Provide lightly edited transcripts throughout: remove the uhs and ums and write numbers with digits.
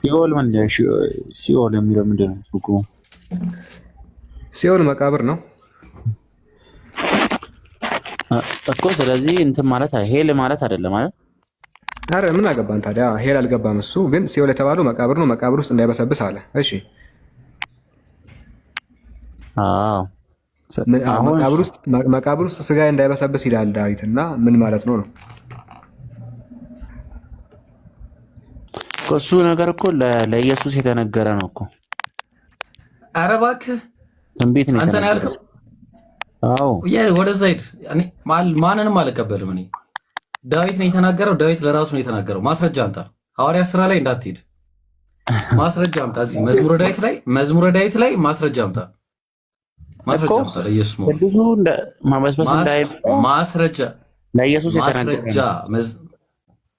ሲኦል ሲኦል የሚለው ምንድን ነው ትርጉሙ? ሲኦል መቃብር ነው እኮ። ስለዚህ እንትን ማለት ሄል ማለት አይደለም ማለት። አረ ምን አገባን ታዲያ? ሄል አልገባም እሱ። ግን ሲኦል የተባለው መቃብር ነው። መቃብር ውስጥ እንዳይበሰብስ አለ። እሺ አዎ መቃብር ውስጥ ስጋ እንዳይበሰብስ ይላል ዳዊት። እና ምን ማለት ነው ነው እሱ ነገር እኮ ለኢየሱስ የተነገረ ነው እኮ። ኧረ እባክህ ትንቢት ነው አንተ ነው ያልከው። አዎ ወደዛ ሂድ። እኔ ማንንም አልቀበልም። እኔ ዳዊት ነው የተናገረው። ዳዊት ለራሱ ነው የተናገረው። ማስረጃ አምጣ። ሐዋርያት ሥራ ላይ እንዳትሄድ፣ ማስረጃ አምጣ። እዚህ መዝሙረ ዳዊት ላይ ማስረጃ አምጣ። ማስረጃ አምጣ። ለኢየሱስ ነው ብዙ ማበስበስ እንዳይ ማስረጃ ለኢየሱስ የተነገረ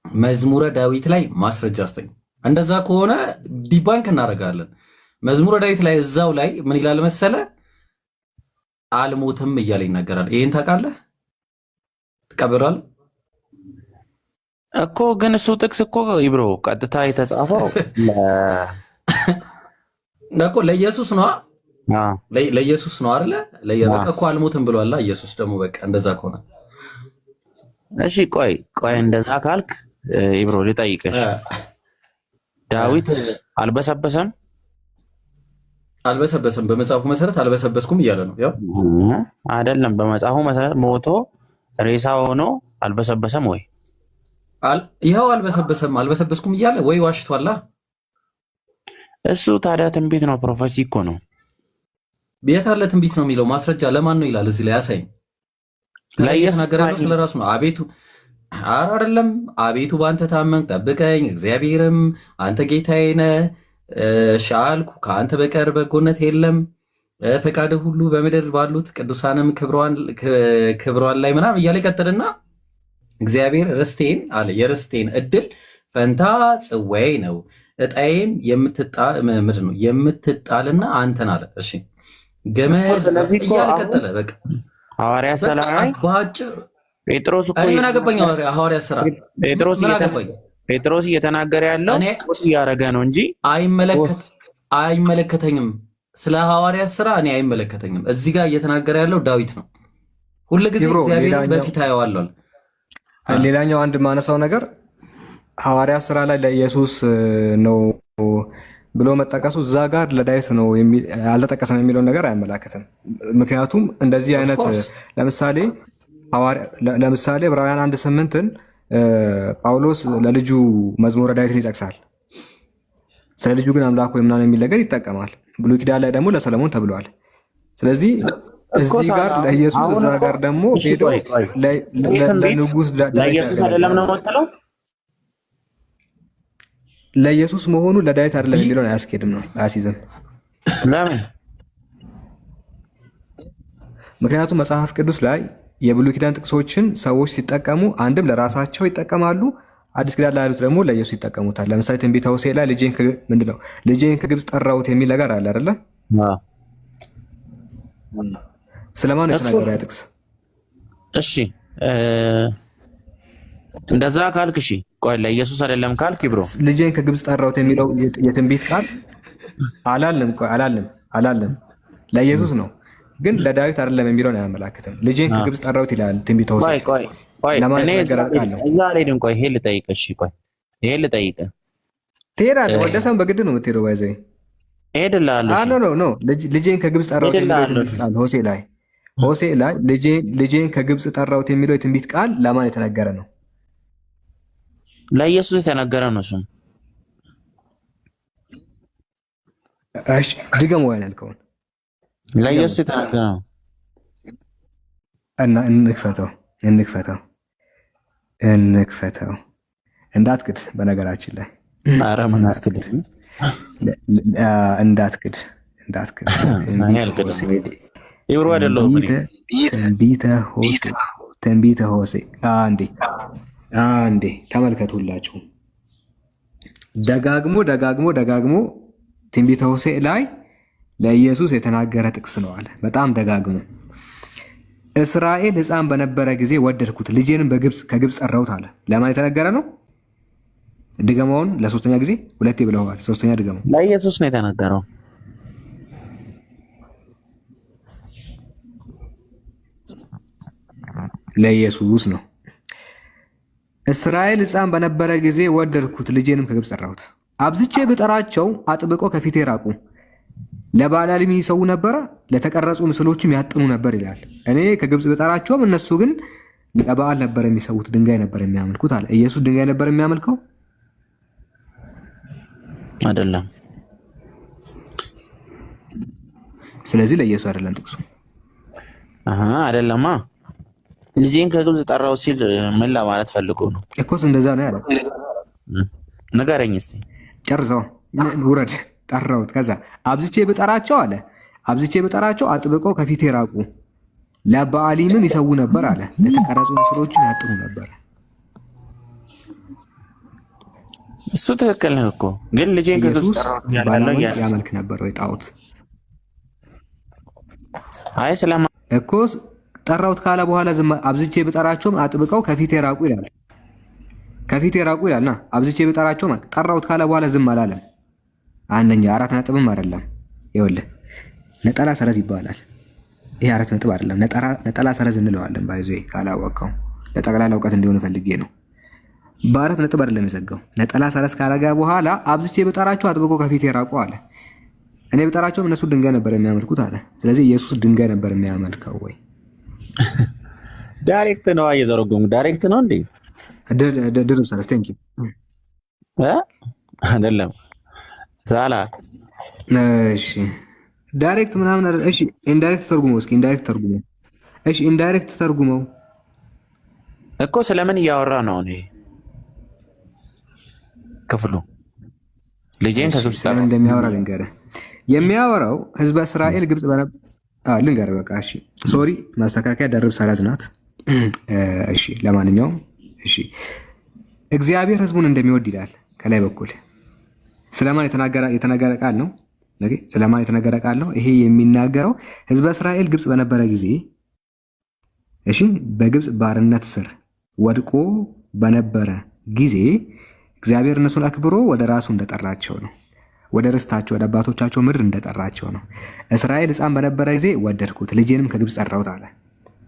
መዝሙረ ዳዊት ላይ ማስረጃ አስተኝ። እንደዛ ከሆነ ዲባንክ እናደርጋለን። መዝሙረ ዳዊት ላይ እዛው ላይ ምን ይላል መሰለ? አልሞትም እያለ ይናገራል። ይሄን ታውቃለህ? ተቀበሏል እኮ። ግን እሱ ጥቅስ እኮ ይብሮ ቀጥታ የተጻፈው እኮ ለኢየሱስ ነው። ለኢየሱስ ነው አይደለ? በቃ እኮ አልሞትም ብሏል ኢየሱስ። ደግሞ በቃ እንደዛ ከሆነ እሺ፣ ቆይ እንደዛ ካልክ ይብሮ ልጠይቅሽ። ዳዊት አልበሰበሰም በመጽሐፉ መሰረት አልበሰበስኩም እያለ ነው። ያው አይደለም፣ በመጽሐፉ መሰረት ሞቶ ሬሳ ሆኖ አልበሰበሰም ወይ? ይኸው አልበሰበስኩም እያለ ወይ ዋሽቷላ። እሱ ታዲያ ትንቢት ነው፣ ፕሮፌሲ እኮ ነው። ቤት አለ ትንቢት ነው የሚለው ማስረጃ ለማን ነው ይላል? እዚህ ላይ ያሳይ። ለኢየሱስ ነገር ያለው ስለራሱ ነው። አቤቱ አይደለም፣ አቤቱ በአንተ ታመንኩ ጠብቀኝ፣ እግዚአብሔርም አንተ ጌታዬ ነህ እሺ አልኩ፣ ከአንተ በቀር በጎነት የለም፣ ፈቃድህ ሁሉ በምድር ባሉት ቅዱሳንም ክብሯን ላይ ምናምን እያለ ይቀጥልና እግዚአብሔር ርስቴን አለ፣ የርስቴን እድል ፈንታ ጽዋዬ ነው፣ እጣዬም የምትጣልና አንተን አለ። እሺ ገመድ እያለ ቀጠለ። በቃ ሐዋርያት ሥራ ላይ ባጭር ጴጥሮስ እኮ ምን አገባኝ? ሐዋርያት ሥራ ጴጥሮስ እየተናገረ ያለው እያደረገ ነው እንጂ አይመለከተኝም። ስለ ሐዋርያት ሥራ እኔ አይመለከተኝም። እዚህ ጋር እየተናገረ ያለው ዳዊት ነው። ሁልጊዜ እግዚአብሔር በፊት አየዋለሁ። ሌላኛው አንድ ማነሳው ነገር ሐዋርያት ሥራ ላይ ለኢየሱስ ነው ብሎ መጠቀሱ እዛ ጋር ለዳዊት ነው አልተጠቀሰም የሚለውን ነገር አያመላክትም። ምክንያቱም እንደዚህ አይነት ለምሳሌ ዕብራውያን 1:8 ጳውሎስ ለልጁ መዝሙረ ዳዊትን ይጠቅሳል። ስለ ልጁ ግን አምላክ ወይ ምናምን የሚል ነገር ይጠቀማል። ብሉይ ኪዳን ላይ ደግሞ ለሰለሞን ተብሏል። ስለዚህ እዚህ ጋር ለኢየሱስ እዛ ጋር ደግሞ ሄዶ ለንጉስ ለኢየሱስ መሆኑ ለዳዊት አይደለም የሚለውን አያስኬድም ነው አያሲዝም። ለምን? ምክንያቱም መጽሐፍ ቅዱስ ላይ የብሉይ ኪዳን ጥቅሶችን ሰዎች ሲጠቀሙ አንድም ለራሳቸው ይጠቀማሉ፣ አዲስ ኪዳን ላይ ያሉት ደግሞ ለኢየሱስ ይጠቀሙታል። ለምሳሌ ትንቢተ ሆሴዕ ላይ ልጄን ከግብፅ ጠራሁት የሚል ነገር አለ አይደለ? ስለማን የተናገረ ያ ጥቅስ? እሺ እንደዛ ካልክ እሺ፣ ቆይ ለኢየሱስ አይደለም ካልክ ይብሮ ልጄን ከግብፅ ጠራሁት የሚለው የትንቢት ቃል አላለም ለኢየሱስ ነው፣ ግን ለዳዊት አይደለም የሚለውን አያመላክትም። ልጄን ከግብፅ ጠራሁት ይላል ትንቢተ ሆሴዕ። ለማን የተናገረ ቃል ነው? እዛ ላይ ቆይ ይሄ ልጠይቅህ። እሺ ቆይ ይሄ ልጠይቅህ። ትሄዳለህ? ወደ ሰም በግድ ነው የምትሄደው። ባይዘይ እሄድልሃለሁ። ኖ ልጄን ከግብፅ ጠራሁት የሚለው የትንቢት ቃል ሆሴዕ ላይ ልጄን ከግብፅ ጠራሁት የሚለው የትንቢት ቃል ለማን የተነገረ ነው? ለኢየሱስ የተነገረ ነው። እሱም እሺ ድገም ወይ ያልከውን ለኢየሱስ የተነገረ ነው እና እንክፈተው እንዳትክድ። በነገራችን ላይ ኧረ ምን አስክድ እንዳትክድ ይብሩ አይደለም ትንቢተ ሆሴዕ አንዴ ተመልከቱላችሁ። ደጋግሞ ትንቢተ ሆሴዕ ላይ ለኢየሱስ የተናገረ ጥቅስ ነው አለ። በጣም ደጋግሞ እስራኤል ሕፃን በነበረ ጊዜ ወደድኩት፣ ልጄንም ከግብፅ ጠራሁት አለ። ለማን የተነገረ ነው? ድገመውን ለሶስተኛ ጊዜ ሁለቴ ብለዋል። ሶስተኛ ድገመው። ለኢየሱስ ነው የተነገረው። ለኢየሱስ ነው። እስራኤል ሕፃን በነበረ ጊዜ ወደድኩት፣ ልጄንም ከግብፅ ጠራሁት። አብዝቼ ብጠራቸው አጥብቀው ከፊቴ ራቁ። ለበኣሊም ይሰዉ ነበረ፣ ለተቀረጹ ምስሎችም ያጥኑ ነበር ይላል። እኔ ከግብፅ ብጠራቸውም እነሱ ግን ለበዓል ነበር የሚሰዉት፣ ድንጋይ ነበር የሚያመልኩት አለ። ኢየሱስ ድንጋይ ነበር የሚያመልከው አይደለም። ስለዚህ ለኢየሱስ አይደለም ጥቅሱ። አይደለማ። ልጄን ከግብፅ ጠራው ሲል ምን ለማለት ፈልጎ ነው? እኮስ እንደዛ ነው ያለው። ንገረኝ እስኪ። ጨርሰው ውረድ። ጠራሁት። ከዛ አብዝቼ ብጠራቸው አለ። አብዝቼ ብጠራቸው አጥብቀው ከፊቴ ራቁ። ለበዓሊምም ይሰዉ ነበር አለ። ለተቀረጹ ምስሎችን ያጥኑ ነበር። እሱ ትክክል ነው እኮ። ግን ልጄን ከግብፅ ጠራው ያመልክ ነበር ወይ ጣዖት? አይ ስለማ እኮ ጠራሁት ካለ በኋላ አብዝቼ ብጠራቸውም አጥብቀው ከፊቴ ራቁ ይላል። ከፊቴ ራቁ ይላልና አብዝቼ ብጠራቸውም ጠራሁት ካለ በኋላ ዝም አላለም። አንደኛ 4 ነጥብም አይደለም። ይኸውልህ ነጠላ ሰረዝ ይባላል። ይሄ 4 ነጥብ አይደለም፣ ነጠላ ሰረዝ እንለዋለን። ባይዞ ካላወቀው ለጠቅላላ እውቀት እንዲሆን ፈልጌ ነው። በ4 ነጥብ አይደለም የዘጋው። ነጠላ ሰረዝ ካላጋ በኋላ አብዝቼ ብጠራቸው አጥብቀው ከፊቴ ራቁ አለ። እኔ ብጠራቸውም እነሱ ድንጋይ ነበር የሚያመልኩት አለ። ስለዚህ ኢየሱስ ድንጋይ ነበር የሚያመልከው ወይ? ዳይሬክት ነው እየተረጎሙ። ዳይሬክት ነው እንዴ? ድርብ ሰረዝ ቴንኪ አይደለም ዛላ። እሺ ዳይሬክት ምናምን አይደል? እሺ ኢንዳይሬክት ተርጉመው እስኪ። ኢንዳይሬክት ተርጉመው። እሺ ኢንዳይሬክት ተርጉመው እኮ ስለምን እያወራ ነው? እኔ ክፍሉ ልጄን ከግብፅ ጠራው እንደሚያወራ ልንገርህ። የሚያወራው ህዝበ እስራኤል ግብፅ ልንገርህ በቃ። እሺ ሶሪ ማስተካከያ ደርብ ሰረዝ ናት። እሺ ለማንኛውም እሺ እግዚአብሔር ህዝቡን እንደሚወድ ይላል ከላይ በኩል። ስለማን የተናገረ ቃል ነው? ስለማን የተነገረ ቃል ነው? ይሄ የሚናገረው ህዝበ እስራኤል ግብፅ በነበረ ጊዜ እሺ በግብፅ ባርነት ስር ወድቆ በነበረ ጊዜ እግዚአብሔር እነሱን አክብሮ ወደ ራሱ እንደጠራቸው ነው። ወደ ርስታቸው ወደ አባቶቻቸው ምድር እንደጠራቸው ነው። እስራኤል ሕፃን በነበረ ጊዜ ወደድኩት፣ ልጄንም ከግብፅ ጠራሁት አለ።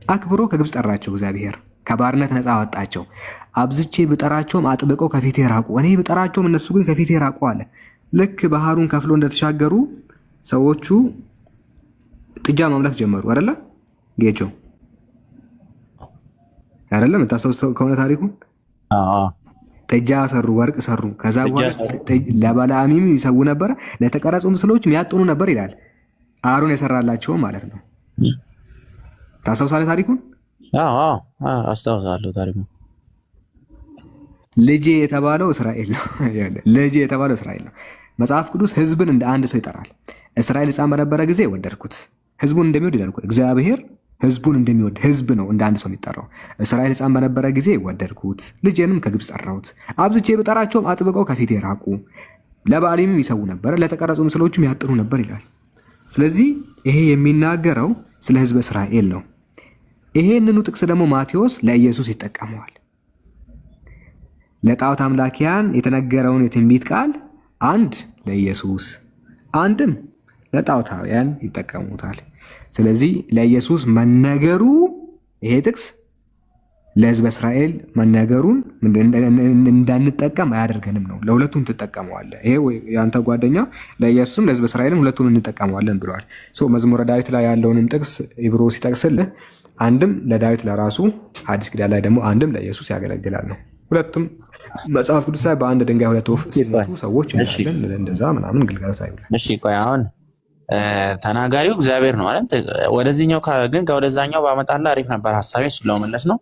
አክብሮ ከግብፅ ጠራቸው። እግዚአብሔር ከባርነት ነፃ አወጣቸው። አብዝቼ ብጠራቸውም አጥብቀው ከፊቴ ራቁ። እኔ ብጠራቸውም እነሱ ግን ከፊቴ ራቁ አለ። ልክ ባህሩን ከፍሎ እንደተሻገሩ ሰዎቹ ጥጃ ማምለክ ጀመሩ። አይደለ ጌቾ? አይደለም የምታስታውስ ከሆነ ታሪኩ ጥጃ ሰሩ፣ ወርቅ ሰሩ። ከዛ በኋላ ለበለዓምም ይሰዉ ነበር፣ ለተቀረጹ ምስሎች ያጥኑ ነበር ይላል። አሮን የሰራላቸው ማለት ነው። ታስታውሳለህ ታሪኩን? አስታውሳለሁ ታሪኩን። ልጄ የተባለው እስራኤል ነው። ልጄ የተባለው እስራኤል ነው። መጽሐፍ ቅዱስ ህዝብን እንደ አንድ ሰው ይጠራል። እስራኤል ሕፃን በነበረ ጊዜ ወደድኩት። ህዝቡን እንደሚወድ ይላል። እግዚአብሔር ህዝቡን እንደሚወድ ህዝብ ነው እንደ አንድ ሰው የሚጠራው። እስራኤል ሕፃን በነበረ ጊዜ ወደድኩት፣ ልጄንም ከግብፅ ጠራሁት። አብዝቼ ብጠራቸውም አጥብቀው ከፊቴ ራቁ። ለበዓሊምም ይሰዉ ነበር፣ ለተቀረጹ ምስሎችም ያጥኑ ነበር ይላል። ስለዚህ ይሄ የሚናገረው ስለ ህዝበ እስራኤል ነው። ይሄንኑ ጥቅስ ደግሞ ማቴዎስ ለኢየሱስ ይጠቀመዋል። ለጣዖት አምላኪያን የተነገረውን የትንቢት ቃል አንድ ለኢየሱስ አንድም ለጣዖታውያን ይጠቀሙታል። ስለዚህ ለኢየሱስ መነገሩ ይሄ ጥቅስ ለህዝበ እስራኤል መነገሩን እንዳንጠቀም አያደርገንም ነው። ለሁለቱም ትጠቀመዋለህ። ይሄ የአንተ ጓደኛ ለኢየሱስም ለህዝበ እስራኤልም ሁለቱን እንጠቀመዋለን ብለዋል። መዝሙረ ዳዊት ላይ ያለውንም ጥቅስ ኢብሮ ሲጠቅስልህ አንድም ለዳዊት ለራሱ፣ አዲስ ኪዳን ላይ ደግሞ አንድም ለኢየሱስ ያገለግላል ነው። ሁለቱም መጽሐፍ ቅዱስ ላይ በአንድ ድንጋይ ሁለት ወፍ ሲመቱ ሰዎች እናያለን። እንደዛ ምናምን ግልጋሎት አይውልም። እሺ ቆይ አሁን ተናጋሪው እግዚአብሔር ነው ማለት ወደዚህኛው ግን ከወደዛኛው ባመጣልህ አሪፍ ነበር። ሀሳቤ እሱ ለመመለስ ነው።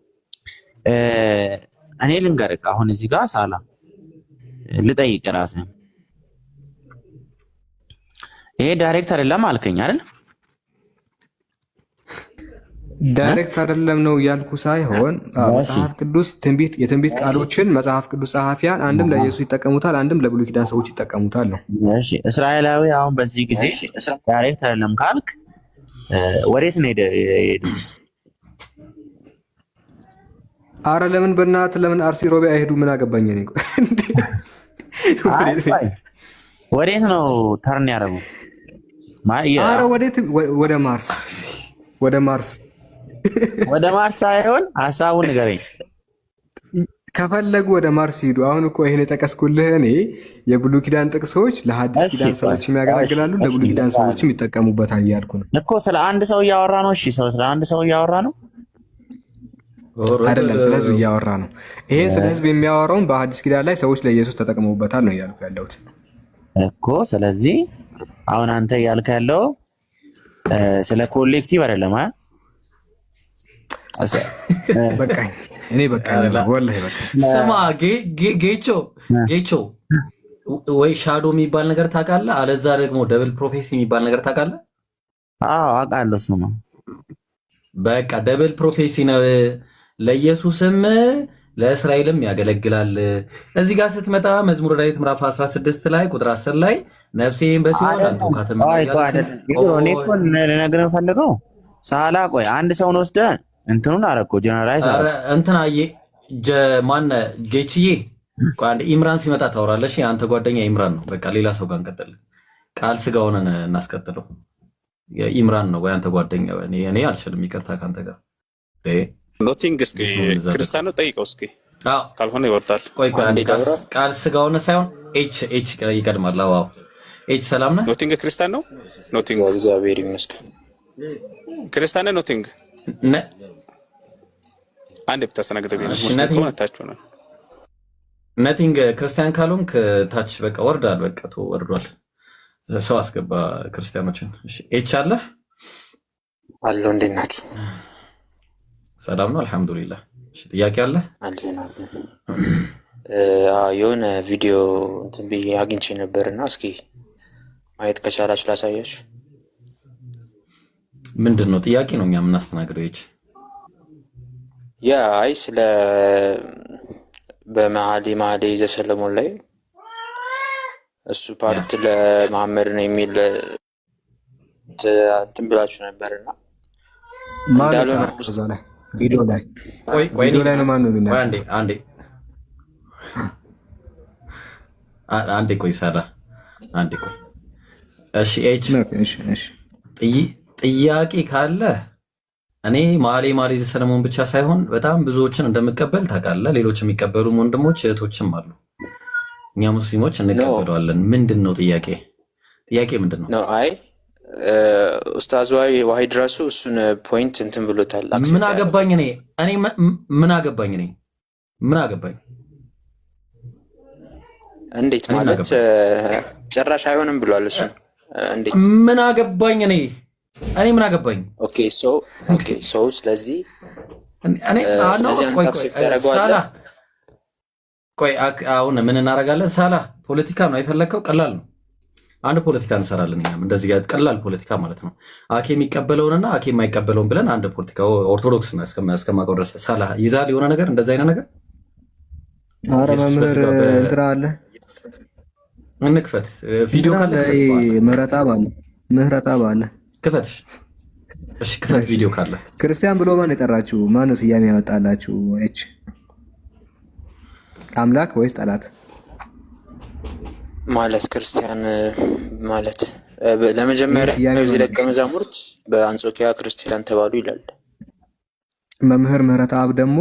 እኔ ልንገርህ አሁን እዚህ ጋር ሳላ ልጠይቅ ራስህን። ይሄ ዳይሬክት አይደለም አልከኝ አይደል? ዳይሬክት አይደለም ነው እያልኩ ሳይሆን መጽሐፍ ቅዱስ የትንቢት ቃሎችን መጽሐፍ ቅዱስ ጸሐፊያን አንድም ለኢየሱስ ይጠቀሙታል፣ አንድም ለብሉይ ኪዳን ሰዎች ይጠቀሙታል ነው። እሺ እስራኤላዊ አሁን በዚህ ጊዜ ዳይሬክት አይደለም ካልክ ወዴት ነው የሄዱት? አረ ለምን በእናትህ ለምን አርሲ ሮቤ አይሄዱ? ምን አገባኝ እኔ ወዴት ነው ተርን ያደረጉት? ኧረ ወዴት? ወደ ማርስ ወደ ማርስ ወደ ማርስ ሳይሆን ሀሳቡን ንገረኝ። ከፈለጉ ወደ ማርስ ሂዱ። አሁን እኮ ይሄን የጠቀስኩልህ እኔ የብሉይ ኪዳን ጥቅሶች ለሐዲስ ኪዳን ሰዎች የሚያገለግላሉ፣ ለብሉይ ኪዳን ሰዎችም ይጠቀሙበታል እያልኩ ነው እኮ። ስለ አንድ ሰው እያወራ ነው። እሺ ሰው ስለ አንድ ሰው እያወራ ነው አይደለም፣ ስለ ህዝብ እያወራ ነው። ይሄን ስለ ህዝብ የሚያወራውን በሐዲስ ኪዳን ላይ ሰዎች ለኢየሱስ ተጠቅመውበታል ነው እያልኩ ያለሁት እኮ። ስለዚህ አሁን አንተ እያልክ ያለው ስለ ኮሌክቲቭ አይደለም። በቃኝ እኔ በቃኝ ወላሂ በቃ። ስማ ጌቾ ወይ ሻዶ የሚባል ነገር ታውቃለህ? አለዛ ደግሞ ደብል ፕሮፌሲ የሚባል ነገር ታውቃለህ? አዎ አውቃለሁ። እሱ ነው በቃ ደብል ፕሮፌሲ ነው። ለኢየሱስም ለእስራኤልም ያገለግላል። እዚህ ጋር ስትመጣ መዝሙረ ዳዊት ምዕራፍ 16 ላይ ቁጥር 10 ላይ ነፍሴን በሲኦል አልተውካትም። እኔ እኮ ልነግርህ ፈልገው ሳላ ቆይ አንድ ሰውን ወስደህ እንትኑን አረኮ ጀነራላይዝ እንትና ማነ ጌችዬ አንድ ኢምራን ሲመጣ ታወራለሽ። አንተ ጓደኛ ኢምራን ነው። በቃ ሌላ ሰው ጋር እንቀጥል። ቃል ስጋ ሆነን እናስቀጥለው። ኢምራን ነው ወይ አንተ ጓደኛ? እኔ አልችልም። ይቅርታ ካንተ ጋር ኖቲንግ። እስኪ ክርስቲያኑ ጠይቀው እስኪ ካልሆነ ይወርዳል። ቆይ አንዴ ቃል ስጋ ሆነ ሳይሆን ኤች ይቀድማል። አዎ ኤች ሰላም ነህ? ኖቲንግ ክርስቲያን ነው። ኖቲንግ እግዚአብሔር ይመስገን። ክርስቲያን ኖቲንግ አንድ ብታስተናግደው ነው። ነቲንግ ክርስቲያን ካልሆንክ ታች በቃ ወርዳል። በቃ ወርዷል። ሰው አስገባ ክርስቲያኖችን። እሺ ኤች አለ አለው። እንዴት ናችሁ? ሰላም ነው አልሐምዱሊላህ። እሺ ጥያቄ አለ? የሆነ ቪዲዮ እንትን ብዬ አግኝቼ ነበርና እስኪ ማየት ከቻላችሁ ላሳያችሁ። ምንድን ነው ጥያቄ ነው? እኛ የምናስተናግደው ኤች አይ ስለ በመኃልየ ዘሰሎሞን ላይ እሱ ፓርት ለመሐመድ ነው የሚል እንትን ብላችሁ ነበርና እንዳልሆነ ቪዲዮ ላይ ቪዲዮ ላይ ነው ማነው ነው? አንዴ ቆይ ሳላ አንዴ ቆይ። እሺ ኤች ጥያቄ ካለ እኔ መኃልየ ዘሰሎሞን ብቻ ሳይሆን በጣም ብዙዎችን እንደምቀበል ታውቃለህ። ሌሎች የሚቀበሉ ወንድሞች እህቶችም አሉ። እኛ ሙስሊሞች እንቀበለዋለን። ምንድን ነው ጥያቄ? ጥያቄ ምንድን ነው? አይ ኡስታዝ ዋሂድ ራሱ እሱን ፖይንት እንትን ብሎታል። ምን አገባኝ እኔ ምን አገባኝ እኔ ምን አገባኝ? እንዴት ማለት ጭራሽ አይሆንም ብሏል እሱ። እንዴት ምን አገባኝ እኔ ምን አገባኝ? ኦኬ ሶ ስለዚህ ቆይ አሁን ምን እናደርጋለን? ሳላ ፖለቲካ ነው የፈለግከው? ቀላል ነው። አንድ ፖለቲካ እንሰራለን እኛም እንደዚህ ቀላል ፖለቲካ ማለት ነው። አኬ የሚቀበለውንና አኬ የማይቀበለውን ብለን አንድ ፖለቲካ ኦርቶዶክስ እስከማውቀው ድረስ ሳላ ይዛል የሆነ ነገር እንደዚህ አይነት ነገር። ኧረ መምህር እንትን አለ እንክፈት። ቪዲዮ ካለ ምህረታ ባለ ክፈት። እሺ ክፈት ቪዲዮ ካለ። ክርስቲያን ብሎ ማን የጠራችሁ? ማን ነው ስያሜ ያወጣላችሁ? እች አምላክ ወይስ ጠላት ማለት? ክርስቲያን ማለት ለመጀመሪያ በዚህ ደቀ መዛሙርት በአንጾኪያ ክርስቲያን ተባሉ ይላል መምህር ምህረተአብ። ደግሞ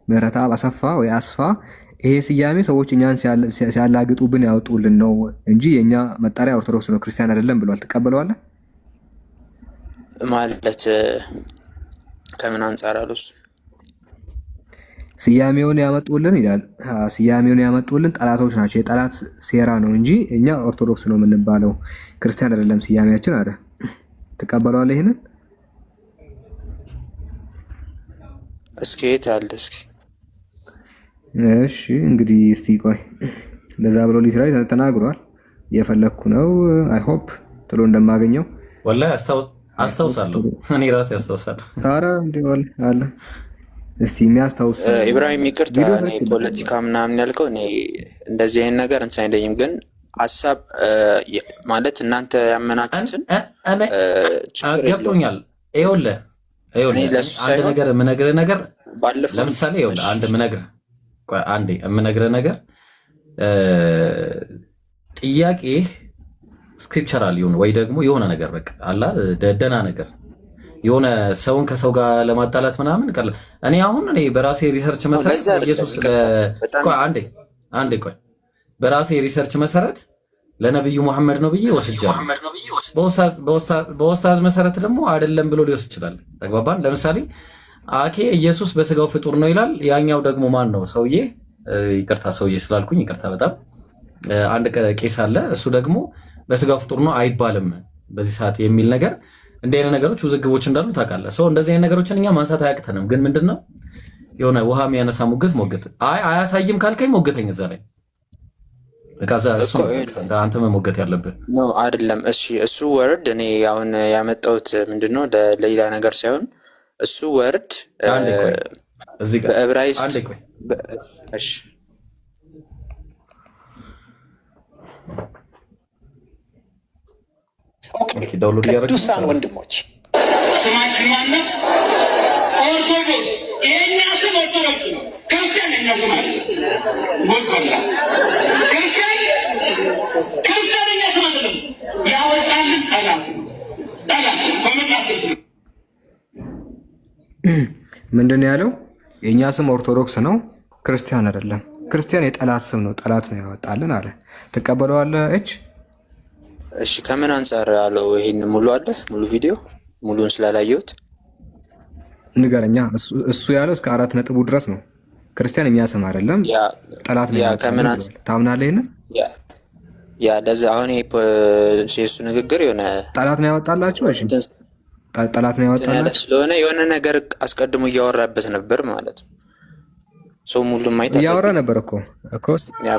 ምህረተአብ አሰፋ ወይ አስፋ ይሄ ስያሜ ሰዎች እኛን ሲያላግጡብን ያወጡልን ነው እንጂ የኛ መጣሪያ ኦርቶዶክስ ነው ክርስቲያን አይደለም ብሏል። ትቀበለዋለህ? ማለት ከምን አንጻር አሉስ? ስያሜውን ያመጡልን ይላል። ስያሜውን ያመጡልን ጠላቶች ናቸው። የጠላት ሴራ ነው እንጂ እኛ ኦርቶዶክስ ነው የምንባለው ክርስቲያን አይደለም ስያሜያችን አለ። ትቀበለዋለህ ይሄንን? እስኪ የት አለ? እስኪ እሺ እንግዲህ እስቲ ቆይ ለዛ ብሎ ሊትራይ ተናግሯል። የፈለኩ ነው አይ ሆፕ ጥሎ እንደማገኘው ወላሂ አስታውሳለሁ። እኔ ራሴ አስታውሳለሁ። ኧረ እንዴ አለ እስቲ የሚያስታውስ ኢብራሂም ይቅርታ፣ እኔ ፖለቲካ ምናምን ያልከው እኔ እንደዚህ አይነት ነገር እንትን አይደለም፣ ግን ሐሳብ ማለት እናንተ ያመናችሁትን ገብቶኛል። ይኸውልህ አንድ ነገር የምነግርህ ነገር ለምሳሌ ይኸውልህ አንድ የምነግርህ ነገር ጥያቄ ስክሪፕቸራል ይሁን ወይ ደግሞ የሆነ ነገር በቃ አላ ደደና ነገር የሆነ ሰውን ከሰው ጋር ለማጣላት ምናምን እኔ አሁን በራሴ ሪሰርች መሰረት ኢየሱስ አንዴ ቆይ በራሴ ሪሰርች መሰረት ለነብዩ መሐመድ ነው ብዬ ወስጃለሁ። በኡስታዝ መሰረት ደግሞ አይደለም ብሎ ሊወስድ ይችላል። ተግባባን? ለምሳሌ አኬ ኢየሱስ በስጋው ፍጡር ነው ይላል። ያኛው ደግሞ ማን ነው ሰውዬ? ይቅርታ ሰውዬ ስላልኩኝ ይቅርታ በጣም አንድ ቄስ አለ። እሱ ደግሞ በስጋው ፍጡር ነው አይባልም በዚህ ሰዓት የሚል ነገር እንደ አይነት ነገሮች ውዝግቦች እንዳሉ ታውቃለህ። ሰው እንደዚህ አይነት ነገሮችን እኛ ማንሳት አያቅተንም። ግን ምንድነው የሆነ ውሃ የሚያነሳ ሙግት ሞግት አያሳይም ካልከኝ ሞግተኝ እዛ ላይ ከዛ እሱ አንተ መሞገት ያለብህ ነው አይደለም። እሱ ወርድ እኔ አሁን ያመጣሁት ምንድነው ለሌላ ነገር ሳይሆን እሱ ወርድ እዚህ ጋር በዕብራይስጥ እሺ ቅዱሳን ወንድሞች ስማችን ማነው? ኦርቶዶክስ። የእኛ ስም ኦርቶዶክስ ነው። ክርስቲያን የእኛ ስም አለ ጎልኮላ ክርስቲያን የእኛ ስም አይደለም። ያወጣልን ጠላት በመጽሐፍ ምንድን ነው ያለው? የእኛ ስም ኦርቶዶክስ ነው፣ ክርስቲያን አይደለም። ክርስቲያን የጠላት ስም ነው፣ ጠላት ነው ያወጣልን አለ። ትቀበለዋለህ? እሺ ከምን አንፃር አለው? ይሄን ሙሉ አለ ሙሉ ቪዲዮ ሙሉን ስላላየሁት ንገረኛ። እሱ ያለው እስከ 4 ነጥቡ ድረስ ነው። ክርስቲያን የሚያስም አይደለም ጠላት ነው። ከምን አንፃር ታምናለህ? ይሄን ለዛ አሁን የሱ ንግግር የሆነ ጠላት ነው ያወጣላችሁ። እሺ ጠላት ነው ያወጣላችሁ ስለሆነ የሆነ ነገር አስቀድሞ እያወራበት ነበር ማለት ነው። ሰው ሙሉ ማይታ እያወራ ነበር እኮ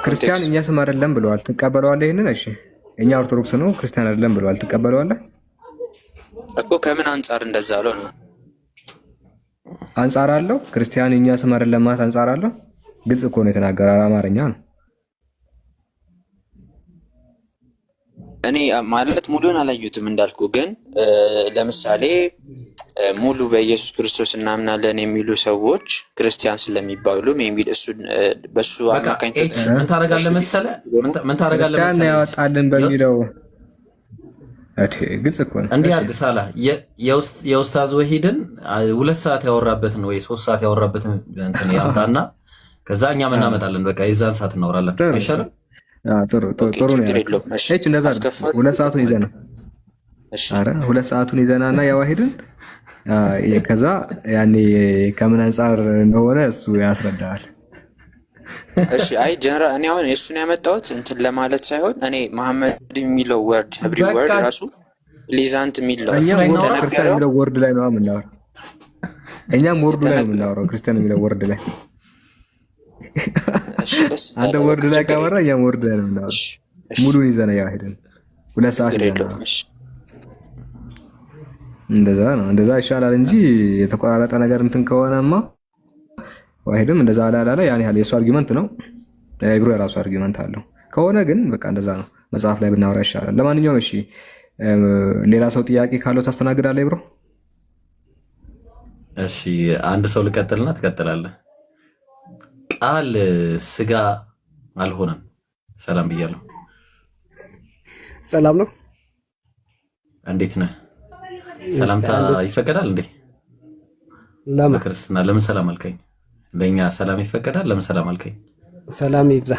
ክርስቲያን የሚያስም አይደለም ብለዋል። ትቀበለዋለህ? ይሄንን እሺ እኛ ኦርቶዶክስ ነው ክርስቲያን አይደለም ብለዋል። ትቀበለዋለህ እኮ ከምን አንፃር እንደዛ አለው ነው? አንፃር አለው። ክርስቲያን እኛ ስም አይደለም ማለት አንፃር አለው። ግልጽ እኮ ነው የተናገረ፣ አማርኛ ነው። እኔ ማለት ሙሉን አላየሁትም እንዳልኩ፣ ግን ለምሳሌ ሙሉ በኢየሱስ ክርስቶስ እናምናለን የሚሉ ሰዎች ክርስቲያን ስለሚባሉ የሚል እሱ በሱ አማካኝነት ምን ታደርጋለህ መሰለህ? ምን ታደርጋለህ መሰለህ? ያወጣልን በሚለው ግልጽ እኮ ነው። እንዲህ አድርግ ሳላ የኡስታዝ ወሂድን 2 ሰዓት ያወራበትን ወይ 3 ሰዓት ያወራበትን እንትን ያምጣና ከዛ እኛ ምን እናመጣለን። በቃ የዛን ሰዓት እናወራለን አይሻልም? ጥሩ ነው ያለው። እሺ እንደዛ 2 ሰዓቱን ይዘና አረ 2 ሰዓቱን ይዘናና ያዋሂድን ከዛ ያኔ ከምን አንፃር እንደሆነ እሱ ያስረዳል። እሺ አይ ጀነራል እኔ አሁን እሱን ያመጣሁት እንትን ለማለት ሳይሆን እኔ መሐመድ የሚለው ወርድ ህብሪ ወርድ ራሱ ሊዛንት የሚለው ክርስቲያን የሚለው ወርድ ላይ ነው የምናወራው። እኛም ወርዱ ላይ ነው የምናወራው፣ ክርስቲያን የሚለው ወርድ ላይ። አንተ ወርድ ላይ ካወራ እኛም ወርድ ላይ ነው የምናወራው። ሙሉን ይዘና ያዋሂድን 2 ሰዓት ይዘና እንደዛ ነው። እንደዛ ይሻላል እንጂ የተቆራረጠ ነገር እንትን ከሆነማ ዋሂድም እንደዛ አላላ ያን ያህል የሱ አርጊመንት ነው። ኢብሮ የራሱ አርጊመንት አለው ከሆነ ግን በቃ እንደዛ ነው። መጽሐፍ ላይ ብናወራ ይሻላል። ለማንኛውም እሺ ሌላ ሰው ጥያቄ ካለው ታስተናግዳለህ ኢብሮ? እሺ አንድ ሰው ልቀጥልና ትቀጥላለህ። ቃል ስጋ አልሆነም። ሰላም ብያለሁ። ሰላም ነው። እንዴት ነህ? ሰላምታ ይፈቀዳል እንዴ? ለክርስትና ለምን ሰላም አልከኝ? ለኛ ሰላም ይፈቀዳል? ለምን ሰላም አልከኝ? ሰላም ይብዛ።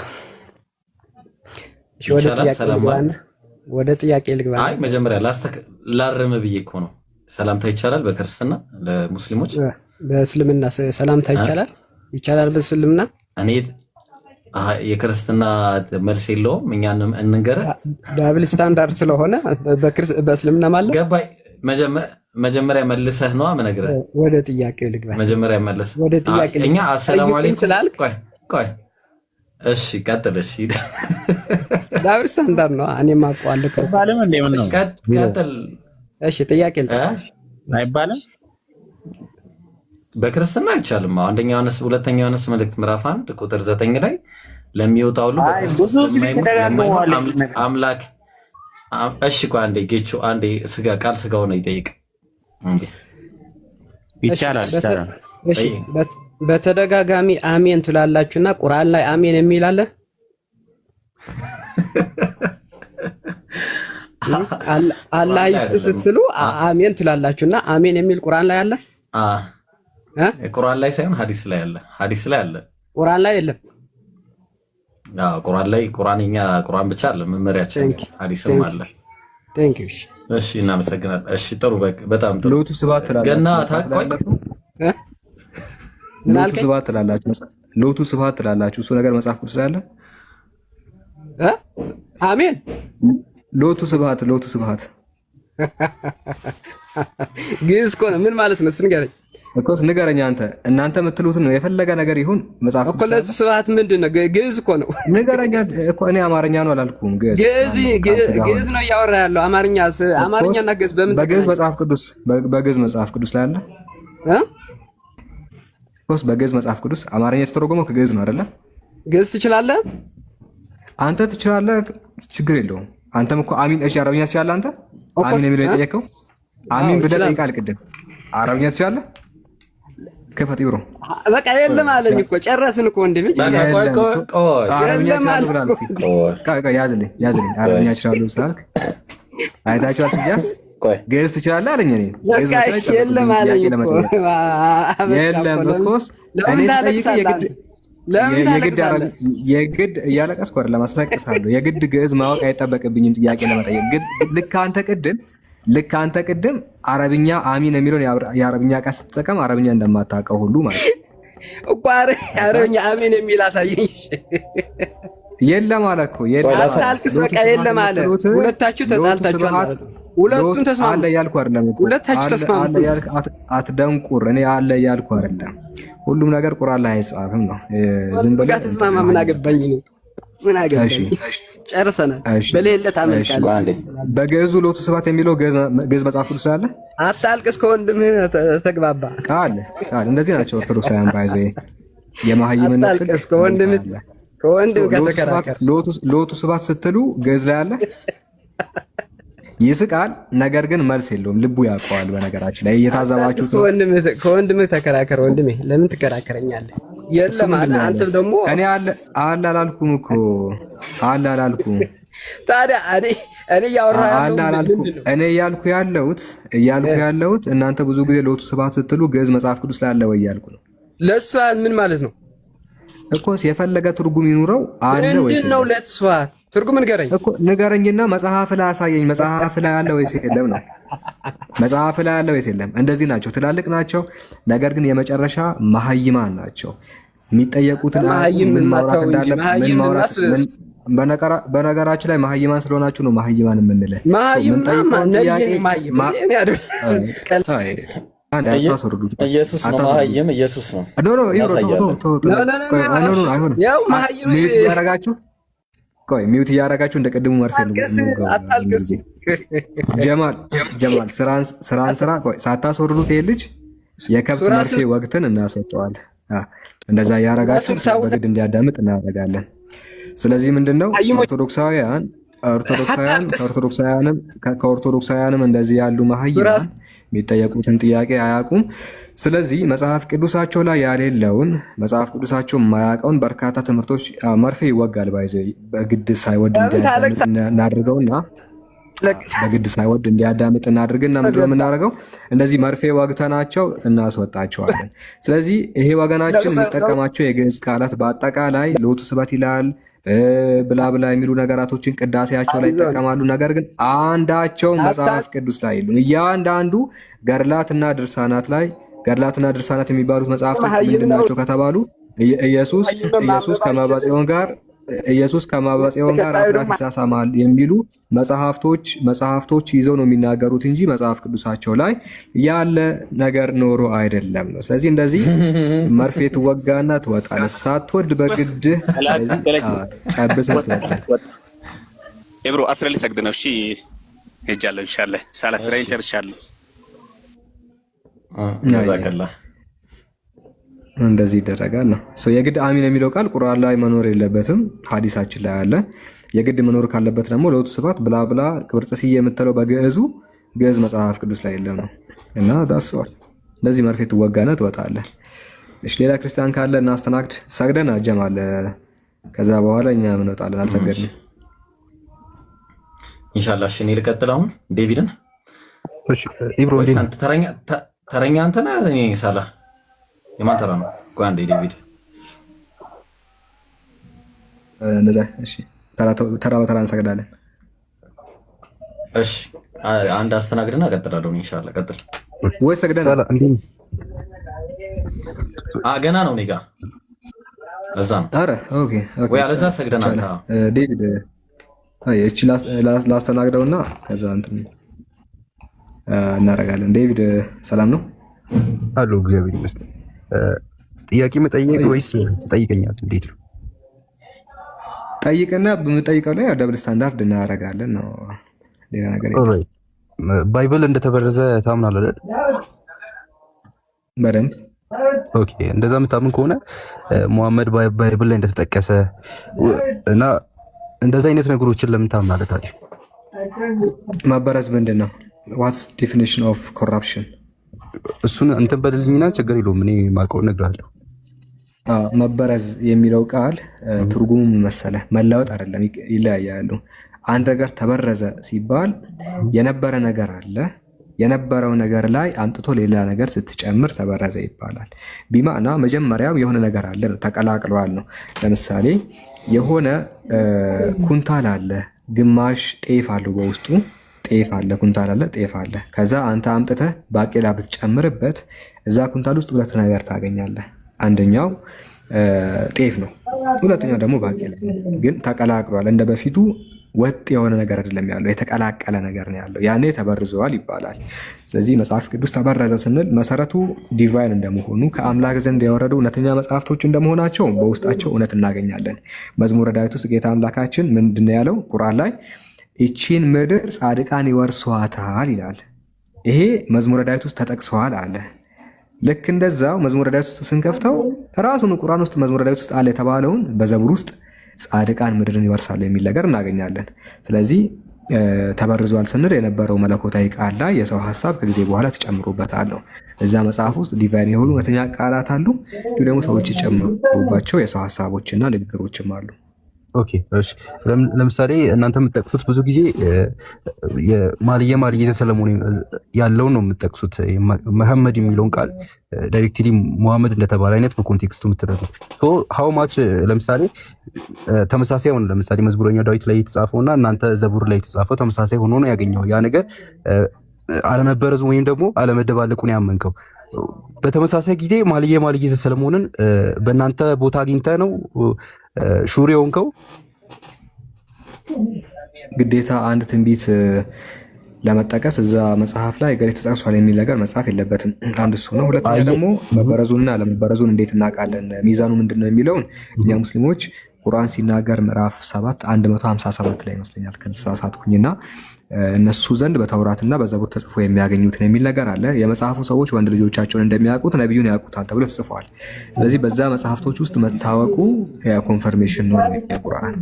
ወደ ጥያቄ ልግባ። አይ መጀመሪያ ላርም ብዬ እኮ ነው። ሰላምታ ይቻላል በክርስትና ለሙስሊሞች? በእስልምና ሰላምታ ይቻላል? ይቻላል በእስልምና? እኔ የክርስትና መልስ የለውም። እኛንም እንንገረህ ዳብል ስታንዳርድ ስለሆነ በእስልምና ማለት ገባኝ። መጀመሪያ መልሰህ ነው አመነግረህ። ወደ ጥያቄው ልግባ። መጀመሪያ መልስ። ወደ ጥያቄው እኛ አሰላሙ አለይኩም ስላልክ ቆይ እሺ ቀጥል። እሺ ዳብል ስታንዳርድ ነው። እኔም አውቀዋለሁ። ባለም እንደ ምን ነው ቀጥል። እሺ ጥያቄ አይባልም። በክርስትና አይቻልም። አንደኛ ዮሐንስ ሁለተኛ ዮሐንስ መልእክት ምዕራፍ 1 ቁጥር 9 ላይ ለሚወጣው ሁሉ በክርስቶስ ለማይሞት አምላክ እሺ ቆይ አንዴ ጌቹ አንዴ ስጋ ቃል ስጋው ነው ይጠይቅ እንዴ? ይቻላል። እሺ በተደጋጋሚ አሜን ትላላችሁና ቁርአን ላይ አሜን የሚል አለ? አላህ ይስጥ ስትሉ አሜን ትላላችሁና አሜን የሚል ቁርአን ላይ አለ? ቁርአን ላይ ሳይሆን ሐዲስ ላይ አለ። ሐዲስ ላይ አለ፣ ቁርአን ላይ የለም። ቁርአን ላይ ቁርአን ብቻ አለ መመሪያችን፣ ሐዲስም አለ። ቴንክ ዩ። እሺ እናመሰግናለን። እሺ ጥሩ፣ በጣም ጥሩ። ሎቱ ስብሐት ትላላችሁ። ገና ታቆይ ሎቱ ስብሐት ትላላችሁ። ሎቱ ስብሐት ትላላችሁ። እሱ ነገር መጽሐፍ ቅዱስ ላይ አለ? አሜን። ሎቱ ስብሐት ግዕዝ እኮ ነው። ምን ማለት ነው? ንገረኝ እኮ ንገረኝ። እናንተ የምትሉትን ነው። የፈለገ ነገር ይሁን መጽሐፍ እኮ ሎቱ ስብሐት ምንድን ነው? ግዕዝ እኮ ነው። ንገረኝ እኮ። እኔ አማርኛ ነው አላልኩም። ግዕዝ ነው እያወራ ያለው። አማርኛና ግዕዝ በምን? በግዕዝ መጽሐፍ ቅዱስ ላይ አለ። በግዕዝ መጽሐፍ ቅዱስ አማርኛ የተተረጎመው ከግዕዝ ነው አይደለ? ግዕዝ ትችላለህ አንተ? ትችላለህ፣ ችግር የለውም። አንተም እኮ አሚን። እሺ አረብኛ ትችላለህ አንተ? አሚን የሚለው የጠየቀው አሚን ብለህ ጠይቃል ቅድም። አረብኛ ትችላለህ? ክፈት ይብሮ። በቃ የለም አለኝ እኮ ጨረስን እኮ ወንድሜ። ያዝልኝ አረብኛ እችላለሁ ስላልክ አይታችኋል። ስያስ ግዕዝ ትችላለህ አለኝ። እኔ የለም አለኝ እኮ። የለም እኮስ እኔ ስጠይቅ የግድ እያለቀስኩ አይደለም፣ አስለቅሳለሁ። የግድ ግዕዝ ማወቅ አይጠበቅብኝም ጥያቄ ለመጠየቅ። ልክ አንተ ቅድም አረብኛ አሚን የሚለውን የአረብኛ ቃል ስትጠቀም አረብኛ እንደማታውቀው ሁሉ ማለት እኮ አረብኛ አሚን የሚል አሳየኝ። የለም አለ እኮ አታልቅስ፣ በቃ የለም አለ። ሁለታችሁ ተጣልታችኋል ማለት ነው። ሁለቱም ተስማሙ አለ እያልኩ አይደለም። ሁለታችሁ ተስማሙ። አትደንቁር። እኔ አለ እያልኩ አይደለም። ሁሉም ነገር ቁርአን ላይ አይጻፍም ነው። ዝም ብለህ ተስማማ። ምን አገባኝ ነው? ምን አገባኝ? ጨርሰናል። በሌለ ታመልካለህ። በግዕዙ ሎቱ ስብሐት የሚለው ግዕዝ መጽሐፍ ቅዱስ ስላለ አታልቅስ። ከወንድምህ ተግባባ። ቃል እንደዚህ ናቸው ኦርቶዶክሳውያን። ባይዘ የማህይምን አታልቅስ። ከወንድም ጋር ተከራከር። ሎቱ ስብሐት ስትሉ ግዕዝ ላይ አለ። ይስቃል፣ ነገር ግን መልስ የለውም። ልቡ ያውቀዋል። በነገራችን ላይ እየታዘባችሁ ከወንድምህ ተከራከር። ወንድሜ ለምን ትከራከረኛለህ? የለም አለ። አንተም ደግሞ እኔ አለ አላልኩም እኮ አላልኩም። ታዲያ እኔ እያወራሁ እኔ እያልኩ ያለሁት እናንተ ብዙ ጊዜ ሎቱ ስብሐት ስትሉ ግዕዝ መጽሐፍ ቅዱስ ላይ አለ ወይ እያልኩ ነው። ለእሷ ምን ማለት ነው እኮስ? የፈለገ ትርጉም ይኑረው አለ ወይ? ምንድን ነው ለእሷ ትርጉም? ንገረኝ እኮ ንገረኝና መጽሐፍ ላይ አሳየኝ። መጽሐፍ ላይ አለ ወይስ የለም ነው? መጽሐፍ ላይ አለ ወይስ የለም? እንደዚህ ናቸው፣ ትላልቅ ናቸው፣ ነገር ግን የመጨረሻ መሀይማን ናቸው። የሚጠየቁትን ምን ማውራት እንዳለ ምን ማውራት በነገራችን ላይ መሀይማን ስለሆናችሁ ነው መሀይማን የምንለው። ኢየሱስ ነው መሀይም፣ ኢየሱስ ነው። ሚውት እያደረጋችሁ እንደ ቅድሙ መርፌ ጀማል ስራን ስራ ሳታስወርዱት ይሄ ልጅ የከብት መርፌ ወቅትን እናሰጠዋለን። እንደዛ እያደረጋችሁ በግድ እንዲያዳምጥ እናደርጋለን። ስለዚህ ምንድነው ከኦርቶዶክሳውያንም እንደዚህ ያሉ መሀይማን የሚጠየቁትን ጥያቄ አያውቁም። ስለዚህ መጽሐፍ ቅዱሳቸው ላይ ያሌለውን መጽሐፍ ቅዱሳቸው የማያውቀውን በርካታ ትምህርቶች መርፌ ይወጋል። ባይዘ በግድ ሳይወድ እናድርገውና በግድ ሳይወድ እንዲያዳምጥ እናድርግና ምንድን ነው የምናደርገው? እንደዚህ መርፌ ወግተናቸው እናስወጣቸዋለን። ስለዚህ ይሄ ወገናችን የሚጠቀማቸው የግዕዝ ቃላት በአጠቃላይ ሎቱ ስብሐት ይላል ብላ ብላ የሚሉ ነገራቶችን ቅዳሴያቸው ላይ ይጠቀማሉ። ነገር ግን አንዳቸውን መጽሐፍ ቅዱስ ላይ የሉም። እያንዳንዱ ገድላትና ድርሳናት የሚባሉት መጽሐፍቶች ምንድን ናቸው ከተባሉ ኢየሱስ ከማባጽዮን ጋር አፍራት ይሳሳማል የሚሉ መጽሐፍቶች ይዘው ነው የሚናገሩት እንጂ መጽሐፍ ቅዱሳቸው ላይ ያለ ነገር ኖሮ አይደለም ነው። ስለዚህ እንደዚህ መርፌ ትወጋና ትወጣለህ፣ ሳትወድ በግድህ ጨብሰህ ትወጣለህ። ኤብሮ አስራ ሊሰግድ ነው። እሺ ሄጃለሁ። ኢንሻአላህ ሳላስራይን ጨርሻለሁ። እንደዚህ ይደረጋል ነው። የግድ አሚን የሚለው ቃል ቁርአን ላይ መኖር የለበትም፣ ሐዲሳችን ላይ አለ። የግድ መኖር ካለበት ደግሞ ሎቱ ስብሐት ብላ ብላ ቅብርጥስዬ የምትለው ግዕዝ መጽሐፍ ቅዱስ ላይ የለም ነው እና ዳስዋል። እንደዚህ መርፌ ትወጋና ትወጣለህ። እሺ ሌላ ክርስቲያን ካለ እናስተናግድ። ሰግደን አጀማል ከዛ በኋላ እኛ እንወጣለን። አልሰገድንም ኢንሻአላህ። እሺ እኔ ልቀጥል አሁን ዴቪድን። እሺ ኢብሮ አንተ ተረኛ አንተ ነህ። እኔ ሳላ የማን ተራ ነው? ቆይ አንዴ ዴቪድ እንደዛ። እሺ ተራ በተራ እንሰግዳለን። እሺ አንድ አስተናግድና እቀጥላለሁ ኢንሻአላህ። ቀጥል ወይ ሰግደናል? ገና ነው እኔ ጋ ለዛ ነው። ኧረ ኦኬ ወይ አለዛ ሰግደናል። ዴቪድ እቺ ላስተናግደውና ከዛ እንትን እናደርጋለን። ዴቪድ ሰላም ነው አሉ። እግዚአብሔር ይመስገን። ጥያቄ መጠየቅ ወይስ ትጠይቀኛለህ? እንዴት ነው? ጠይቅና በምጠይቀው ላይ ደብል ስታንዳርድ እናደርጋለን ነው። ሌላ ነገር ኦልራይት። ባይብል እንደተበረዘ ታምናለህ አይደል? በደንብ ኦኬ። እንደዛ የምታምን ከሆነ ሙሐመድ ባይብል ላይ እንደተጠቀሰ እና እንደዛ አይነት ነገሮችን ለምን ታምናለህ ታዲያ? መበረዝ ምንድን ነው? ዋትስ ዲፊኒሽን ኦፍ ኮራፕሽን? እሱን እንትን በልልኝና ችግር የለውም እኔ የማውቀውን እነግርሃለሁ። መበረዝ የሚለው ቃል ትርጉሙ መሰለህ መለወጥ አይደለም፣ ይለያያሉ። አንድ ነገር ተበረዘ ሲባል የነበረ ነገር አለ፣ የነበረው ነገር ላይ አምጥቶ ሌላ ነገር ስትጨምር ተበረዘ ይባላል። ቢማዕና መጀመሪያው የሆነ ነገር አለ ነው፣ ተቀላቅሏል ነው። ለምሳሌ የሆነ ኩንታል አለ፣ ግማሽ ጤፍ አለው በውስጡ ጤፍ አለ፣ ኩንታል አለ፣ ጤፍ አለ። ከዛ አንተ አምጥተህ ባቄላ ብትጨምርበት እዛ ኩንታል ውስጥ ሁለት ነገር ታገኛለህ። አንደኛው ጤፍ ነው፣ ሁለተኛው ደግሞ ባቄላ ነው። ግን ተቀላቅሏል። እንደ በፊቱ ወጥ የሆነ ነገር አይደለም ያለው፣ የተቀላቀለ ነገር ነው ያለው። ያኔ ተበርዘዋል ይባላል። ስለዚህ መጽሐፍ ቅዱስ ተበረዘ ስንል መሰረቱ ዲቫይን እንደመሆኑ ከአምላክ ዘንድ የወረዱ እውነተኛ መጽሐፍቶች እንደመሆናቸው በውስጣቸው እውነት እናገኛለን። መዝሙረ ዳዊት ውስጥ ጌታ አምላካችን ምንድን ነው ያለው? ቁርአን ላይ ይቺን ምድር ጻድቃን ይወርሷታል ይላል። ይሄ መዝሙረ ዳዊት ውስጥ ተጠቅሰዋል አለ። ልክ እንደዛው መዝሙረ ዳዊት ውስጥ ስንከፍተው ራሱን ቁርአን ውስጥ መዝሙረ ዳዊት ውስጥ አለ የተባለውን በዘቡር ውስጥ ጻድቃን ምድርን ይወርሳሉ የሚል ነገር እናገኛለን። ስለዚህ ተበርዟል ስንል የነበረው መለኮታዊ ቃል ላይ የሰው ሀሳብ ከጊዜ በኋላ ተጨምሮበታል ነው። እዛ መጽሐፍ ውስጥ ዲቫይን የሆኑ እውነተኛ ቃላት አሉ፣ እንዲሁ ደግሞ ሰዎች የጨምሩባቸው የሰው ሀሳቦችና ንግግሮችም አሉ። ኦኬ እሺ። ለምሳሌ እናንተ የምትጠቅሱት ብዙ ጊዜ የማልየ ዘሰለሞን ያለውን ነው የምትጠቅሱት። መሐመድ የሚለውን ቃል ዳይሬክትሊ ሙሐመድ እንደተባለ አይነት ነው ኮንቴክስቱ የምትረዱት። ሃው ማች ለምሳሌ ተመሳሳይ ሆነ። ለምሳሌ መዝሙረኛው ዳዊት ላይ የተጻፈውና እናንተ ዘቡር ላይ የተጻፈው ተመሳሳይ ሆኖ ነው ያገኘው። ያ ነገር አለመበረዙ ወይም ደግሞ አለመደባለቁን ያመንከው በተመሳሳይ ጊዜ ማልየ ዘሰለሞንን በእናንተ ቦታ አግኝተ ነው ሹር የሆንከው? ግዴታ አንድ ትንቢት ለመጠቀስ እዛ መጽሐፍ ላይ ገሌ ተጠቅሷል የሚል ነገር መጽሐፍ የለበትም። አንድ እሱ ነው። ሁለተኛ ደግሞ መበረዙንና አለመበረዙን እንዴት እናውቃለን? ሚዛኑ ምንድን ነው የሚለውን እኛ ሙስሊሞች ቁርአን ሲናገር ምዕራፍ 7 157 ላይ ይመስለኛል ከተሳሳትኩኝና እነሱ ዘንድ በተውራትና በዘቡር ተጽፎ የሚያገኙትን የሚል ነገር አለ። የመጽሐፉ ሰዎች ወንድ ልጆቻቸውን እንደሚያውቁት ነቢዩን ያውቁታል ተብሎ ተጽፈዋል። ስለዚህ በዛ መጽሐፍቶች ውስጥ መታወቁ ኮንፈርሜሽን ነው የቁርአን።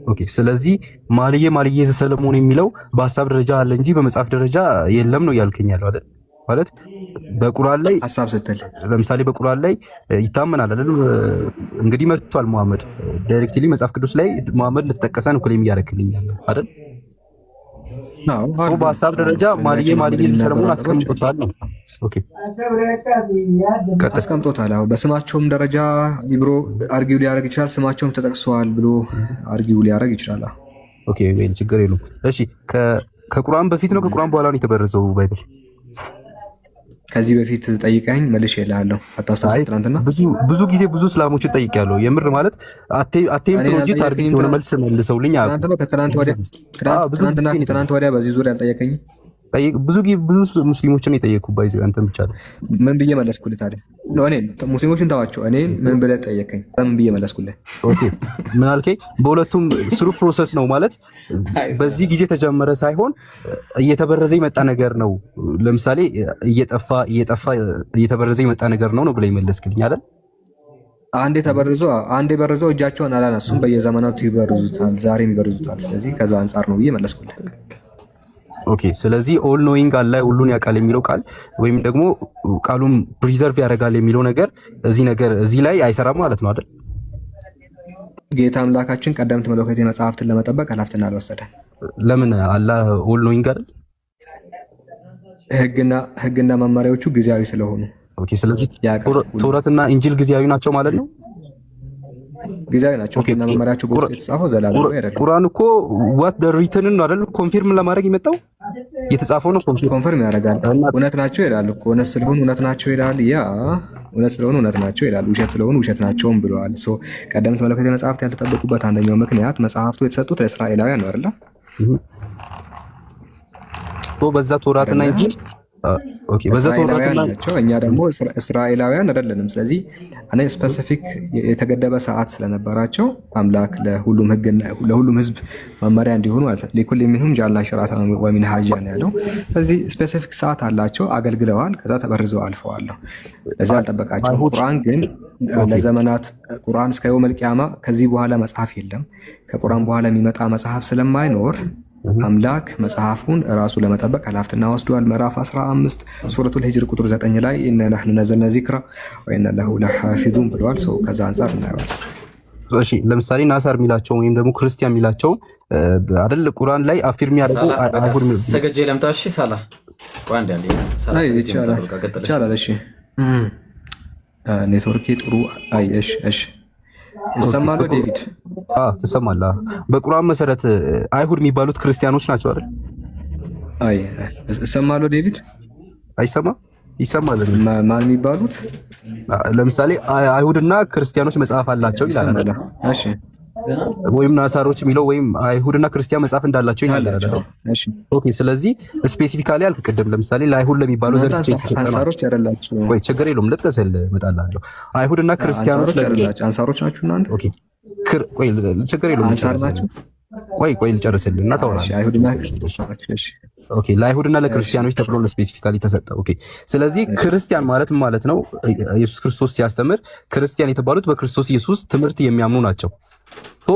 ኦኬ። ስለዚህ ማልየ ዘሰለሞን የሚለው በሀሳብ ደረጃ አለ እንጂ በመጽሐፍ ደረጃ የለም ነው እያልከኝ ያለው አይደል? ማለት በቁርአን ላይ ሀሳብ ስትል ለምሳሌ በቁርአን ላይ ይታመናል አይደል? እንግዲህ መጥቷል ሙሐመድ ዳይሬክትሊ መጽሐፍ ቅዱስ ላይ ሙሐመድ እንደተጠቀሰ ነው ክሌም እያደረክልኛል አይደል? በሀሳብ ደረጃ ማልየ ዘሰለሞን አስቀምጦታል ነው። ኦኬ አስቀምጦታል። በስማቸውም ደረጃ ሊብሮ አርጊው ሊያደርግ ይችላል። ስማቸውም ተጠቅሰዋል ብሎ አርጊው ሊያደርግ ይችላል። ኦኬ ዌል ችግር የለውም። እሺ ከቁርአን በፊት ነው ከቁርአን በኋላ ነው የተበረዘው ባይብል? ከዚህ በፊት ጠይቀኝ መልሼ እልሃለሁ። አታስታውስ? ትናንትና ብዙ ጊዜ ብዙ እስላሞችን ጠይቄያለሁ። የምር ማለት አቴምት ነው እንጂ ታርጌት የሆነ መልስ መልሰውልኝ ትናንት ወዲያ በዚህ ዙሪያ አልጠየቀኝ። ብዙ ሙስሊሞችን የጠየቅኩ ባይዘው አንተን ብቻ ነው። ምን ብዬ መለስኩልህ ታዲያ? እኔ ሙስሊሞችን ተዋቸው። እኔ ምን ብለህ ጠየቀኝ? ምን ብዬ መለስኩልህ? ኦኬ ምን አልከኝ? በሁለቱም ስሩ ፕሮሰስ ነው ማለት በዚህ ጊዜ ተጀመረ ሳይሆን እየተበረዘ የመጣ ነገር ነው። ለምሳሌ እየጠፋ እየተበረዘ የመጣ ነገር ነው ብለህ መለስክልኝ አይደል? አንዴ በርዘው እጃቸውን አላነሱም። በየዘመናቱ ይበርዙታል፣ ዛሬም ይበርዙታል። ስለዚህ ከዛ አንጻር ነው ብዬ መለስኩልህ። ኦኬ ስለዚህ ኦል ኖዊንግ አለ ሁሉን ያውቃል የሚለው ቃል ወይም ደግሞ ቃሉን ፕሪዘርቭ ያደርጋል የሚለው ነገር እዚህ ላይ አይሰራም ማለት ነው አይደል? ጌታ አምላካችን ቀደምት መለኮታዊ መጽሐፍትን ለመጠበቅ ኃላፊነትን አልወሰደም። ለምን? አላህ ኦል ኖዊንግ አይደል? ህግና መመሪያዎቹ ጊዜያዊ ስለሆኑ። ኦኬ። ስለዚህ ተውራትና ኢንጂል ጊዜያዊ ናቸው ማለት ነው። ጊዜያዊ ናቸው። ህግና መመሪያቸው በውስጥ የተጻፈው ዘላለማዊ አይደለም። ቁርአን እኮ ዋት ዘ ሪትንን ነው አይደል? ኮንፊርም ለማድረግ የመጣው የተጻፈው ነው። ኮንፊርም ያደርጋል። እውነት ናቸው ይላል እኮ። እውነት ስለሆኑ እውነት ናቸው ይላል። ያ እውነት ስለሆኑ እውነት ናቸው ይላል። ውሸት ስለሆኑ ውሸት ናቸውም ብለዋል። ቀደምት መለኮታዊ መጽሐፍት ያልተጠበቁበት አንደኛው ምክንያት መጽሐፍቱ የተሰጡት ለእስራኤላውያን ነው አይደል? በዛ ተውራትና ኢንጂል እስራኤላውያን ናቸው። እኛ ደግሞ እስራኤላውያን አይደለንም። ስለዚህ እኔ ስፔሲፊክ የተገደበ ሰዓት ስለነበራቸው አምላክ ለሁሉም ህዝብ መመሪያ እንዲሆኑ ማለት ነው። ለኩል ሚንሁም ጀዐልና ሽርዐተ ወሚንሃጃ ነው ያለው። ስለዚህ ስፔሲፊክ ሰዓት አላቸው፣ አገልግለዋል፣ ከዛ ተበርዘው አልፈዋል። ለዚህ አልጠበቃቸው። ቁርአን ግን ለዘመናት ቁርአን እስከ የውመል ቂያማ ከዚህ በኋላ መጽሐፍ የለም። ከቁርአን በኋላ የሚመጣ መጽሐፍ ስለማይኖር አምላክ መጽሐፉን ራሱ ለመጠበቅ ኃላፊነትን ወስዷል። ምዕራፍ 15 ሱረቱል ሂጅር ቁጥር 9 ላይ ኢነ ነሕኑ ነዘልነ ዚክራ ወኢነ ለሁ ለሐፊዙን ብለዋል። ከዛ አንጻር እናየዋለን። እሺ ለምሳሌ ናሳር የሚላቸው ወይም ደግሞ ክርስቲያን የሚላቸው አይደል ቁርአን ላይ አፊርም ያደርጉ አይሁድ ሰገጄ ለምታሽ ሳላ ቋንዴ አንዴ ሳላ ይቻላል። እሺ ኔትወርክ ጥሩ አይሽ እሺ ይሰማል ዴቪድ? ትሰማለህ? በቁርአን መሰረት አይሁድ የሚባሉት ክርስቲያኖች ናቸው አይደል? አይ ይሰማል ዴቪድ? አይሰማ? ይሰማል። ማን የሚባሉት? ለምሳሌ አይሁድና ክርስቲያኖች መጽሐፍ አላቸው ይላል አይደል? እሺ ወይም ናሳሮች የሚለው ወይም አይሁድና ክርስቲያን መጽሐፍ እንዳላቸው ይላል አይደል? እሺ ኦኬ። ስለዚህ ስፔሲፊካሊ አልተቀደም። ለምሳሌ ለአይሁድ ለሚባለው ዘር አንሳሮች አይደላችሁ ወይ? ችግር የለውም ልጥቀስል እመጣላለሁ። አይሁድና ክርስቲያኖች አይደላችሁ አንሳሮች ናችሁ እናንተ? ኦኬ ቆይ ችግር የለውም አንሳር ናችሁ። ቆይ ልጨርስልህ እና ታወራለህ። አይሁድና ክርስቲያኖች እሺ ኦኬ ለአይሁድና ለክርስቲያኖች ተብሎ ለስፔሲፊካሊ ተሰጠ። ኦኬ ስለዚህ ክርስቲያን ማለት ነው ኢየሱስ ክርስቶስ ሲያስተምር ክርስቲያን የተባሉት በክርስቶስ ኢየሱስ ትምህርት የሚያምኑ ናቸው።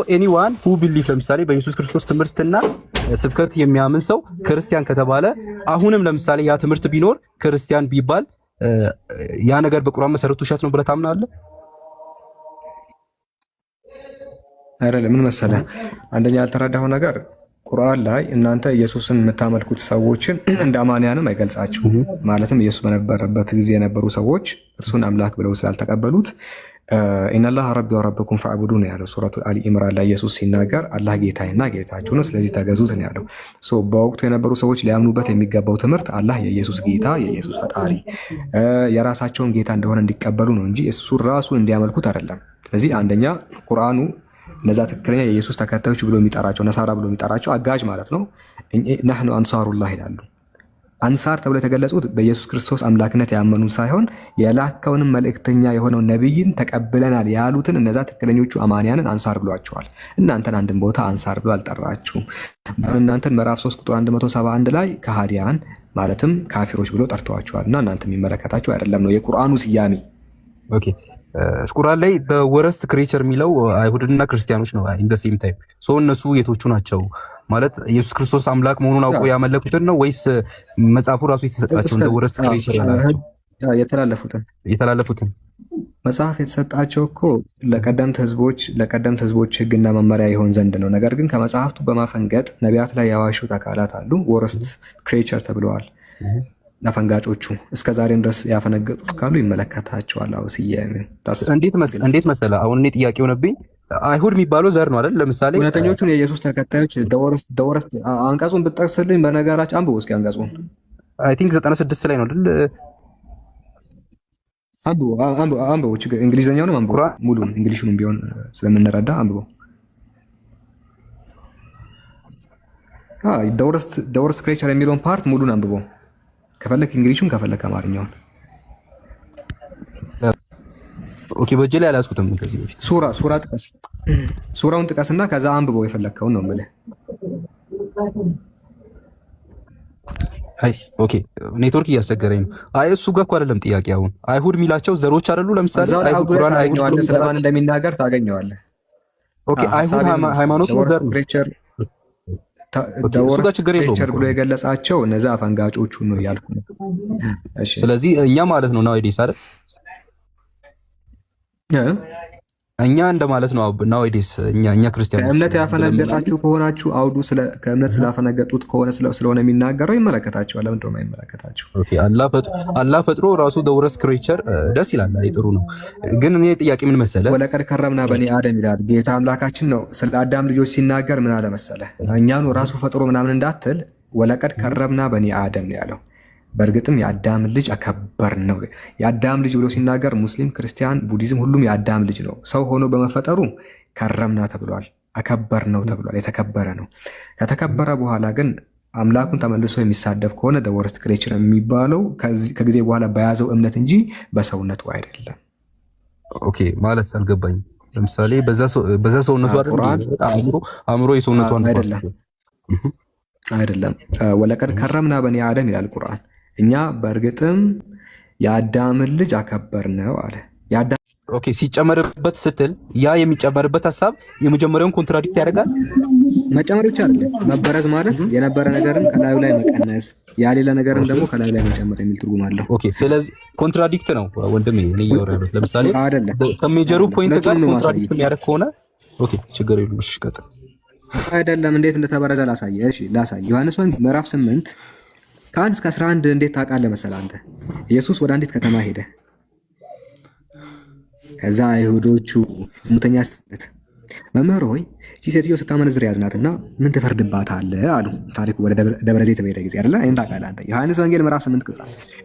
ኤኒዋን ሁ ቢሊቭ ለምሳሌ በኢየሱስ ክርስቶስ ትምህርትና ስብከት የሚያምን ሰው ክርስቲያን ከተባለ አሁንም ለምሳሌ ያ ትምህርት ቢኖር ክርስቲያን ቢባል ያ ነገር በቁርአን መሰረቱ ውሸት ነው ብለህ ታምናለህ? አይደለም። ምን መሰለህ አንደኛ ያልተረዳኸው ነገር ቁርአን ላይ እናንተ ኢየሱስን የምታመልኩት ሰዎችን እንደ አማንያንም አይገልጻችሁም። ማለትም ኢየሱስ በነበረበት ጊዜ የነበሩ ሰዎች እርሱን አምላክ ብለው ስላልተቀበሉት ኢነላህ ረቢ ወረብኩም ፈዕቡዱ ነው ያለው። ሱረቱ አሊ ኢምራን ላይ ኢየሱስ ሲናገር አላህ ጌታዬና ጌታችሁ ነው፣ ስለዚህ ተገዙት ነው ያለው። በወቅቱ የነበሩ ሰዎች ሊያምኑበት የሚገባው ትምህርት አላህ የኢየሱስ ጌታ የኢየሱስ ፈጣሪ የራሳቸውን ጌታ እንደሆነ እንዲቀበሉ ነው እንጂ እሱ ራሱን እንዲያመልኩት አይደለም። ስለዚህ አንደኛ ቁርአኑ እነዛ ትክክለኛ የኢየሱስ ተከታዮች ብሎ የሚጠራቸው ነሳራ ብሎ የሚጠራቸው አጋዥ ማለት ነው። ነሕኑ አንሳሩላህ ይላሉ። አንሳር ተብሎ የተገለጹት በኢየሱስ ክርስቶስ አምላክነት ያመኑ ሳይሆን የላከውንም መልእክተኛ የሆነው ነቢይን ተቀብለናል ያሉትን እነዛ ትክክለኞቹ አማንያንን አንሳር ብሏቸዋል። እናንተን አንድን ቦታ አንሳር ብሎ አልጠራችሁም። እናንተን ምዕራፍ 3 ቁጥር 171 ላይ ከሃዲያን ማለትም ካፊሮች ብሎ ጠርተዋቸዋል እና እናንተ የሚመለከታቸው አይደለም ነው የቁርአኑ ስያሜ። ኦኬ ቁርአን ላይ ወረስት ክሬቸር የሚለው አይሁድና ክርስቲያኖች ነው። ኢን ዘ ሴም ታይም እነሱ የቶቹ ናቸው ማለት ኢየሱስ ክርስቶስ አምላክ መሆኑን አውቆ ያመለኩትን ነው ወይስ መጽሐፉ ራሱ የተሰጣቸው እንደ ወረስት ክሬቸር ናቸው? የተላለፉትን መጽሐፍ የተሰጣቸው እኮ ለቀደምት ህዝቦች ህግና መመሪያ ይሆን ዘንድ ነው። ነገር ግን ከመጽሐፍቱ በማፈንገጥ ነቢያት ላይ ያዋሹት አካላት አሉ። ወረስት ክሬቸር ተብለዋል። ለፈንጋጮቹ እስከ ዛሬም ድረስ ያፈነገጡት ካሉ ይመለከታቸዋል። እንዴት መሰለህ አሁን እኔ ጥያቄ ሆነብኝ። አይሁድ የሚባለው ዘር ነው አይደል? ለምሳሌ እውነተኞቹን የኢየሱስ ተከታዮች ደወረስት አንቀጹን ብትጠቅስልኝ በነገራችን አንብቦ እስኪ አንቀጹን አይ ቲንክ 96 ላይ ነው አይደል? አንብቦ ችግር እንግሊዘኛውንም አንብቦ ሙሉን እንግሊሹንም ቢሆን ስለምንረዳ አንብቦ ደወረስት ክሬቸር የሚለውን ፓርት ሙሉን አንብቦ ከፈለክ እንግሊሹን ከፈለክ አማርኛውን። ኦኬ በእጄ ላይ አላስኩትም ከዚህ በፊት ሱራ ጥቀስ። ሱራውን ጥቀስና ከዛ አንብበው የፈለከውን ነው የምልህ። አይ ኦኬ ኔትወርክ እያስቸገረኝ ነው። አይ እሱ ጋር እኮ አይደለም ጥያቄ። አሁን አይሁድ የሚላቸው ዘሮች አይደሉ? ለምሳሌ አይሁድ ቁርአን አይሁድ ስለማን እንደሚናገር ታገኘዋለህ። ኦኬ አይሁድ ሃይማኖት ዘር ክሬቸር ብሎ የገለጻቸው እነዛ አፈንጋጮቹ ነው ያልኩ ነው። እሺ ስለዚህ እኛ ማለት ነው ናይዲስ አይደል? እኛ እንደማለት ነው ናዊዴስ እኛ ክርስቲያኖች ከእምነት ያፈነገጣችሁ ከሆናችሁ አውዱ ከእምነት ስላፈነገጡት ከሆነ ስለሆነ የሚናገረው ይመለከታቸዋል። ለምንድን ነው የማይመለከታቸው? ኦኬ አላህ ፈጥሮ ራሱ ደውረስ ክሬቸር ደስ ይላል። አይ ጥሩ ነው። ግን እኔ ጥያቄ ምን መሰለ ወለቀድ ከረምና በኒ አደም ይላል ጌታ አምላካችን ነው። ስለ አዳም ልጆች ሲናገር ምን አለ መሰለ እኛኑ ራሱ ፈጥሮ ምናምን እንዳትል ወለቀድ ከረምና በኒ አደም ነው ያለው። በእርግጥም የአዳም ልጅ አከበር ነው። የአዳም ልጅ ብሎ ሲናገር ሙስሊም፣ ክርስቲያን፣ ቡዲዝም ሁሉም የአዳም ልጅ ነው። ሰው ሆኖ በመፈጠሩ ከረምና ተብሏል፣ አከበር ነው ተብሏል። የተከበረ ነው። ከተከበረ በኋላ ግን አምላኩን ተመልሶ የሚሳደብ ከሆነ ወርስት ክሬቸር የሚባለው ከጊዜ በኋላ በያዘው እምነት እንጂ በሰውነቱ አይደለም። ኦኬ ማለት አልገባኝም። ለምሳሌ በዛ ሰውነቱ አእምሮ የሰውነቱ አይደለም። ወለቀድ ከረምና በኒ አደም ይላል ቁርአን። እኛ በእርግጥም የአዳምን ልጅ አከበር ነው አለ። ኦኬ ሲጨመርበት ስትል ያ የሚጨመርበት ሀሳብ የመጀመሪያውን ኮንትራዲክት ያደርጋል። መጨመር ብቻ አይደለም፣ መበረዝ ማለት የነበረ ነገርን ከላዩ ላይ መቀነስ፣ ያሌለ ነገርን ደግሞ ከላዩ ላይ መጨመር የሚል ትርጉም አለው። ኦኬ ስለዚህ ኮንትራዲክት ነው ወንድሜ። ለምሳሌ ከሜጀሩ ፖይንት ጋር ኮንትራዲክት የሚያደርግ ከሆነ ኦኬ ችግር የለውም። እሺ ቀጥል። አይደለም እንዴት እንደተበረዘ ላሳየ። እሺ ላሳየ። ዮሐንስ ወንጌል ምዕራፍ 8 ከ1 እስከ 11 እንዴት ታውቃለህ መሰለህ አንተ? ኢየሱስ ወደ አንዲት ከተማ ሄደ። ከዛ አይሁዶቹ ዝሙተኛ ሴት መምህር ሆይ እቺ ሴትዮ ስታመነዝር ያዝናትና ምን ትፈርድባታለህ አሉ። ታሪኩ ወደ ደብረ ዘይት በሄደ ጊዜ አይደለ? ይሄን ታውቃለህ አንተ? ዮሐንስ ወንጌል ምዕራፍ 8 ቁጥር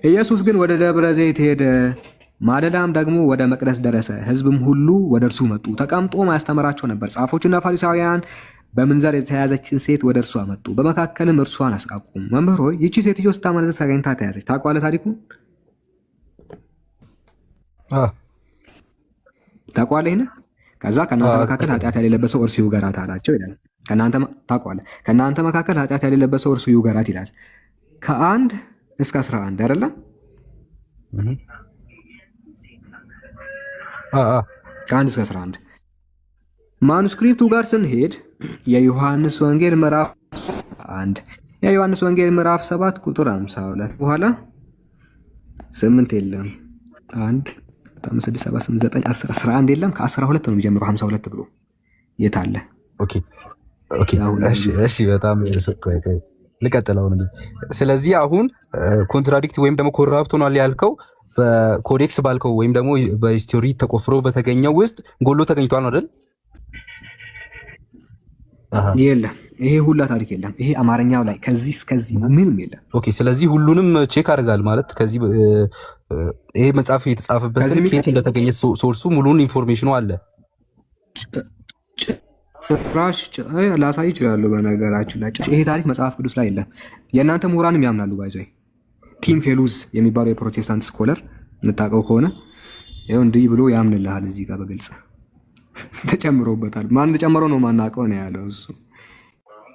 ኢየሱስ ግን ወደ ደብረ ዘይት ሄደ፣ ማለዳም ደግሞ ወደ መቅደስ ደረሰ። ሕዝብም ሁሉ ወደ እርሱ መጡ። ተቀምጦ ማያስተምራቸው ነበር። ጻፎችና ፈሪሳውያን በምንዘር የተያዘችን ሴት ወደ እርሱ አመጡ። በመካከልም እርሷን አስቃቁም። መምህር ሆይ ይቺ ሴትዮ ስታመነዝር ተገኝታ ተያዘች። ታውቀዋለህ ታሪኩን? ታውቀዋለህ ይሄን? ከዛ ከእናንተ መካከል ኃጢአት የሌለበት ሰው እርሱ ይውገራት አላቸው ይላል። ታውቀዋለህ? ከእናንተ መካከል ኃጢአት የሌለበት ሰው እርሱ ይውገራት ይላል። ከ1 እስከ 11 አይደለም? ከ1 እስከ 11 ማኑስክሪፕቱ ጋር ስንሄድ የዮሐንስ ወንጌል ምዕራፍ 1 የዮሐንስ ወንጌል ምዕራፍ 7 ቁጥር 52 በኋላ 8 የለም 1 5 6 7 8 9 10 11 የለም ከ12 ነው የሚጀምረው 52 ብሎ የት አለ? ኦኬ እሺ በጣም ልቀጥል አሁን። ስለዚህ አሁን ኮንትራዲክት ወይም ደግሞ ኮራፕት ሆኗል ያልከው በኮዴክስ ባልከው ወይም ደግሞ በሂስቶሪ ተቆፍሮ በተገኘው ውስጥ ጎሎ ተገኝቷል ነው አይደል? የለም ይሄ ሁላ ታሪክ የለም። ይሄ አማርኛው ላይ ከዚህ እስከዚህ ምንም የለም። ኦኬ ስለዚህ ሁሉንም ቼክ አድርጋል ማለት ከዚህ ይሄ መጽሐፍ የተጻፈበት ከየት እንደተገኘ ሶርሱ ሙሉን ኢንፎርሜሽኑ አለ። ጭራሽ ላሳይ ይችላሉ። በነገራችን ላይ ይሄ ታሪክ መጽሐፍ ቅዱስ ላይ የለም። የእናንተ ምሁራንም ያምናሉ። ባይዘይ ቲም ፌሉዝ የሚባለው የፕሮቴስታንት ስኮለር የምታውቀው ከሆነ ይኸው እንዲህ ብሎ ያምንልሃል። እዚህ ጋር በግልጽ ተጨምሮበታል። ማን ተጨምሮ ነው ማናውቀው ነው ያለው እሱ።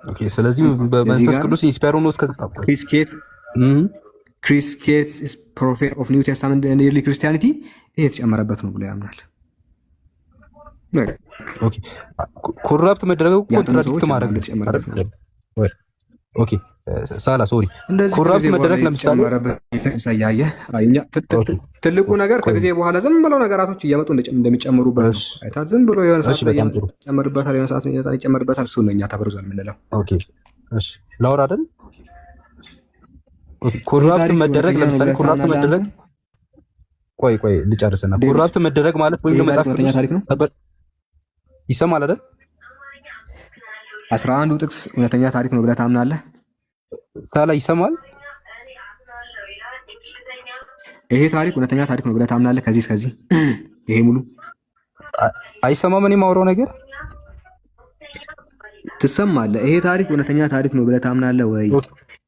ኦኬ ስለዚህ በመንፈስ ቅዱስ ኢንስፓየር ሆኖ እስከተጣጣ ክሪስ ኬትስ ኢዝ ፕሮፌት ኦፍ ኒው ቴስታመንት ኤንድ ኤርሊ ክርስቲያኒቲ ይሄ የተጨመረበት ነው ብሎ ያምናል። ኦኬ ኮራፕት መደረጉ ኮንትራዲክት ማድረግ ነው። ኦኬ ሳላ ሶሪ ኮራፕት መደረግ ለምሳሌ ትልቁ ነገር ከጊዜ በኋላ ዝም ብለው ነገራቶች እየመጡ እንደሚጨምሩበት ነው። አይታት ዝም ብሎ የሆነ ሰዓት ይጨምርበታል፣ የሆነ ሰዓት ይጨምርበታል። እሱ ነው እኛ ተበርዟል የምንለው። ኦኬ እሺ ላውራ አይደል? ኦኬ ኮራፕት መደረግ ለምሳሌ ኮራፕት መደረግ ቆይ ልጨርስና ኮራፕት መደረግ ማለት ወይ ለመጻፍ ታሪክ ነው ይሰማል አይደል? 11ዱ ጥቅስ እውነተኛ ታሪክ ነው ብለህ ታምናለህ? ታላ ይሰማል? ይሄ ታሪክ እውነተኛ ታሪክ ነው ብለህ ታምናለህ? ከዚህ እስከዚህ ይሄ ሙሉ አይሰማም። እኔ የማወራው ነገር ትሰማለህ? ይሄ ታሪክ እውነተኛ ታሪክ ነው ብለህ ታምናለህ ወይ?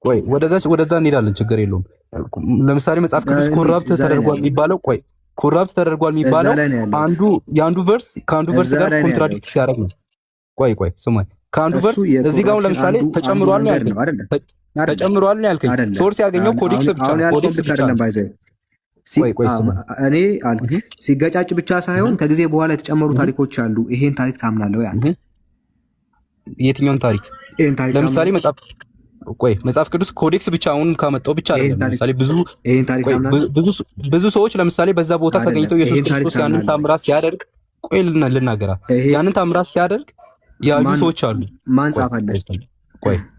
ቆይ ወደዛ እንሄዳለን፣ ችግር የለውም። ለምሳሌ መጽሐፍ ቅዱስ ኮራፕት ተደርጓል የሚባለው ኮራፕት ተደርጓል የሚባለው የአንዱ ቨርስ ከአንዱ ቨርስ ጋር ኮንትራዲክት ሲያደርግ ነው። ቆይ ስማኝ፣ ከአንዱ ቨርስ እዚህ ጋር ለምሳሌ ተጨምሯል ነው ያልከኝ፣ ተጨምሯል ነው ያልከኝ። ሶርስ ያገኘው ኮዴክስ ብቻ ነው። ኮዴክስ ብቻ ነው። እኔ አልክ ሲገጫጭ ብቻ ሳይሆን ከጊዜ በኋላ የተጨመሩ ታሪኮች አሉ። ይሄን ታሪክ ታምናለህ ወይ አንተ? የትኛውን ታሪክ? ለምሳሌ መጽሐፍ ቅዱስ ኮዴክስ ብቻ አሁን ካመጣው ብቻ አይደለም። ለምሳሌ ብዙ ሰዎች ለምሳሌ በዛ ቦታ ተገኝተው ኢየሱስ ክርስቶስ ያንን ታምራት ሲያደርግ ቆይ ልናገራ ያንን ታምራት ሲያደርግ ያዩ ሰዎች አሉ። ማን ጻፈልህ?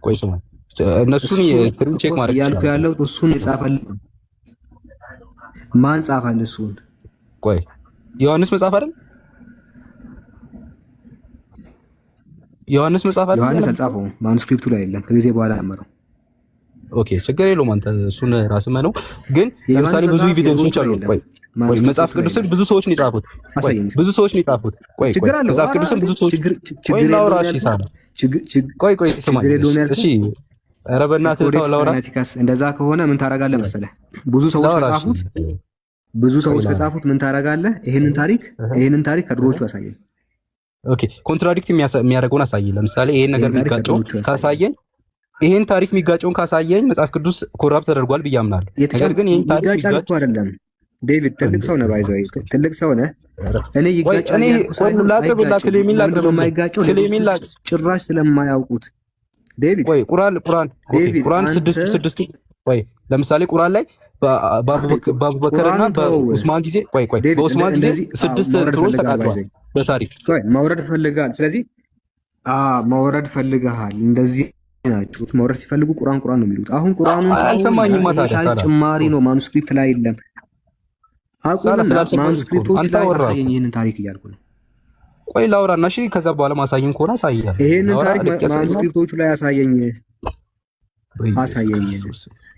ቆይ ስማ፣ እነሱን የትሪም ቼክ ማድረግ ያልኩ ያለው እሱን የጻፈልህ ማን ጻፈልህ? እሱን ቆይ ዮሐንስ መጽሐፍ አይደል? ዮሐንስ መጽሐፍ አይደል? ዮሐንስ አልጻፈውም። ማኑስክሪፕቱ ላይ የለም። ከጊዜ በኋላ አመረው። ኦኬ ችግር የለውም። አንተ እሱን ራስህ ነው። ግን ለምሳሌ ብዙ ኤቪደንሶች አሉ። ቆይ መጽሐፍ ቅዱስን ብዙ ሰዎች ነው የጻፉት። ብዙ ሰዎች ነው የጻፉት። ቆይ መጽሐፍ ቅዱስን ብዙ ሰዎች ቆይ ላውራ። እሺ ሳለ ቆይ ስማ። እሺ ኧረ በእናትህ ተው ላውራ። እንደዛ ከሆነ ምን ታደርጋለህ መሰለህ? ብዙ ሰዎች ከጻፉት ምን ታደርጋለህ? ይሄንን ታሪክ ከድሮቹ አሳየኝ። ኦኬ ኮንትራዲክት የሚያደርገውን አሳየኝ። ለምሳሌ ይሄን ነገር የሚጋጨውን ካሳየኝ፣ ይሄን ታሪክ የሚጋጨውን ካሳየኝ መጽሐፍ ቅዱስ ኮራፕት ተደርጓል ብዬ አምናለሁ። ነገር ግን ይሄን ታሪክ የሚጋጭ አይደለም። ዴቪድ ትልቅ ሰው ነህ፣ ባይዘው ትልቅ ሰው ነህ። እኔ ይጋጫል ጭራሽ ስለማያውቁት ዴቪድ ቆይ ቁርአን ስድስቱ ቆይ ለምሳሌ ቁርአን ላይ በአቡበከርና በኡስማን ጊዜ በኡስማን ጊዜ 6 ትሮች ተቃጥሏል በታሪክ ማውረድ ፈልጋል። ስለዚህ ማውረድ ፈልጋል። እንደዚህ ናቸው ማውረድ ሲፈልጉ ቁርአን ነው የሚሉት። አሁን ቁርአኑን አልሰማኝም ማለት ጭማሪ ነው፣ ማኑስክሪፕት ላይ የለም። አቁምና ማኑስክሪፕቶች ላይ አሳየኝ ይሄንን ታሪክ እያልኩ ነው። ቆይ ላውራና እሺ፣ ከዛ በኋላ ማሳየኝ ከሆነ አሳያለሁ። ይሄንን ታሪክ ማኑስክሪፕቶቹ ላይ አሳየኝ።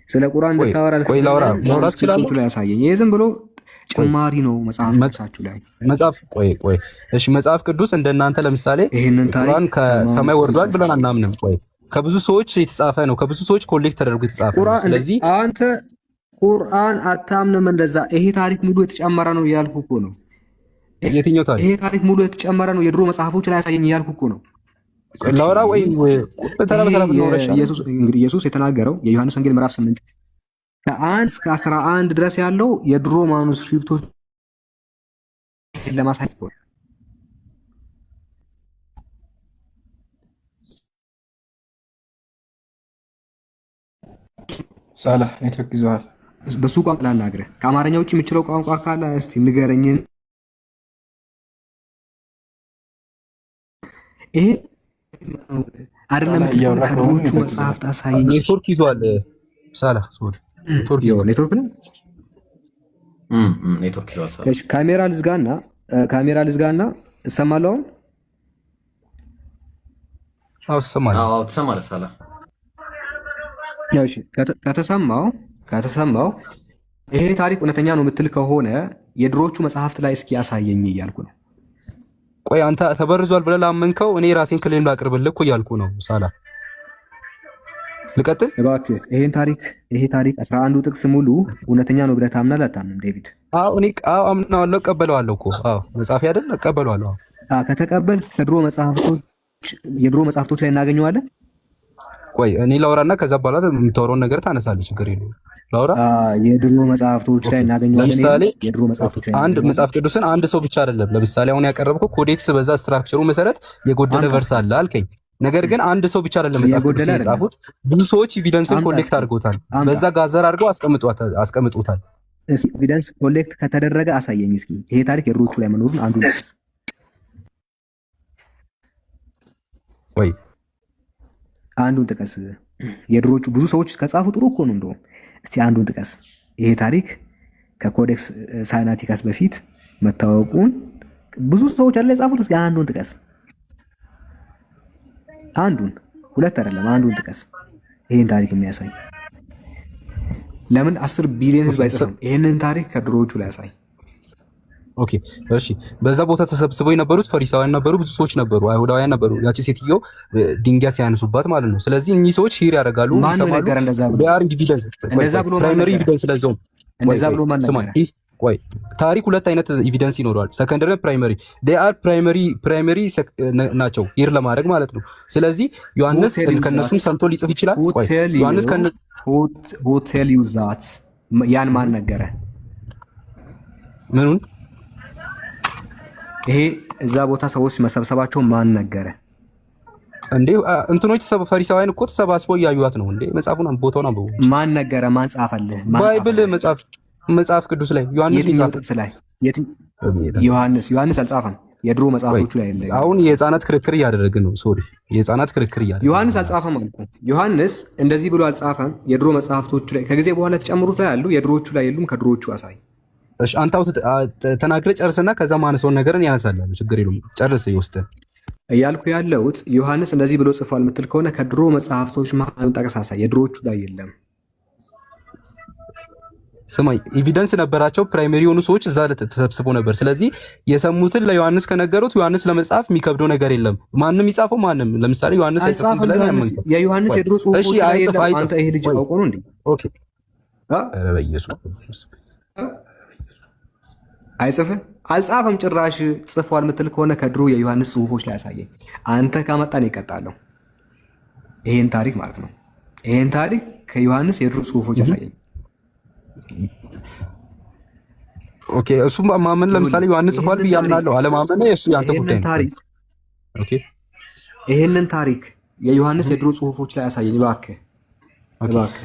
ስለ ቁርአን ልታወራ ቆይ ላውራ ማውራት ይችላል ላይ አሳየኝ። ይሄ ዝም ብሎ ጭማሪ ነው መጽሐፍ ቅዱሳችሁ ላይ ቆይ እሺ፣ መጽሐፍ ቅዱስ እንደናንተ ለምሳሌ ቁርአን ከሰማይ ወርዷል ብለን አናምንም። ቆይ ከብዙ ሰዎች የተጻፈ ነው፣ ከብዙ ሰዎች ኮሌክት ተደርጎ የተጻፈ ነው። ስለዚህ አንተ ቁርአን አታምንም እንደዛ። ይሄ ታሪክ ሙሉ የተጨመረ ነው እያልኩ እኮ ነው። የትኛው ታሪክ? ይሄ ታሪክ ሙሉ የተጨመረ ነው፣ የድሮ መጽሐፎች ላይ አሳየኝ እያልኩ እኮ ነው። ላውራ ወይ ኢየሱስ የተናገረው የዮሐንስ ወንጌል ምዕራፍ 8 ከ1 እስከ 11 ድረስ ያለው የድሮ ማኑስክሪፕቶች ለማሳየት ነው። ሳላህ ኔትወርክ ይዘዋል። በሱ ቋንቋ ላናግረህ። ከአማርኛ ውጭ የምችለው ቋንቋ ካለ እስቲ ንገረኝ። ይሄ አይደለም ከድሮቹ መጽሐፍት አሳየኝ። ኔትወርክ ይዟል። ሳላህ ኔትወርክ ነው ኔትወርክ ይዟል። እሺ ካሜራ ልዝጋና እሰማለሁ። አዎ ትሰማለህ ሳላህ። እሺ ከተሰማው ይሄ ታሪክ እውነተኛ ነው የምትል ከሆነ የድሮቹ መጽሐፍት ላይ እስኪ ያሳየኝ እያልኩ ነው። ቆይ አንተ ተበርዟል ብለህ ላመንከው እኔ ራሴን ክሌም ላቅርብልህ እኮ እያልኩ ነው። ሳላህ ልቀጥል እባክህ። ይሄ ታሪክ 11ዱ ጥቅስ ሙሉ እውነተኛ ነው ብለህ ታምናለህ አታምንም ዴቪድ? እኔ አምናለሁ፣ እቀበለዋለሁ እኮ መጽሐፊ አይደል? እቀበለዋለሁ። ከተቀበል የድሮ መጽሐፍቶች ላይ እናገኘዋለን። ቆይ እኔ ላውራና ከዛ በኋላ የምታወራውን ነገር ታነሳለህ። ችግር የለውም። ላውራ የድሮ መጽሐፍቶች ላይ እናገኘዋለን። ለምሳሌ አንድ መጽሐፍ ቅዱስን አንድ ሰው ብቻ አይደለም። ለምሳሌ አሁን ያቀረብከው ኮዴክስ በዛ ስትራክቸሩ መሰረት የጎደለ ቨርስ አለ አልከኝ። ነገር ግን አንድ ሰው ብቻ አይደለም መጽሐፍ ቅዱስ የጻፉት፣ ብዙ ሰዎች ኤቪደንስን ኮሌክት አድርገውታል። በዛ ጋዘር አድርገው አስቀምጡታል። ኤቪደንስ ኮሌክት ከተደረገ አሳየኝ እስኪ። ይሄ ታሪክ የድሮቹ ላይ መኖሩን አንዱን ጥቀስ። የድሮቹ ብዙ ሰዎች ከጻፉ ጥሩ እኮ ነው። እንደውም እስቲ አንዱን ጥቀስ። ይሄ ታሪክ ከኮዴክስ ሳይናቲካስ በፊት መታወቁን ብዙ ሰዎች አለ የጻፉት። እስኪ አንዱን ጥቀስ። አንዱን፣ ሁለት አይደለም፣ አንዱን ጥቀስ። ይሄን ታሪክ የሚያሳይ ለምን 10 ቢሊዮን ህዝብ አይጽፍም? ይሄንን ታሪክ ከድሮዎቹ ላይ ያሳይ። ኦኬ እሺ። በዛ ቦታ ተሰብስበው የነበሩት ፈሪሳውያን ነበሩ፣ ብዙ ሰዎች ነበሩ፣ አይሁዳውያን ነበሩ። ያቺ ሴትዮ ድንጋይ ሲያነሱባት ማለት ነው። ስለዚህ እኚህ ሰዎች ሂር ያደርጋሉ፣ ይሰማሉ። ፕራይመሪ ኤቪደንስ ለዛው ታሪክ ሁለት አይነት ኤቪደንስ ይኖረዋል፣ ሰከንደሪ እና ፕራይመሪ። ፕራይመሪ ናቸው ሂር ለማድረግ ማለት ነው። ስለዚህ ዮሐንስ ከነሱም ሰምቶ ሊጽፍ ይችላል። ዮሐንስ ሆቴል ዩዛት ያን ማን ነገረ? ምኑን? ይሄ እዛ ቦታ ሰዎች መሰብሰባቸው ማን ነገረ እንዴ? እንትኖች ፈሪሳውያን እኮ ተሰባስበው እያዩዋት ነው እንዴ? መጽሐፉን ቦታውን አንብቡ። ማን ነገረ? ማን ጻፈልህ? ባይብል መጽሐፍ ቅዱስ ላይ ዮሐንስ የትኛው ጥቅስ ላይ? ዮሐንስ አልጻፈም። የድሮ መጽሐፎቹ ላይ የለም። አሁን የህፃናት ክርክር እያደረግን ነው። ሶሪ የህፃናት ክርክር እያደረግን ዮሐንስ አልጻፈም አልኩ። ዮሐንስ እንደዚህ ብሎ አልጻፈም። የድሮ መጽሐፍቶቹ ላይ ከጊዜ በኋላ ተጨምሩት ላይ አሉ። የድሮዎቹ ላይ የሉም። ከድሮዎቹ አሳይ። እሺ አንተ ተናግረህ ጨርስና ከዛ ማነሰውን ነገርን ያነሳላሉ። ችግር የለውም ጨርስ ይወስደን እያልኩ ያለሁት ዮሐንስ እንደዚህ ብሎ ጽፏል የምትል ከሆነ ከድሮ መጽሐፍቶች መሀል ጠቅስ አሳይ። የድሮዎቹ ላይ የለም። ስማኝ ኤቪደንስ ነበራቸው። ፕራይመሪ የሆኑ ሰዎች እዛ ተሰብስበው ነበር። ስለዚህ የሰሙትን ለዮሐንስ ከነገሩት ዮሐንስ ለመጻፍ የሚከብደው ነገር የለም። ማንም ይጻፈው ማንም። ለምሳሌ ዮሐንስ አይጻፍም ብለን ያመንከው የዮሐንስ የድሮ ጽሑፎች ላይ የለም። አንተ ይሄ ልጅ አውቆ ነው እንዴ? ኦኬ ኧረ በኢየሱስ አይጽፍም፣ አልጻፈም። ጭራሽ ጽፏል የምትል ከሆነ ከድሮ የዮሐንስ ጽሑፎች ላይ ያሳየኝ። አንተ ካመጣን ይቀጣለሁ። ይሄን ታሪክ ማለት ነው። ይሄን ታሪክ ከዮሐንስ የድሮ ጽሑፎች ያሳየኝ። ኦኬ እሱ ማመን ለምሳሌ ዮሐንስ ጽፏል ብዬ አምናለሁ። አለማመን እሱ ያንተ ጉዳይ ነው። ኦኬ ይሄንን ታሪክ የዮሐንስ የድሮ ጽሑፎች ላይ ያሳየኝ እባክህ፣ እባክህ።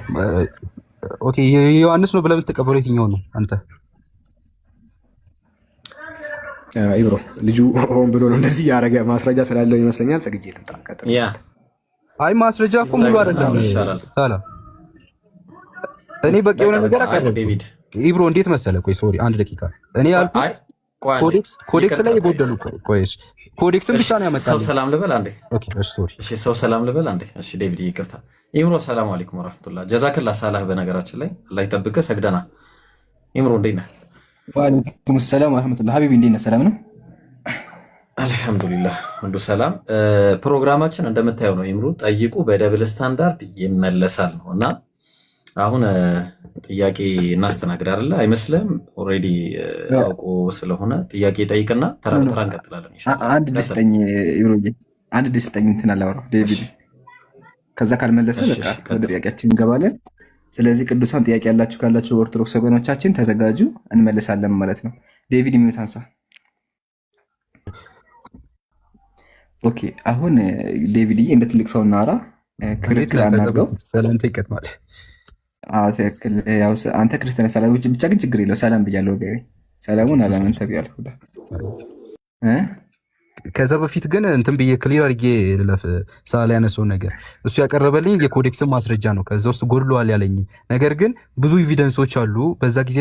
ኦኬ የዮሐንስ ነው ብለህ የምትቀበለው የትኛው ነው አንተ? ኢብሮ ልጁ ሆን ብሎ ነው እንደዚህ ያደረገ ማስረጃ ስላለው ይመስለኛል። ጽግጄ ልምጣ። አይ ማስረጃ እኮ ሙሉ አይደለም። ሰላም እኔ በቂ የሆነ ነገር አቀረብኩ። ዴቪድ ኢብሮ እንዴት መሰለ? ቆይ ሶሪ አንድ ደቂቃ። እኔ ያልኩት ኮዴክስ ላይ የጎደሉ ቆይሽ ኮዴክስን ብቻ ነው ያመጣው። ሰው ሰላም ልበል አንዴ። ኦኬ እሺ ሶሪ። እሺ ሰው ሰላም ልበል አንዴ። እሺ ዴቪድ ይቅርታ። ኢምሮ ሰላም አለይኩም ወራህመቱላህ ጀዛከላ ሳላህ። በነገራችን ላይ አላህ ይጠብቅህ። ሰግደና ኢምሮ እንዴት ነህ? ወአለይኩም ሰላም ወራህመቱላህ። ሀቢቢ እንዴት ነህ? ሰላም ነው አልሐምዱሊላህ ሁሉ ሰላም። ፕሮግራማችን እንደምታየው ነው። ኢምሮ ጠይቁ በደብል ስታንዳርድ ይመለሳል ነው እና አሁን ጥያቄ እናስተናግድ አይደለ? አይመስልም? ኦልሬዲ አውቆ ስለሆነ ጥያቄ ጠይቅና ተራ በተራ እንቀጥላለን። አንድ ደስተኝ ይሮዬ አንድ ደስተኝ እንትን አላወራው ዴቪድ። ከዛ ካልመለሰ በቃ ወደ ጥያቄያችን እንገባለን። ስለዚህ ቅዱሳን ጥያቄ ያላችሁ ካላችሁ ኦርቶዶክስ ወገኖቻችን ተዘጋጁ፣ እንመልሳለን ማለት ነው። ዴቪድ ሚዩት አንሳ። ኦኬ አሁን ዴቪድዬ እንደ ትልቅ ሰው እናወራ፣ ክርክር አናድርገው። ሰላምታ ይቀድማል። ትክክል። ያው አንተ ክርስቲያን ሰላም ብቻ ግን ችግር የለው። ሰላም ብያለሁ። ገሪ ሰላሙን አላመን ተብያለሁ። ከዛ በፊት ግን እንትን ብዬ ክሊር አድርጌ ልለፍ። ሳላ ያነሳውን ነገር እሱ ያቀረበልኝ የኮዴክስን ማስረጃ ነው። ከዛ ውስጥ ጎድሏል ያለኝ ነገር ግን ብዙ ኤቪደንሶች አሉ። በዛ ጊዜ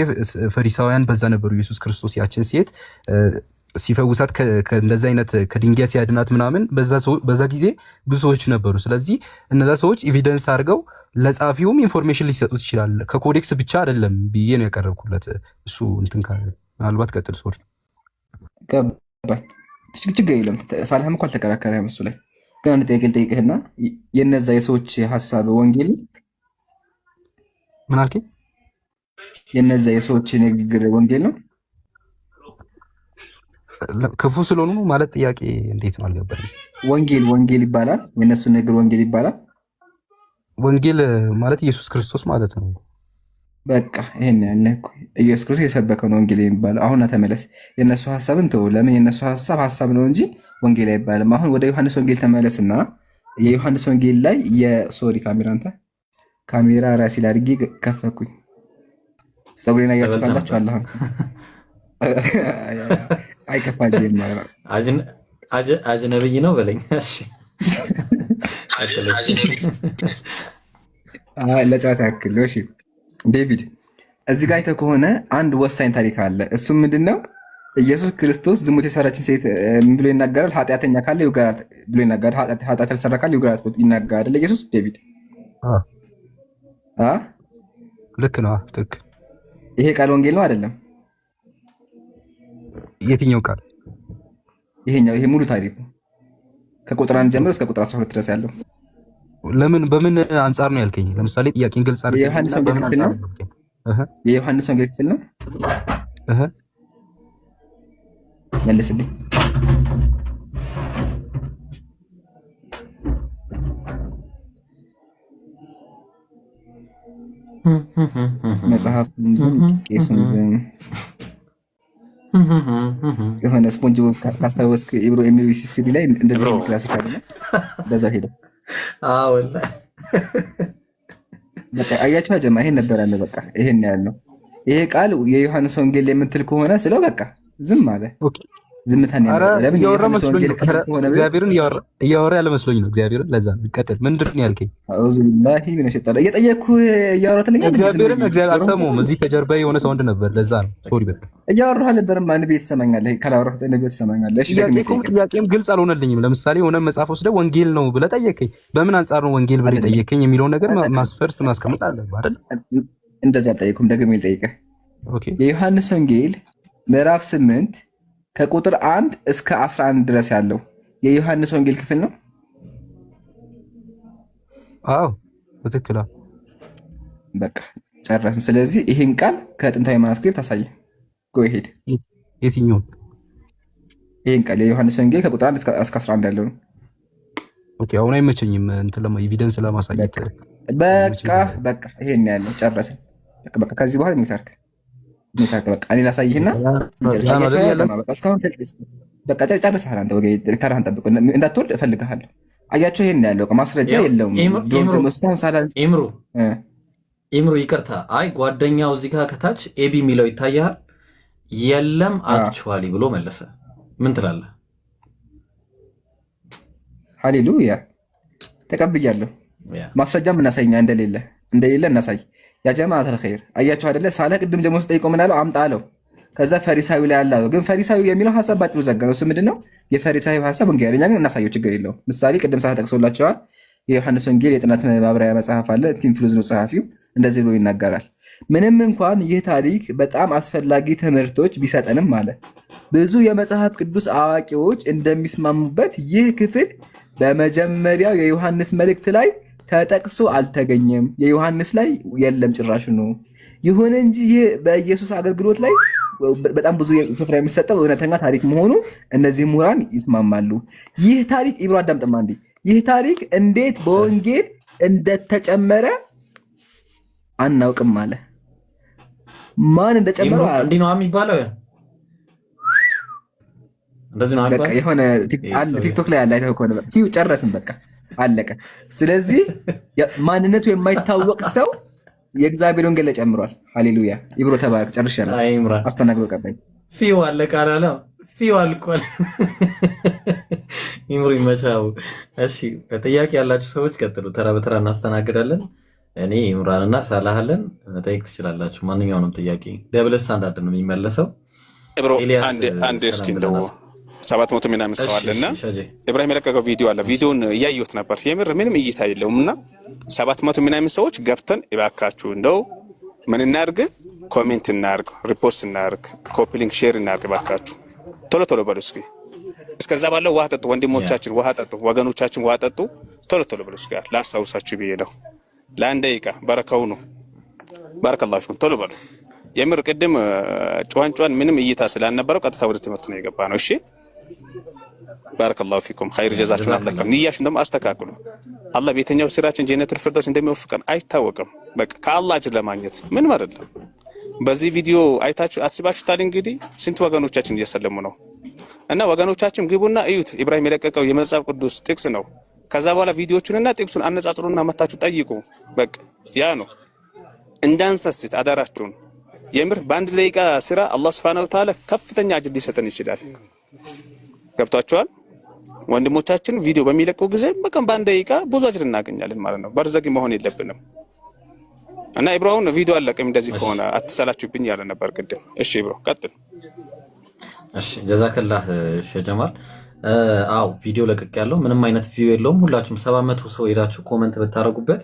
ፈሪሳውያን በዛ ነበሩ። ኢየሱስ ክርስቶስ ያችን ሴት ሲፈውሳት ከእንደዚህ አይነት ከድንጋይ ሲያድናት ምናምን በዛ ጊዜ ብዙ ሰዎች ነበሩ። ስለዚህ እነዛ ሰዎች ኤቪደንስ አድርገው ለጻፊውም ኢንፎርሜሽን ሊሰጡት ይችላል። ከኮዴክስ ብቻ አይደለም ብዬ ነው ያቀረብኩለት። እሱ እንትን ካለ ምናልባት ቀጥል። ሶሪ ችግር የለም። ሳላህም እኮ አልተከራከረም እሱ ላይ። ግን አንድ ጥያቄ ልጠይቅህና የነዛ የሰዎች ሀሳብ ወንጌል ምን አልከኝ? የነዛ የሰዎች ንግግር ወንጌል ነው ክፉ ስለሆኑ ማለት ጥያቄ እንዴት ነው አልገባኝም። ወንጌል ይባላል። የነሱ ንግግር ወንጌል ይባላል። ወንጌል ማለት ኢየሱስ ክርስቶስ ማለት ነው። በቃ ይሄን ያለ ኢየሱስ ክርስቶስ የሰበከው ነው ወንጌል የሚባለው። አሁን ተመለስ። የነሱ ሐሳብን ተው። ለምን የነሱ ሐሳብ ነው እንጂ ወንጌል አይባልም። አሁን ወደ ዮሐንስ ወንጌል ተመለስና የዮሐንስ ወንጌል ላይ የሶሪ ካሜራ ራሴ ላይ አድርጌ ከፈኩኝ። ፀጉሬን አያችሁታላችሁ አላህ አይከፋልኝ ማለት አጅነብይ ነው በለኝ። እሺ ለጨዋታ ያክል እሺ። ዴቪድ እዚህ ጋር አይተህ ከሆነ አንድ ወሳኝ ታሪክ አለ። እሱም ምንድነው? ኢየሱስ ክርስቶስ ዝሙት የሰራችን ሴት ምን ብሎ ይናገራል? ኃጢአተኛ ካለ ይውገራት ብሎ ይናገራል። ኃጢአት ያልሰራ ካለ ይውገራት ይናገራል ኢየሱስ። ዴቪድ ልክ ነው። ትክክል። ይሄ ቃል ወንጌል ነው አይደለም? የትኛው ቃል? ይሄኛው። ይሄ ሙሉ ታሪኩ ከቁጥር 1 ጀምሮ እስከ ቁጥር 12 ድረስ ያለው ለምን በምን አንጻር ነው ያልከኝ? ለምሳሌ ጥያቄን ግልጽ አድርገህ የዮሐንስ ወንጌል ክፍል ነው። የዮሐንስ ወንጌል ክፍል ነው። መልስልኝ። መጽሐፍም ዝም ቄሱም ዝም የሆነ ስፖንጅ ካስታወስክ ኢብሮ ኤምቢሲሲ ላይ እንደዚህ ክላሲክ አለ። በዛ ሄደ። አዎ በቃ አያችሁ አጀማ ይሄን ነበር ያለው። በቃ ይሄን ያለው ይሄ ቃል የዮሐንስ ወንጌል የምትል ከሆነ ስለው በቃ ዝም አለ። ዝምታን ያመጣ ለምን እያወራ መስሎኝ ነው። እግዚአብሔርን እያወራ ያለ መስሎኝ ነው። እግዚአብሔርን ለዛ ነው። ይቀጥል። ምንድን ነው ያልከኝ? አውዙ ቢላሂ ሚነ ሸይጣን እየጠየቅኩህ እያወራሁት እግዚአብሔርን አልሰማሁም። እዚህ ከጀርባዬ የሆነ ሳውንድ ነበር። ለዛ ነው ሶሪ። በቃ እያወራሁ አልነበረም። አንድ ቤት ትሰማኛለህ፣ ካላወራሁት አንድ ቤት ትሰማኛለህ። እሺ ጥያቄም ግልጽ አልሆነልኝም። ለምሳሌ የሆነ መጽሐፍ ወስደህ ወንጌል ነው ብለህ ጠየቀኝ። በምን አንጻር ነው ወንጌል ብለህ ጠየቀኝ የሚለውን ነገር ማስፈርስ ማስቀመጥ አለብህ አይደል? እንደዚህ አልጠየኩም። ደግሜ ልጠይቅህ። ኦኬ የዮሐንስ ወንጌል ምዕራፍ 8 ከቁጥር 1 እስከ 11 ድረስ ያለው የዮሐንስ ወንጌል ክፍል ነው። አዎ በትክክል። በቃ ጨረስን። ስለዚህ ይሄን ቃል ከጥንታዊ ማስክሪፕት አሳየን። ጎ ሄድ። የትኛውን? ይሄን ቃል የዮሐንስ ወንጌል ከቁጥር 1 እስከ 11 ያለው ነው። ኦኬ አሁን አይመቸኝም እንትን ኤቪደንስ ለማሳየት። በቃ ይሄን ያለው ጨረስን። በቃ ከዚህ በኋላ ሚታርክ በቃ እኔ ላሳይህና እስካሁን በቃ ጨርሰሃል። አንተ ወገ ተራህን ጠብቅ፣ እንዳትወርድ እፈልግሃለሁ። አያቸው ይሄን ያለው ማስረጃ የለውም። ኢምሩ ይቅርታ፣ አይ ጓደኛው እዚህ ጋር ከታች ኤቢ የሚለው ይታያል። የለም አክቹዋሊ ብሎ መለሰ። ምን ትላለህ? ሃሌሉያ ተቀብያለሁ። ማስረጃም እናሳይኛ እንደሌለ እናሳይ። ያ ጀማዓት አልኸይር አያችሁ አይደለ? ሳለ ቅድም ጀሞ ስጠይቀው ምን አለው? አምጣ አለው። ከዛ ፈሪሳዊ ላይ አላለው። ግን ፈሪሳዊ የሚለው ሐሳብ ባጭሩ ዘገነው። እሱ ምንድነው? የፈሪሳዊ ሐሳብ እንግዲህ ግን እናሳየው፣ ችግር የለውም። ምሳሌ ቅድም ሳለ ጠቅሶላቸዋል። የዮሐንስ ወንጌል የጥናት ማብራሪያ መጽሐፍ አለ። ቲም ፍሉዝ ነው ጸሐፊው። እንደዚህ ብሎ ይናገራል። ምንም እንኳን ይህ ታሪክ በጣም አስፈላጊ ትምህርቶች ቢሰጠንም አለ ብዙ የመጽሐፍ ቅዱስ አዋቂዎች እንደሚስማሙበት ይህ ክፍል በመጀመሪያው የዮሐንስ መልእክት ላይ ተጠቅሶ አልተገኘም። የዮሐንስ ላይ የለም ጭራሽ ነው። ይሁን እንጂ ይህ በኢየሱስ አገልግሎት ላይ በጣም ብዙ ስፍራ የሚሰጠው እውነተኛ ታሪክ መሆኑ እነዚህ ምሁራን ይስማማሉ። ይህ ታሪክ ኢብሮ አዳምጥማ እንዲ ይህ ታሪክ እንዴት በወንጌል እንደተጨመረ አናውቅም አለ። ማን እንደጨመረው እንዲህ ነው የሚባለው። እንደዚህ ነው በቃ የሆነ አንድ ቲክቶክ ላይ ያለ አይተው ከሆነ በቃ ጨረስን፣ በቃ አለቀ። ስለዚህ ማንነቱ የማይታወቅ ሰው የእግዚአብሔር ወንጌል ላይ ጨምሯል። ሃሌሉያ ኢብሮ ተባረክ። ጨርሻለሁ። አስተናግዶ ቀባይ ፊው አለቀ አላለ ፊው አልቋል። ኢምሩ ይመቻው። እሺ ጥያቄ ያላችሁ ሰዎች ቀጥሉ፣ ተራ በተራ እናስተናግዳለን። እኔ ኢምራንና ሳላህልን መጠየቅ ትችላላችሁ። ማንኛውንም ጥያቄ ደብል ስታንዳርድ ነው የሚመለሰው። ኢብሮ አንድ እስኪ እንደው 700 ምናምን ሰው አለና ኢብራሂም የለቀቀው ቪዲዮ አለ። ቪዲዮን እያየሁት ነበር። የምር ምንም እይታ የለውምና 700 ምናምን ሰዎች ገብተን እባካችሁ እንደው ምን እናድርግ፣ ኮሜንት እናድርግ፣ ሪፖስት እናድርግ፣ ኮፒ ሊንክ ሼር እናድርግ። እባካችሁ ቶሎ ቶሎ በሉ እስኪ። እስከዛ ባለው ውሃ ጠጡ ወንድሞቻችን፣ ውሃ ጠጡ ወገኖቻችን፣ ውሃ ጠጡ። ቶሎ ቶሎ በሉ እስኪ። ላስታውሳችሁ ብዬ ነው። ለአንድ ደቂቃ በረካው ነው። ባረከላሁ ፊኩም። ቶሎ በሉ። የምር ቅድም ጫዋን ምንም እይታ ስላልነበረው ቀጥታ ወደ ትምህርት ነው የገባ ነው። እሺ ባረከላሁ ፊኩም። ኸይር ጀዛችሁን አላህ ከም ንያችሁን ደግሞ አስተካክሉ። አላህ ቤተኛው ስራችን ጀነቱል ፊርደውስ እንደሚወፍቀን አይታወቅም። በቃ ከአላህ አጅር ለማግኘት ምንም አይደለም። በዚህ ቪዲዮ አይታችሁ አስባችሁታል። እንግዲህ ስንት ወገኖቻችን እየሰለሙ ነው። እና ወገኖቻችን ግቡና እዩት። ኢብራሂም የለቀቀው የመጽሐፍ ቅዱስ ጥቅስ ነው። ከዛ በኋላ ቪዲዮቹንና ጥቅሱን አነጻጽሩና መታችሁ ጠይቁ። በቃ ያ ነው። እንዳንሰስት አዳራችሁን። የምር በአንድ ደቂቃ ስራ አላህ Subhanahu Wa Ta'ala ከፍተኛ አጅር ሊሰጠን ይችላል። ገብቷችኋል? ወንድሞቻችን ቪዲዮ በሚለቁ ጊዜ በቀን በአንድ ደቂቃ ብዙ አጅር እናገኛለን ማለት ነው። በርዘጊ መሆን የለብንም። እና ኢብራሂም ቪዲዮ አለቀም። እንደዚህ ከሆነ አትሰላችሁብኝ ያለ ነበር ቅድም። እሺ ኢብሮ ቀጥል። እሺ ጀዛከላህ ሸጀማል። አው ቪዲዮ ለቀቅ ያለው ምንም አይነት ቪው የለውም። ሁላችሁም 700 ሰው ሄዳችሁ ኮሜንት ብታረጉበት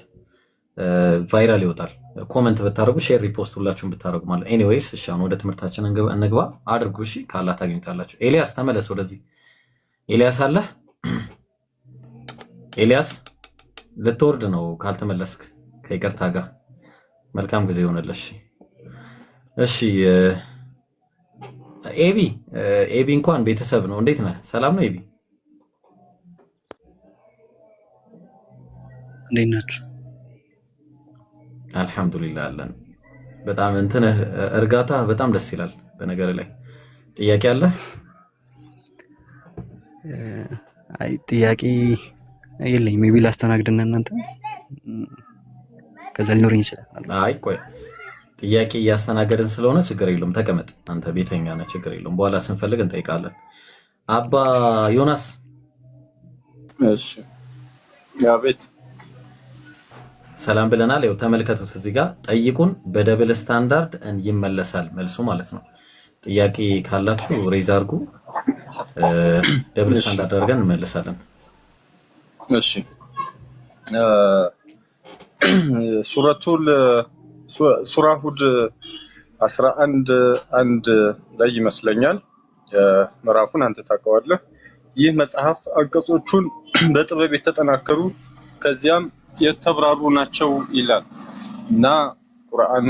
ቫይራል ይወጣል። ኮሜንት ብታረጉ ሼር ሪፖስት ሁላችሁም ብታረጉ ማለት ኤኒዌይስ። እሺ አሁን ወደ ትምህርታችን እንግባ። አድርጉ። እሺ ካላ ታገኙታላችሁ። ኤልያስ ተመለስ ወደዚህ። ኤልያስ አለ። ኤልያስ ልትወርድ ነው ካልተመለስክ ከይቅርታ ጋር። መልካም ጊዜ ይሆነልሽ። እሺ ኤቢ እንኳን ቤተሰብ ነው። እንዴት ነህ? ሰላም ነው ኤቢ? እንዴት ናችሁ? አልሐምዱሊላህ አለን። በጣም እንትን እርጋታ በጣም ደስ ይላል። በነገር ላይ ጥያቄ አለ? አይ ጥያቄ የለኝም። ሜቢ ላስተናግድና እናንተ ከዛ ሊኖረኝ ይችላል። አይ ቆይ ጥያቄ እያስተናገድን ስለሆነ ችግር የለውም። ተቀመጥ አንተ ቤተኛ ነህ፣ ችግር የለውም። በኋላ ስንፈልግ እንጠይቃለን። አባ ዮናስ እሺ፣ ያ ቤት ሰላም ብለናል። ይኸው ተመልከቱት፣ እዚህ ጋር ጠይቁን፣ በደብል ስታንዳርድ ይመለሳል መልሱ ማለት ነው። ጥያቄ ካላችሁ ሬዝ አድርጉ፣ ደብል ስታንዳርድ አድርገን እንመልሳለን። እሺ ሱራ ሁድ 11:1 ላይ ይመስለኛል። ምዕራፉን አንተ ታውቀዋለህ። ይህ መጽሐፍ አንቀጾቹን በጥበብ የተጠናከሩ ከዚያም የተብራሩ ናቸው ይላል እና ቁርአኑ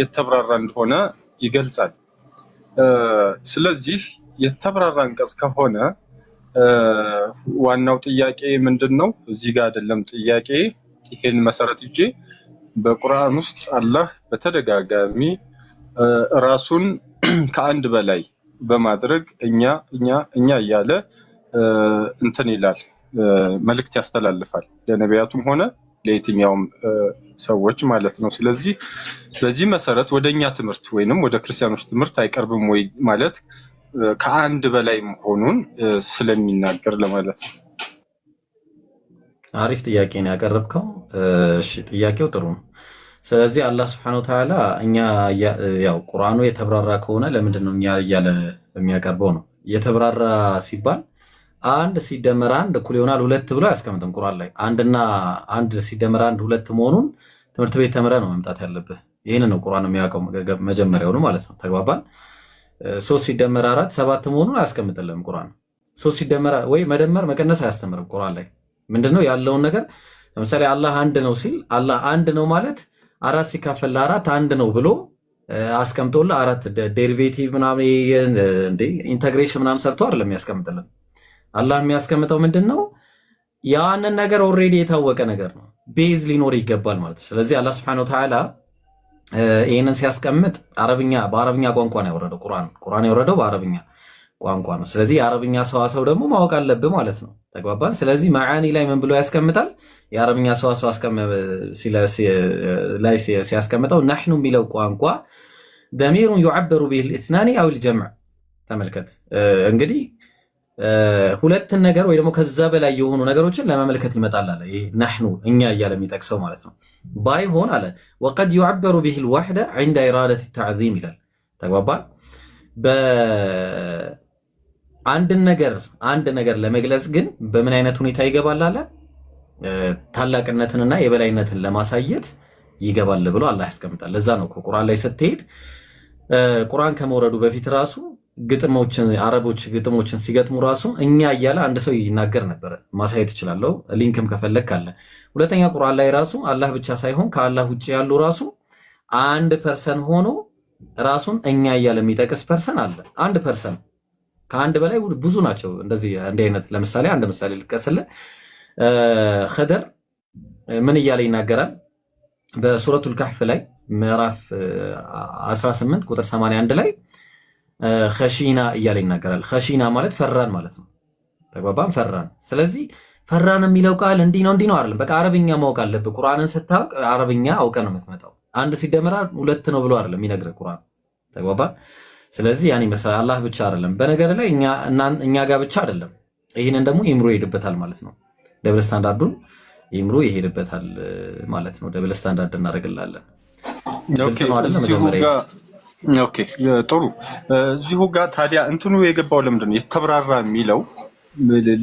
የተብራራ እንደሆነ ይገልጻል። ስለዚህ የተብራራ አንቀጽ ከሆነ ዋናው ጥያቄ ምንድነው? እዚህ ጋር አይደለም ጥያቄ። ይሄን መሰረት ይዤ በቁርአን ውስጥ አላህ በተደጋጋሚ ራሱን ከአንድ በላይ በማድረግ እኛ እያለ እንትን ይላል፣ መልእክት ያስተላልፋል ለነቢያቱም ሆነ ለየትኛውም ሰዎች ማለት ነው። ስለዚህ በዚህ መሰረት ወደኛ ትምህርት ወይንም ወደ ክርስቲያኖች ትምህርት አይቀርብም ወይ ማለት ከአንድ በላይ መሆኑን ስለሚናገር ለማለት ነው። አሪፍ ጥያቄ ነው ያቀረብከው። እሺ ጥያቄው ጥሩ ነው። ስለዚህ አላህ Subhanahu Wa Ta'ala እኛ ያው ቁርአኑ የተብራራ ከሆነ ለምንድን ነው እኛ እያለ የሚያቀርበው ነው? የተብራራ ሲባል አንድ ሲደመር አንድ እኩል ይሆናል ሁለት ብሎ አያስቀምጥም ቁርአን ላይ። አንድና አንድ ሲደመር አንድ ሁለት መሆኑን ትምህርት ቤት ተምረህ ነው መምጣት ያለብህ። ይሄን ነው ቁርአን የሚያውቀው መጀመሪያው ነው ማለት ነው። ተግባባን? 3 ሲደመር 4 7 መሆኑን አያስቀምጥልህም ቁርአን። 3 ሲደመር ወይ መደመር መቀነስ አያስተምርም ቁርአን ላይ። ምንድነው ያለውን ነገር ለምሳሌ አላህ አንድ ነው ሲል አላህ አንድ ነው ማለት 4 ሲካፈል ለ4 አንድ ነው ብሎ አስቀምጦልህ 4 ዴሪቬቲቭ ምናምን እንደ ኢንተግሬሽን ምናምን ሰርቶ አይደለም የሚያስቀምጥልን። አላህ የሚያስቀምጠው ምንድነው ያንን ነገር ኦሬዲ የታወቀ ነገር ነው። ቤዝ ሊኖር ይገባል ማለት ነው። ስለዚህ አላህ Subhanahu Wa Ta'ala ይሄንን ሲያስቀምጥ በአረብኛ ቋንቋ ነው ያወረደው። ቁርአን የወረደው በአረብኛ ቋንቋ ነው። ስለዚህ የአረብኛ ሰዋሰው ደግሞ ማወቅ አለብህ ማለት ነው። ተግባባን? ስለዚህ ማዓኒ ላይ ምን ብሎ ያስቀምጣል? የአረብኛ ሰዋሰው ላይ ሲያስቀምጠው ነህኑ የሚለው ቋንቋ ደሚሩን يعبر به الاثنان او الجمع። ተመልከት እንግዲህ ሁለትን ነገር ወይ ደግሞ ከዛ በላይ የሆኑ ነገሮችን ለማመልከት ይመጣል አለ። ይሄ ነህኑ እኛ እያለ የሚጠቅሰው ማለት ነው። ባይሆን አለ وقد يعبر به الوحده عند اراده التعظيم ይላል። ተግባባን? አንድ ነገር ለመግለጽ ግን በምን አይነት ሁኔታ ይገባል አለ? ታላቅነትንና የበላይነትን ለማሳየት ይገባል ብሎ አላህ ያስቀምጣል። ለዛ ነው ቁርአን ላይ ስትሄድ ቁርአን ከመውረዱ በፊት ራሱ አረቦች ግጥሞችን ሲገጥሙ ራሱ እኛ እያለ አንድ ሰው ይናገር ነበር። ማሳየት እችላለሁ፣ ሊንክም ከፈለክ አለ። ሁለተኛ ቁርአን ላይ ራሱ አላህ ብቻ ሳይሆን ከአላህ ውጭ ያሉ ራሱ አንድ ፐርሰን ሆኖ ራሱን እኛ እያለ የሚጠቅስ ፐርሰን አለ። አንድ ፐርሰን ከአንድ በላይ ብዙ ናቸው። እንደዚህ እንደ አይነት ለምሳሌ አንድ ምሳሌ ልጥቀስልህ። ኸደር ምን እያለ ይናገራል? በሱረቱል ካህፍ ላይ ምዕራፍ 18 ቁጥር 81 ላይ ኸሺና እያለ ይናገራል። ኸሺና ማለት ፈራን ማለት ነው። ተግባባን? ፈራን። ስለዚህ ፈራን የሚለው ቃል እንዲህ ነው አይደለም። በቃ አረብኛ ማወቅ አለብህ። ቁርአንን ስታውቅ አረብኛ አውቀህ ነው የምትመጣው። አንድ ሲደመር ሁለት ነው ብሎ አይደለም የሚነግርህ ቁርአን። ተግባባን? ስለዚህ ያኔ መሰለ አላህ ብቻ አይደለም። በነገር ላይ እኛ ጋር ብቻ አይደለም። ይህንን ደግሞ ኢምሩ ይሄድበታል ማለት ነው። ደብል ስታንዳርዱን ኢምሩ ይሄድበታል ማለት ነው። ደብል ስታንዳርድ እናደርግላለን። ኦኬ ጥሩ። እዚሁ ጋር ታዲያ እንትኑ የገባው ለምንድን ነው? የተብራራ የሚለው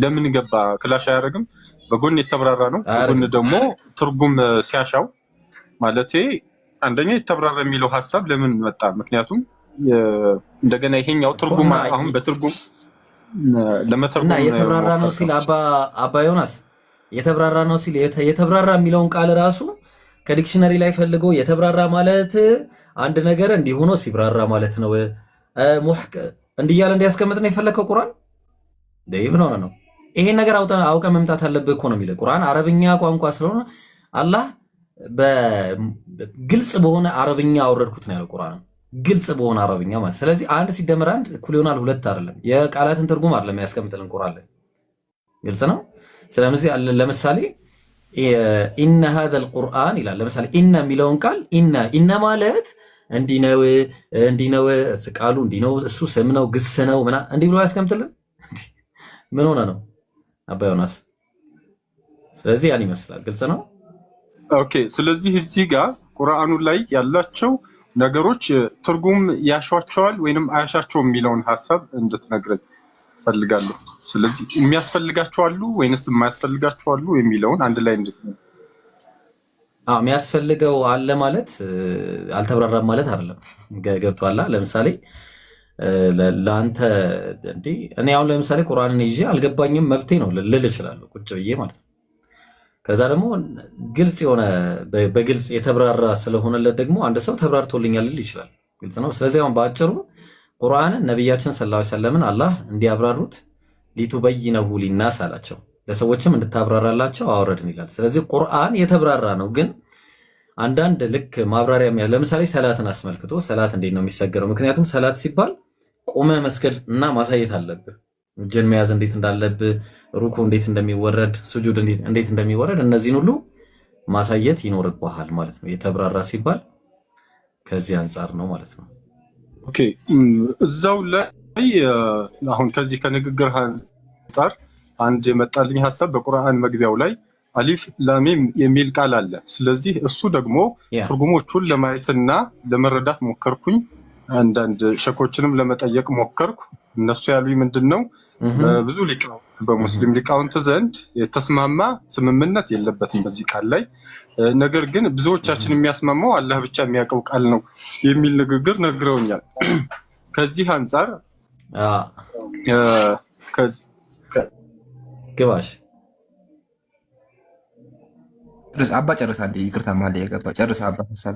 ለምን ገባ? ክላሽ አያደርግም? በጎን የተብራራ ነው፣ በጎን ደግሞ ትርጉም ሲያሻው ማለት አንደኛ የተብራራ የሚለው ሐሳብ ለምን መጣ? ምክንያቱም እንደገና ይሄኛው ትርጉም አሁን በትርጉም ለመተርጎም እና የተብራራ ነው ሲል አባ ዮናስ የተብራራ ነው ሲል የተብራራ የሚለውን ቃል ራሱ ከዲክሽነሪ ላይ ፈልጎ የተብራራ ማለት አንድ ነገር እንዲሆኖ ሲብራራ ማለት ነው። ሙህቅ እንዲያለ እንዲያስቀምጥ ነው የፈለከው ቁርአን ምን ሆነ ነው? ይሄን ነገር አውቀ መምጣት አለብህ እኮ ነው የሚለው ቁርአን። አረብኛ ቋንቋ ስለሆነ አላህ በግልጽ በሆነ አረብኛ አወረድኩት ነው ያለው ቁርአን። ግልጽ በሆነ አረብኛ ማለት ስለዚህ አንድ ሲደመር አንድ እኩል ይሆናል ሁለት አይደለም። የቃላትን ትርጉም አይደለም ያስቀምጥልን ቁርአን ላይ ግልጽ ነው። ስለዚህ ለምሳሌ ኢነ هذا القرآن ይላል። ለምሳሌ ኢነ የሚለውን ቃል ኢነ ማለት እንዲህ ነው ቃሉ እንዲህ ነው እሱ ስም ነው ግስ ነው ምናምን እንዲህ ብሎ ያስቀምጥልን። ምን ሆነ ነው አባ ዮናስ? ስለዚህ ያን ይመስላል። ግልጽ ነው። ኦኬ። ስለዚህ እዚህ ጋር ቁርአኑ ላይ ያላቸው ነገሮች ትርጉም ያሻቸዋል ወይንም አያሻቸውም የሚለውን ሐሳብ እንድትነግረኝ ፈልጋለሁ። ስለዚህ የሚያስፈልጋቸው አሉ ወይንስ የማያስፈልጋቸው አሉ የሚለውን አንድ ላይ እንድትነግረኝ። የሚያስፈልገው አለ ማለት አልተብራራም ማለት አይደለም። ገብቶሃል? ለምሳሌ ለአንተ እንዴ እኔ አሁን ለምሳሌ ቁርአንን ይዤ አልገባኝም መብቴ ነው ልል እችላለሁ ቁጭ ብዬ ማለት ነው። ከዛ ደግሞ ግልጽ የሆነ በግልጽ የተብራራ ስለሆነለት ደግሞ አንድ ሰው ተብራርቶልኛል ሊል ይችላል። ግልጽ ነው። ስለዚህ አሁን በአጭሩ ቁርአንን ነቢያችን ሰለላሁ ዐለይሂ ወሰለምን አላህ እንዲያብራሩት ሊቱበይነሁ ሊናስ አላቸው፣ ለሰዎችም እንድታብራራላቸው አወረድን ይላል። ስለዚህ ቁርአን የተብራራ ነው። ግን አንዳንድ ልክ ማብራሪያ ለምሳሌ ሰላትን አስመልክቶ ሰላት እንዴት ነው የሚሰገረው? ምክንያቱም ሰላት ሲባል ቆመ መስገድ እና ማሳየት አለብህ። እጅን መያዝ እንዴት እንዳለብህ፣ ሩኩ እንዴት እንደሚወረድ፣ ስጁድ እንዴት እንደሚወረድ እነዚህን ሁሉ ማሳየት ይኖርብሃል ማለት ነው። የተብራራ ሲባል ከዚህ አንጻር ነው ማለት ነው። ኦኬ። እዛው ላይ አሁን ከዚህ ከንግግር አንጻር አንድ የመጣልኝ ሐሳብ በቁርአን መግቢያው ላይ አሊፍ ላሚም የሚል ቃል አለ። ስለዚህ እሱ ደግሞ ትርጉሞቹን ለማየትና ለመረዳት ሞከርኩኝ። አንዳንድ ሸኮችንም ለመጠየቅ ሞከርኩ። እነሱ ያሉኝ ምንድነው ብዙ ሊቃውንት በሙስሊም ሊቃውንት ዘንድ የተስማማ ስምምነት የለበትም በዚህ ቃል ላይ። ነገር ግን ብዙዎቻችን የሚያስማማው አላህ ብቻ የሚያውቀው ቃል ነው የሚል ንግግር ነግረውኛል። ከዚህ አንጻር ግባሽ አባ ጨርሳ እንደ ይቅርታ ማለት የገባ ጨርሳ አባ ሐሳብ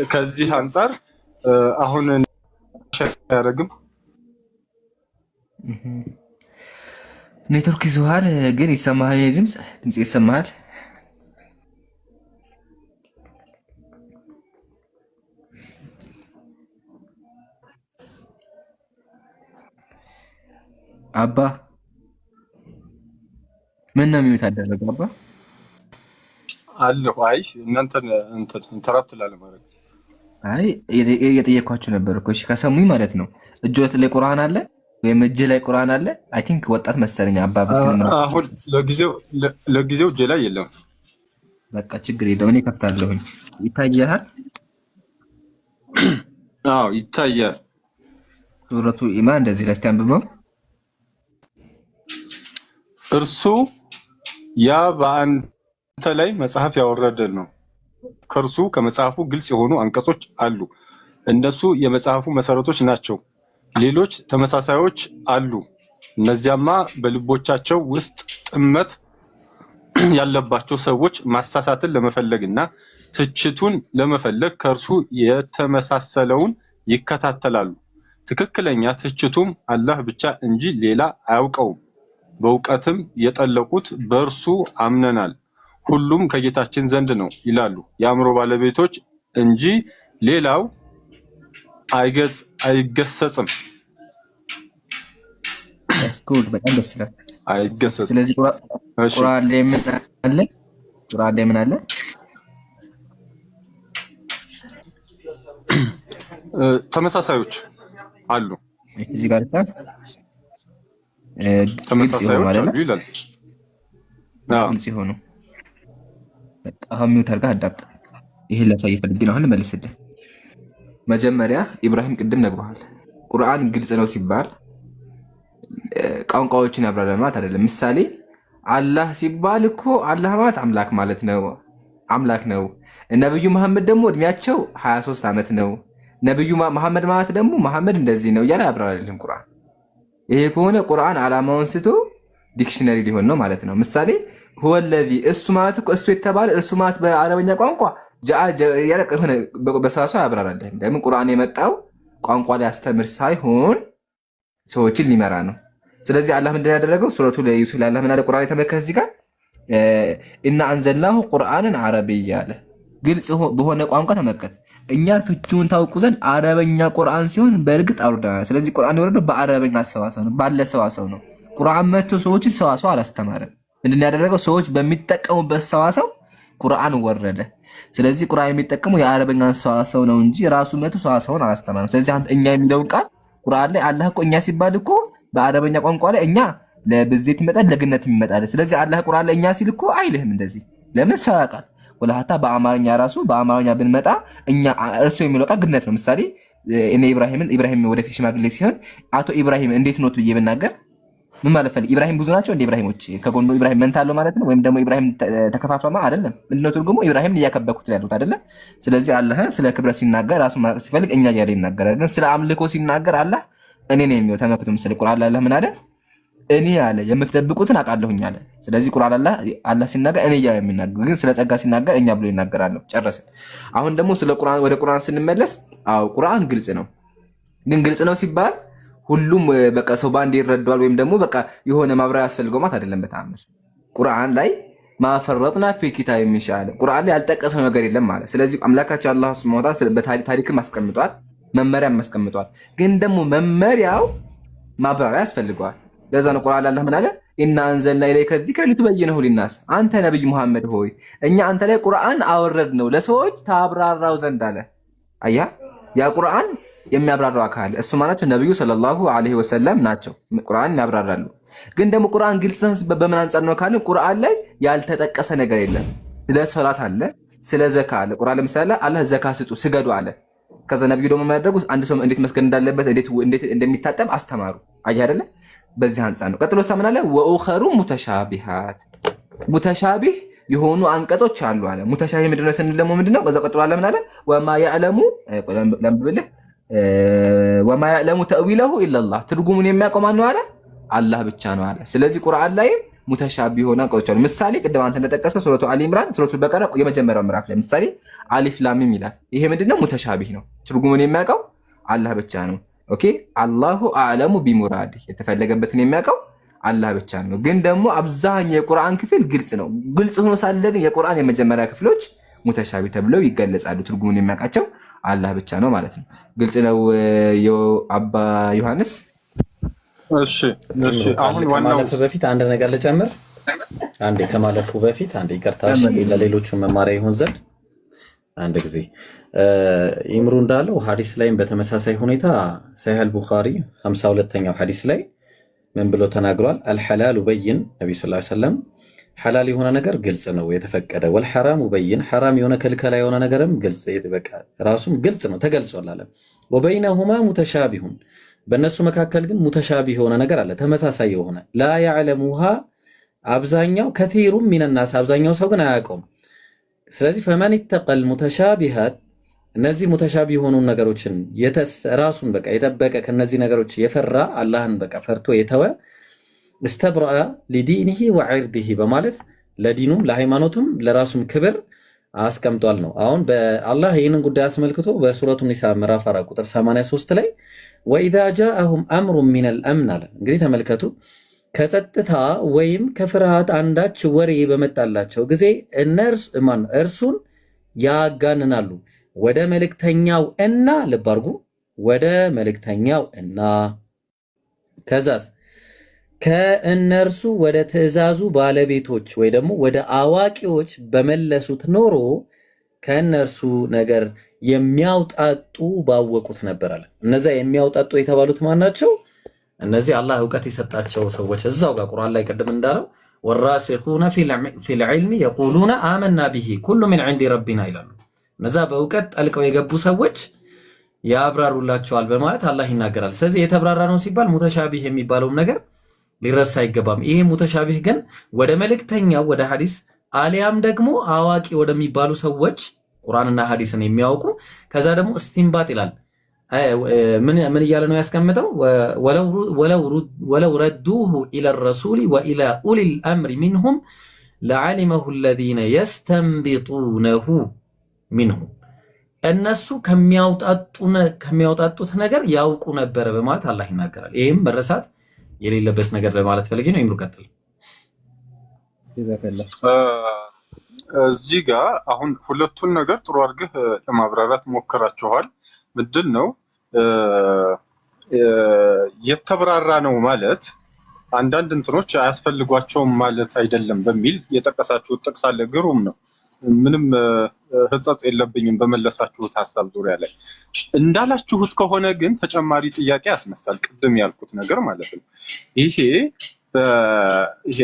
ከዚህ አንጻር አሁን ያረግም ኔትወርክ ይዘዋል ግን ይሰማሃል? ድምጽ ይሰማሃል? አባ ምን ነው የሚወጣ አደረገ? አባ አለሁ። አይ እናንተን ኢንተራፕት ላለማድረግ አይ እየጠየኳችሁ ነበር እኮ። እሺ ከሰሙኝ ማለት ነው። እጆት ላይ ቁርአን አለ ወይም እጅ ላይ ቁርአን አለ? አይ ቲንክ ወጣት መሰለኝ አባ ብትል አሁን ለጊዜው እጅ ላይ የለም። በቃ ችግር የለውም። እኔ ከፍታለሁኝ። ይታያል? አዎ ይታያል። ሱረቱ ኢማን እንደዚህ ላይ አንብበው። እርሱ ያ በአንተ ላይ መጽሐፍ ያወረደ ነው። ከእርሱ ከመጽሐፉ ግልጽ የሆኑ አንቀጾች አሉ። እነሱ የመጽሐፉ መሰረቶች ናቸው። ሌሎች ተመሳሳዮች አሉ። እነዚያማ በልቦቻቸው ውስጥ ጥመት ያለባቸው ሰዎች ማሳሳትን ለመፈለግና ትችቱን ለመፈለግ ከእርሱ የተመሳሰለውን ይከታተላሉ። ትክክለኛ ትችቱም አላህ ብቻ እንጂ ሌላ አያውቀውም። በእውቀትም የጠለቁት በእርሱ አምነናል፣ ሁሉም ከጌታችን ዘንድ ነው ይላሉ የአእምሮ ባለቤቶች እንጂ ሌላው አይገሰጽም። በጣም ደስ ይላል። አይገሰጽም። ስለዚህ ቁርአን ላይ ምን አለ? ቁርአን ላይ ምን አለ? ተመሳሳዮች አሉ። እዚህ ጋር ተመሳሳዮች አሉ ይላል። ግልጽ የሆኑ አሁን ታርጋ አዳምጥ። ይሄን ላሳይ ፈልጌ ነው። አሁን መልስልህ። መጀመሪያ ኢብራሂም ቅድም ነግሮሃል። ቁርአን ግልጽ ነው ሲባል ቋንቋዎችን ያብራራ ማለት አይደለም። ምሳሌ አላህ ሲባል እኮ አላህ ማለት አምላክ ማለት ነው። አምላክ ነው። ነብዩ መሐመድ ደግሞ እድሜያቸው 23 ዓመት ነው። ነብዩ መሐመድ ማለት ደግሞ መሐመድ እንደዚህ ነው እያለ ያብራራልህም ቁርአን። ይሄ ከሆነ ቁርአን ዓላማውን ስቶ ዲክሽነሪ ሊሆን ነው ማለት ነው። ምሳሌ هو الذي እሱ ማለት እኮ እሱ የተባለ እሱ ማለት በአረበኛ ቋንቋ ሆነ በሰዋሰው ያብራራልህ። ለምን ቁርአን የመጣው ቋንቋ ላይ ያስተምር ሳይሆን ሰዎችን ሊመራ ነው። ስለዚህ አላህ ምንድን ያደረገው ሱረቱ ላይ ዩሱፍ ላይ አላህ ምን አለ? ቁርአን የተመከረ እዚህ ጋር ኢና አንዘልናሁ ቁርአንን አረብያ አለ። ግልጽ በሆነ ቋንቋ ተመከተ። እኛ ፍቺውን ታውቁ ዘንድ አረበኛ ቁርአን ሲሆን በእርግጥ አውርደናል። ስለዚህ ቁርአን የወረደው በአረበኛ ሰዋሰው ነው፣ ባለ ሰዋሰው ነው። ቁርአን መጥቶ ሰዎችን ሰዋሰው አላስተማረም። ምንድን ያደረገው? ሰዎች በሚጠቀሙበት ሰዋሰው ቁርአን ወረደ። ስለዚህ ቁርአን የሚጠቀመው የአረበኛን ሰዋሰው ነው እንጂ ራሱ መቶ ሰዋሰውን አላስተማረም። ስለዚህ እኛ የሚለውን ቃል ቁርአን ላይ አላህ እኮ እኛ ሲባል እኮ በአረበኛ ቋንቋ ላይ እኛ ለብዜት ይመጣል ለግነት ይመጣል። ስለዚህ አላህ ቁርአን ላይ እኛ ሲል እኮ አይልህም እንደዚህ። ለምን ሰው ያውቃል? ወላሂ በአማርኛ ራሱ በአማርኛ ብንመጣ እኛ እርሱ የሚለው ቃል ግነት ነው። ምሳሌ እኔ ኢብራሂም ወደፊት ሽማግሌ ሲሆን አቶ ኢብራሂም እንዴት ኖት ብዬ ብናገር ምን ማለት ፈልግ? ኢብራሂም ብዙ ናቸው እንደ ኢብራሂሞች ከጎኑ ኢብራሂም መንታ አለው ማለት ነው። ወይም ደግሞ ኢብራሂም ተከፋፍሏማ አይደለም። ምንድነው ትርጉሙ? ኢብራሂምን እያከበኩት ያሉት አይደለ? ስለዚህ አላህ ስለ ክብረት ሲናገር ራሱ ማቅስ ሲፈልግ እኛ ያለ ይናገራል። ግን ስለ አምልኮ ሲናገር አላህ እኔ ነኝ የሚለው ተመክቶ ምስል ቁርአን አላህ ምን አለ? እኔ አለ የምትደብቁትን አውቃለሁኝ አለ። ስለዚህ ቁርአን አላህ ሲናገር እኔ ያ የሚናገር ግን ስለ ጸጋ ሲናገር እኛ ብሎ ይናገራል ነው። ጨረስን። አሁን ደግሞ ስለ ቁርአን ወደ ቁርአን ስንመለስ አዎ ቁርአን ግልጽ ነው። ግን ግልጽ ነው ሲባል ሁሉም በቃ ሰው ባንድ ይረዳዋል ወይም ደግሞ በቃ የሆነ ማብራሪያ ያስፈልገው ማለት አይደለም። በተአምር ቁርአን ላይ ማፈረጥና ፊ ኪታብ የሚሻለ ቁርአን ላይ ያልጠቀሰው ነገር የለም ማለት። ስለዚህ አምላካችን አላህ ሱብሓነሁ ወተዓላ በታሪክም አስቀምጧል፣ መመሪያም አስቀምጧል። ግን ደግሞ መመሪያው ማብራሪያ ያስፈልገዋል። ለዛ ነው ቁርአን አላህ ምን አለ? ኢና አንዘልና ኢለይከ ዚክረ ሊቱበይነሁ ሊናስ፣ አንተ ነብይ መሐመድ ሆይ እኛ አንተ ላይ ቁርአን አወረድ ነው ለሰዎች ታብራራው ዘንድ አለ። አያ ያ ቁርአን የሚያብራራው አካል እሱ ማለት ነብዩ ሰለላሁ ዐለይሂ ወሰለም ናቸው። ቁርአን ያብራራሉ። ግን ደግሞ ቁርአን ግልጽ በምን አንፃር ነው ካለ ቁርአን ላይ ያልተጠቀሰ ነገር የለም። ስለ ሶላት አለ፣ ስለ ዘካ አለ። ቁርአን ለምሳሌ አላህ ዘካ ስጡ ስገዱ አለ። ከዛ ነብዩ ደግሞ የሚያደርጉት አንድ ሰው እንዴት መስገድ እንዳለበት እንዴት እንደሚታጠብ አስተማሩ። አያ አይደለ? በዚህ አንፃር ነው። ቀጥሎ ምን አለ? ወኡኸሩ ሙተሻቢሃት፣ ሙተሻቢህ የሆኑ አንቀጾች አሉ አለ። ሙተሻቢህ ምንድነው ስንል ደግሞ ምንድነው? ከዛ ቀጥሎ አለ ምን አለ? ወማ ያዕለሙ ለምብልህ ወማ ያዕለሙ ተእዊለሁ ኢለላህ፣ ትርጉሙን የሚያውቀው ማን ነው አለ? አላህ ብቻ ነው አለ። ስለዚህ ቁርአን ላይ ሙተሻቢህ የሆኑ አንቀጾች አሉ። ምሳሌ ቅድም አንተ እንደጠቀሰው ሱረቱ አሊ ኢምራን ሱረቱል በቀራ የመጀመሪያው ምዕራፍ ላይ ምሳሌ አሊፍ ላም ሚም ይላል። ይሄ ምንድነው? ሙተሻቢህ ነው። ትርጉሙን የሚያውቀው አላህ ብቻ ነው። ኦኬ አላሁ አዕለሙ ቢሙራዲህ፣ የተፈለገበትን የሚያውቀው አላህ ብቻ ነው። ግን ደግሞ አብዛኛው የቁርአን ክፍል ግልጽ ነው። ግልጽ ሆኖ ሳለ ግን የቁርአን የመጀመሪያ ክፍሎች ሙተሻቢህ ተብለው ይገለጻሉ። ትርጉሙን የሚያውቃቸው አላህ ብቻ ነው ማለት ነው። ግልጽ ነው አባ ዮሐንስ? እሺ አሁን ከማለፉ በፊት አንድ ነገር ልጨምር። አንዴ ከማለፉ በፊት አንዴ ይቅርታ፣ ለሌሎቹ መማሪያ ይሆን ዘንድ አንድ ጊዜ ኢምሩ እንዳለው ሐዲስ ላይም በተመሳሳይ ሁኔታ ሰሂህ አልቡኻሪ 52ኛው ሐዲስ ላይ ምን ብሎ ተናግሯል? አልሐላሉ በይን፣ ነብዩ ሰለላሁ ዐለይሂ ወሰለም ሐላል የሆነ ነገር ግልጽ ነው የተፈቀደ፣ ወልሐራሙ በይን፣ ሐራም የሆነ ክልከላ የሆነ ነገርም ግልጽ በቃ ራሱም ግልጽ ነው ተገልጿል አለ። ወበይነሁማ ሙተሻቢሁን፣ በእነሱ መካከል ግን ሙተሻቢህ የሆነ ነገር አለ ተመሳሳይ የሆነ ላ ያዕለሙሃ፣ አብዛኛው ከቲሩም ሚነናስ፣ አብዛኛው ሰው ግን አያውቀውም። ስለዚህ ፈመን ይተቀል ሙተሻቢሃት፣ እነዚህ ሙተሻቢህ የሆኑ ነገሮችን ራሱን በቃ የጠበቀ ከነዚህ ነገሮች የፈራ አላህን በቃ ፈርቶ የተወ እስተብረአ ሊዲኒሂ ወዒርዲሂ በማለት ለዲኑም ለሃይማኖቱም ለራሱም ክብር አስቀምጧል ነው። አሁን በአላህ ይህንን ጉዳይ አስመልክቶ በሱረቱ ኒሳ ምዕራፍ 4 ቁጥር 83 ላይ ወኢዛ ጃአሁም አምሩን ሚነል አምን አለ። እንግዲህ ተመልከቱ፣ ከጸጥታ ወይም ከፍርሃት አንዳች ወሬ በመጣላቸው ጊዜ እርሱን ያጋንናሉ ወደ መልእክተኛው እና ልብ አድርጉ፣ ወደ መልእክተኛው እና ከዛስ ከእነርሱ ወደ ትእዛዙ ባለቤቶች ወይ ደግሞ ወደ አዋቂዎች በመለሱት ኖሮ ከእነርሱ ነገር የሚያውጣጡ ባወቁት ነበር አለ። እነዚያ የሚያውጣጡ የተባሉት ማን ናቸው? እነዚህ አላህ እውቀት የሰጣቸው ሰዎች እዛው ጋር ቁርአን ላይ ቅድም እንዳለው ወራሲኹነ ፊል ዒልሚ የቁሉነ አመና ቢሂ ኩሉ ሚን ዒንዲ ረቢና ይላሉ። እነዛ በእውቀት ጠልቀው የገቡ ሰዎች ያብራሩላቸዋል በማለት አላህ ይናገራል። ስለዚህ የተብራራ ነው ሲባል ሙተሻቢህ የሚባለውም ነገር ሊረሳ አይገባም። ይሄ ሙተሻቢህ ግን ወደ መልእክተኛው ወደ ሐዲስ አሊያም ደግሞ አዋቂ ወደሚባሉ ሰዎች ቁርአንና ሐዲስን የሚያውቁ ከዛ ደግሞ እስቲንባጥ ይላል። ምን እያለ ነው ያስቀምጠው? ወለው ረዱሁ ኢለ ረሱሊ ወኢላ ኡሊል አምሪ ሚንሁም ለዓሊመሁ አለዚነ የስተንቢጡነሁ ሚንሁም፣ እነሱ ከሚያውጣጡት ነገር ያውቁ ነበረ በማለት አላህ ይናገራል። ይህም መረሳት የሌለበት ነገር ለማለት ፈልጌ ነው። ይምሩ ቀጥል። እዚህ ጋር አሁን ሁለቱን ነገር ጥሩ አድርገህ ለማብራራት ሞክራችኋል። ምንድን ነው የተብራራ ነው ማለት አንዳንድ እንትኖች አያስፈልጓቸውም ማለት አይደለም በሚል የጠቀሳችሁት ጥቅስ አለ። ግሩም ነው። ምንም ህጸጽ የለብኝም በመለሳችሁት ሐሳብ ዙሪያ ላይ። እንዳላችሁት ከሆነ ግን ተጨማሪ ጥያቄ ያስነሳል። ቅድም ያልኩት ነገር ማለት ነው። ይሄ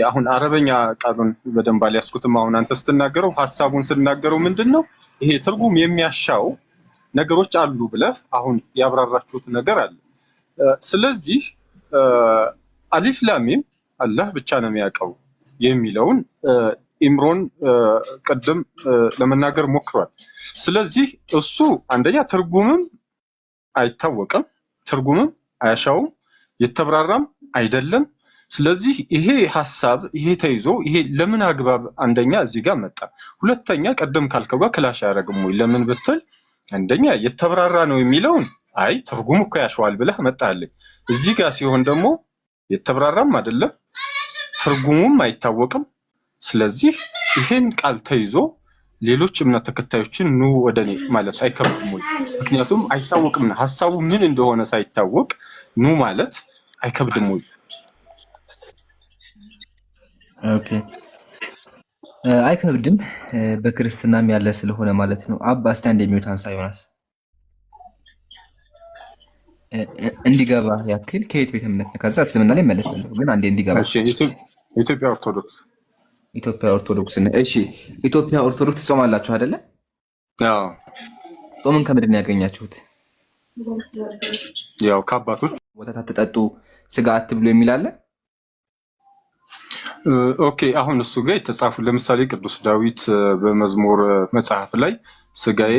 አሁን አረበኛ ቃሉን በደንብ አልያዝኩትም። አሁን አንተ ስትናገረው ሐሳቡን ስናገረው ምንድነው ይሄ ትርጉም የሚያሻው ነገሮች አሉ ብለህ አሁን ያብራራችሁት ነገር አለ። ስለዚህ አሊፍ ላሚም አላህ ብቻ ነው የሚያውቀው የሚለውን ኢምሮን ቀደም ለመናገር ሞክሯል። ስለዚህ እሱ አንደኛ ትርጉምም አይታወቅም፣ ትርጉምም አያሻውም፣ የተብራራም አይደለም። ስለዚህ ይሄ ሐሳብ ይሄ ተይዞ ይሄ ለምን አግባብ አንደኛ እዚህ ጋር መጣ፣ ሁለተኛ ቀደም ካልከው ጋር ክላሽ አያደርግም ወይ ለምን ብትል አንደኛ የተብራራ ነው የሚለውን አይ ትርጉሙ እኮ ያሻዋል ብለህ መጣልኝ። እዚህ ጋር ሲሆን ደግሞ የተብራራም አይደለም ትርጉሙም አይታወቅም። ስለዚህ ይሄን ቃል ተይዞ ሌሎች እምነት ተከታዮችን ኑ ወደኔ ማለት አይከብድም ወይ? ምክንያቱም አይታወቅም ሐሳቡ ምን እንደሆነ ሳይታወቅ ኑ ማለት አይከብድም ወይ? ኦኬ አይከብድም፣ በክርስትናም ያለ ስለሆነ ማለት ነው። አባ እስቲ አንድ የሚሉት አንሳ ዮናስ እንዲገባ ያክል ከየት ቤተ እምነት ነው? ከዛ እስልምና ላይ መለስልኝ፣ ግን አንዴ እንዲገባ። እሺ ኢትዮጵያ ኦርቶዶክስ። ኢትዮጵያ ኦርቶዶክስ ነው። እሺ ኢትዮጵያ ኦርቶዶክስ ትጾማላችሁ አይደለ? አዎ። ጾምን ከምንድን ነው ያገኛችሁት? ያው ከአባቶች። ወተት አትጠጡ ስጋ አትብሉ የሚል አለ? ኦኬ አሁን እሱ ጋር የተጻፉ ለምሳሌ ቅዱስ ዳዊት በመዝሙር መጽሐፍ ላይ ስጋዬ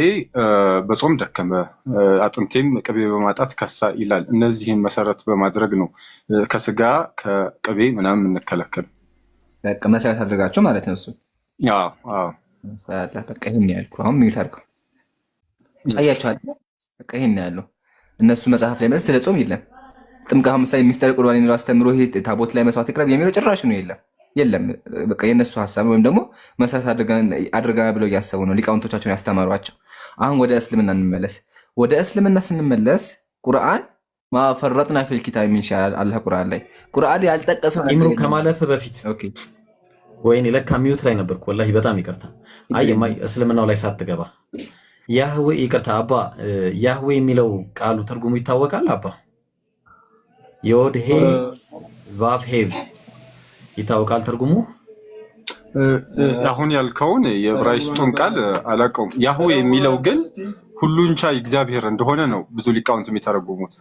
በጾም ደከመ አጥንቴም ቅቤ በማጣት ከሳ ይላል። እነዚህን መሰረት በማድረግ ነው ከስጋ ከቅቤ ምናምን እንከለከል። በቃ መሰረት አድርጋቸው ማለት ነው እሱ። አዎ አዎ በቃ ይሄን ያልኩ አሁን ሚዩት አድርገው አያችሁ አይደል? በቃ ይሄን ያለው እነሱ መጽሐፍ ላይ ስለ ጾም የለም። ጥምቀት ምሳሌ ሚስጥረ ቁርባን የሚለው አስተምሮ ይሄ ታቦት ላይ መስዋዕት ይቅረብ የሚለው ጭራሽ ነው የለም። በቃ የነሱ ሐሳብ ወይም ደግሞ መሰረት አድርጋ ብለው እያሰቡ ነው ሊቃውንቶቻቸውን ያስተማሯቸው። አሁን ወደ እስልምና እንመለስ። ወደ እስልምና ስንመለስ ቁርአን ማፈረጥና ፊል ኪታብ ሚን ሸይእ አላህ ቁርአን ላይ ያልጠቀሰው ኢምሩ ከማለፍ በፊት ኦኬ ወይኔ ለካ ሚዩት ላይ ነበርኩ። ወላሂ በጣም ይቅርታ። አይ እስልምናው ላይ ሳትገባ ያህዌ ይቅርታ አባ ያህዌ የሚለው ቃሉ ትርጉሙ ይታወቃል አባ? ዮድ ሄ ቫቭ ሄቭ ይታወቃል ትርጉሙ? አሁን ያልከውን የዕብራይስጡን ቃል አላውቀውም። ያህዌ የሚለው ግን ሁሉን ቻይ እግዚአብሔር እንደሆነ ነው ብዙ ሊቃውንት የሚተረጉሙት።